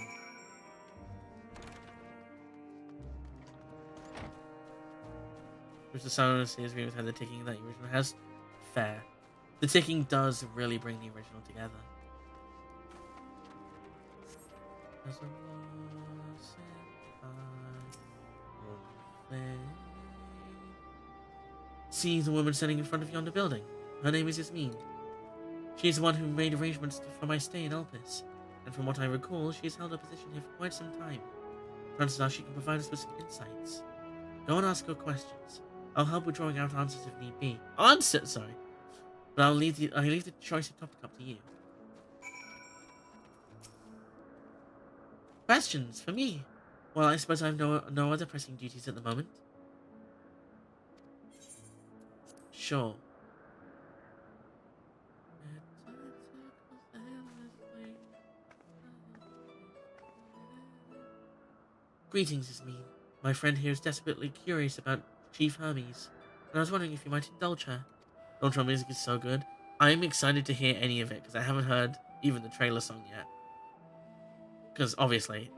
Which the sound series agreement with how the ticking that the original has. Fair. The ticking does really bring the original together. See the woman standing in front of yonder building. Her name is Yasmin. She is the one who made arrangements for my stay in Elpis, and from what I recall, she has held her position here for quite some time. Chances are she can provide us with some insights. Go and ask her questions. I'll help with drawing out answers if need be. Answers, sorry. But I'll leave the choice of topic up to you. Questions for me? Well, I suppose I have no other pressing duties at the moment. Sure. Greetings, Yasmin. My friend here is desperately curious about Chief Hermes, and I was wondering if you might indulge her. The intro music is so good. I'm excited to hear any of it, because I haven't heard even the trailer song yet. Because, obviously.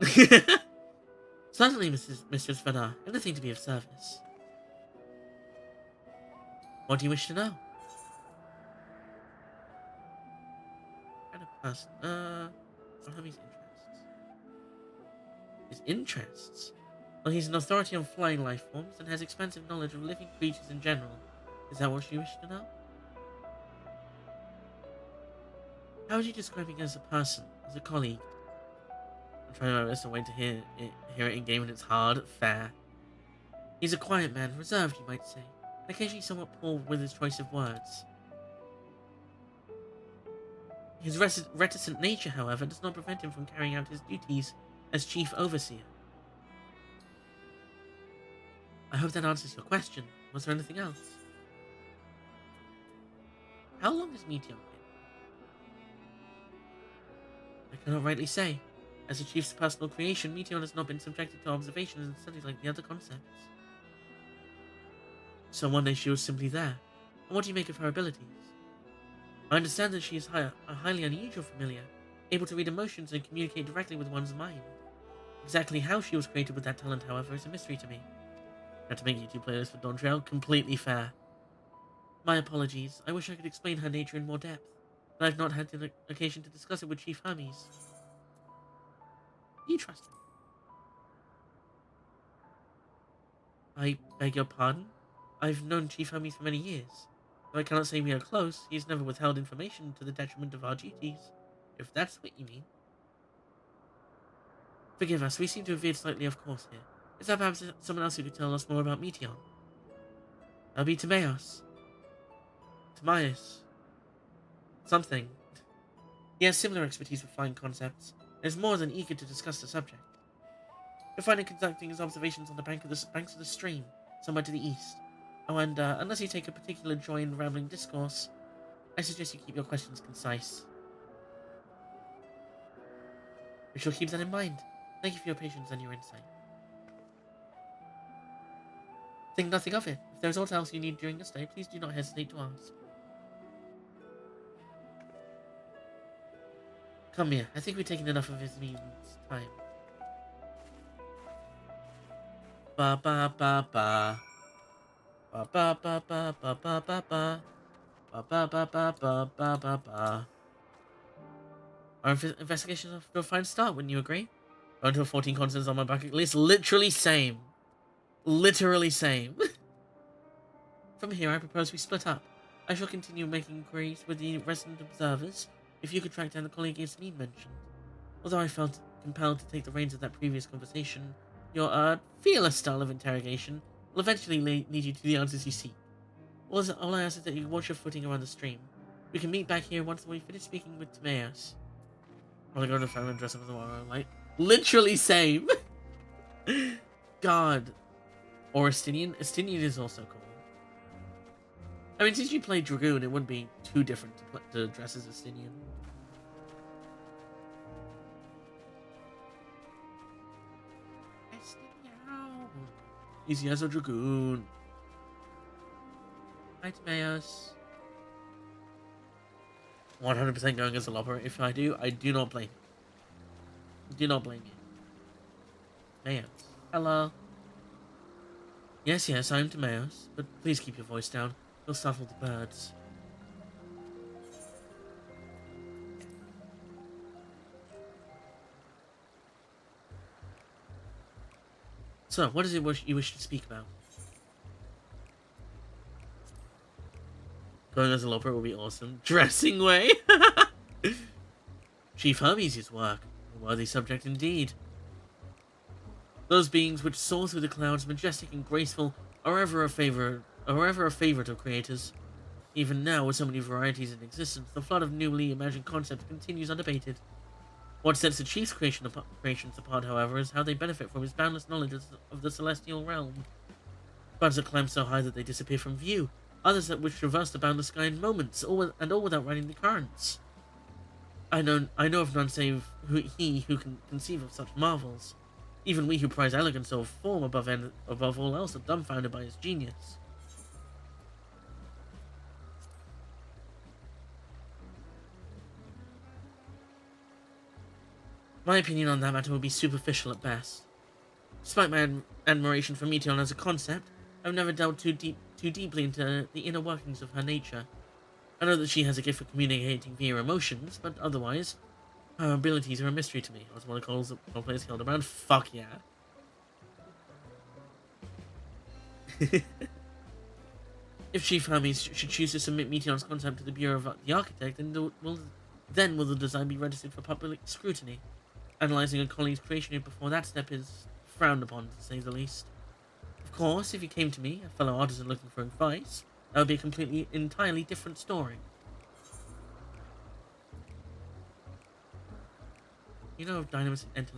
Certainly, Mistress Vanar, anything to be of service. What do you wish to know? Kind of person. What are his interests? His interests? Well, he's an authority on flying life forms and has expansive knowledge of living creatures in general. Is that what you wish to know? How would you describe him as a person, as a colleague? I'm trying my best to wait to hear it in game, and it's hard. Fair. He's a quiet man, reserved, you might say, and occasionally somewhat poor with his choice of words. His reticent nature, however, does not prevent him from carrying out his duties as chief overseer. I hope that answers your question. Was there anything else? How long has Meteon been? I cannot rightly say. As the chief's personal creation, Meteon has not been subjected to observations and studies like the other concepts. So one day she was simply there. And what do you make of her abilities? I understand that she is a highly unusual familiar, able to read emotions and communicate directly with one's mind. Exactly how she was created with that talent, however, is a mystery to me. Not to make you two players for Dawn Trail completely fair. My apologies. I wish I could explain her nature in more depth, but I've not had the occasion to discuss it with Chief Hermes. Do you trust him? I beg your pardon? I've known Chief Hermes for many years. Though I cannot say we are close, he has never withheld information to the detriment of our duties, if that's what you mean. Forgive us, we seem to have veered slightly off course here. Is there perhaps someone else who could tell us more about Meteon? That'll be Timaeus. Timaeus. Something. He has similar expertise with flying concepts, and is more than eager to discuss the subject. You'll find him conducting his observations on the banks of the stream, somewhere to the east. Oh, and unless you take a particular joy in rambling discourse, I suggest you keep your questions concise. We shall keep that in mind. Thank you for your patience and your insight. Think nothing of it. If there is aught else you need during your stay, please do not hesitate to ask. Come here. I think we've taken enough of his time. Ba ba ba ba. Ba ba ba ba ba ba ba ba. Ba ba ba ba ba ba ba ba. Our investigation is off to a fine start, wouldn't you agree? Going to 14 continents on my bucket list. Literally same. Literally same. From here, I propose we split up. I shall continue making inquiries with the resident observers, if you could track down the colleague Yasmin mentioned. Although I felt compelled to take the reins of that previous conversation, your fearless style of interrogation will eventually lead you to the answers you seek. All I ask is that you watch your footing around the stream. We can meet back here once we finish speaking with Timaeus. I'll go to the phone and dress up as a warrior, like, literally same. God. Or Estinian. Estinian is also cool. I mean, since you play Dragoon, it wouldn't be too different to dress as Estinian. Easy as a dragoon. Hi, Timaeus. 100% going as a lopper. If I do not blame you. Do not blame you. Timaeus. Hello. Yes, I'm Timaeus, but please keep your voice down. You'll startle the birds. So, what is it you wish to speak about? Going as a lopper will be awesome. Dressing way? Chief Hermes' work. A worthy subject indeed. Those beings which soar through the clouds, majestic and graceful, are ever a favorite of creators. Even now, with so many varieties in existence, the flood of newly imagined concepts continues unabated. What sets the Chief's creations apart, however, is how they benefit from his boundless knowledge of the celestial realm. Birds that climb so high that they disappear from view, others that which traverse the boundless sky in moments, all without riding the currents. I know of none save he who can conceive of such marvels. Even we who prize elegance of form above all else are dumbfounded by his genius. My opinion on that matter would be superficial at best. Despite my admiration for Meteon as a concept, I've never delved too deeply into the inner workings of her nature. I know that she has a gift for communicating via emotions, but otherwise, her abilities are a mystery to me. I was one of the players Hildebrand. Fuck yeah. If Chief Hermes should choose to submit Meteon's concept to the Bureau of the Architect, then will the design be registered for public scrutiny? Analyzing a colleague's creation before that step is frowned upon, to say the least. Of course, if you came to me, a fellow artisan looking for advice, that would be entirely different story. You know of Dynamis and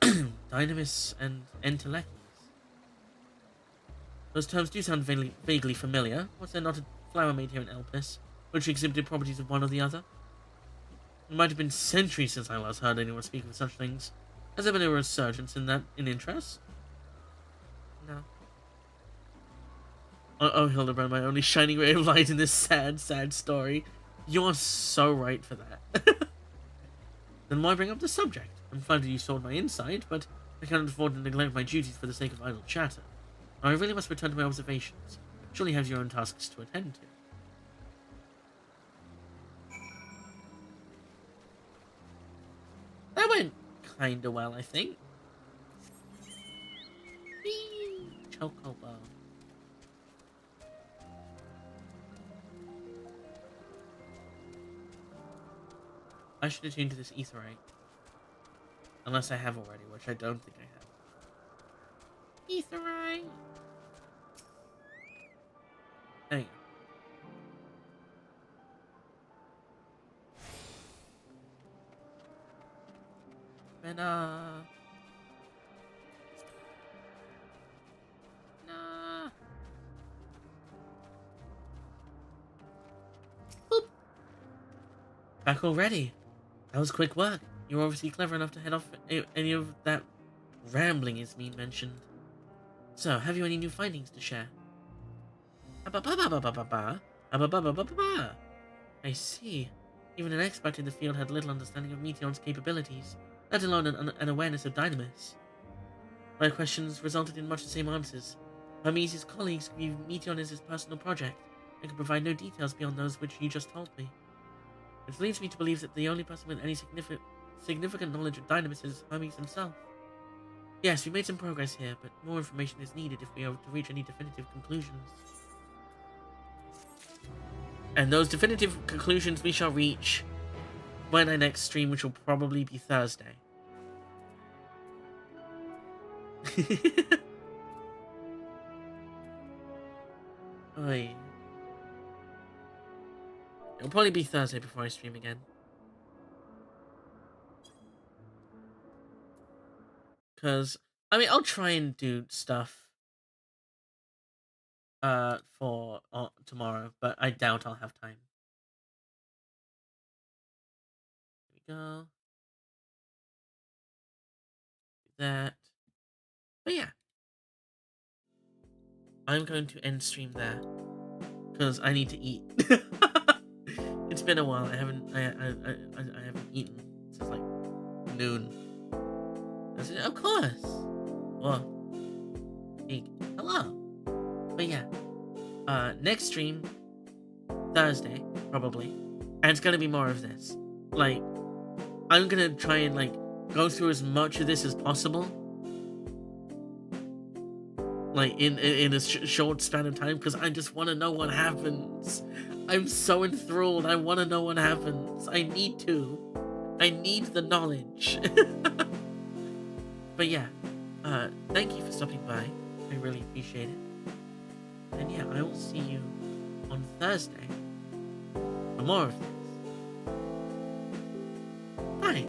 Entelechy? Dynamis and Entelechy? Those terms do sound vaguely familiar. Was there not a flower made here in Elpis, which exhibited properties of one or the other? It might have been centuries since I last heard anyone speak of such things. Has there been a resurgence in interest? No. Oh, Hildebrand, my only shining ray of light in this sad, sad story. You are so right for that. Then why bring up the subject? I'm flattered you sought my insight, but I cannot afford to neglect my duties for the sake of idle chatter. Now, I really must return to my observations. Surely you have your own tasks to attend to. That went kinda well, I think. Chocobo. I should attune to this etherite. Unless I have already, which I don't think I have. Etherite! There you go. Nah. Boop. Back already. That was quick work. You're obviously clever enough to head off any of that rambling Ismene mentioned. So, have you any new findings to share? I see. Even an expert in the field had little understanding of Meteon's capabilities, let alone an awareness of Dynamis. My questions resulted in much the same answers. Hermes' colleagues view Meteon as his personal project, and could provide no details beyond those which you just told me. Which leads me to believe that the only person with any significant knowledge of Dynamis is Hermes himself. Yes, we made some progress here, but more information is needed if we are to reach any definitive conclusions. And those definitive conclusions we shall reach when I next stream, which will probably be Thursday. Oy. It'll probably be Thursday before I stream again. Because, I mean, I'll try and do stuff for tomorrow, but I doubt I'll have time. Here we go. that. But yeah, I'm going to end stream there because I need to eat. It's been a while. I haven't eaten since like noon. I said, of course. Well, hello. But yeah, next stream Thursday probably, and it's gonna be more of this. Like, I'm gonna try and like go through as much of this as possible, like in a short span of time, because I just want to know what happens. I'm so enthralled. I want to know what happens. I need the knowledge. But yeah, thank you for stopping by. I really appreciate it. And yeah, I will see you on Thursday for more of this.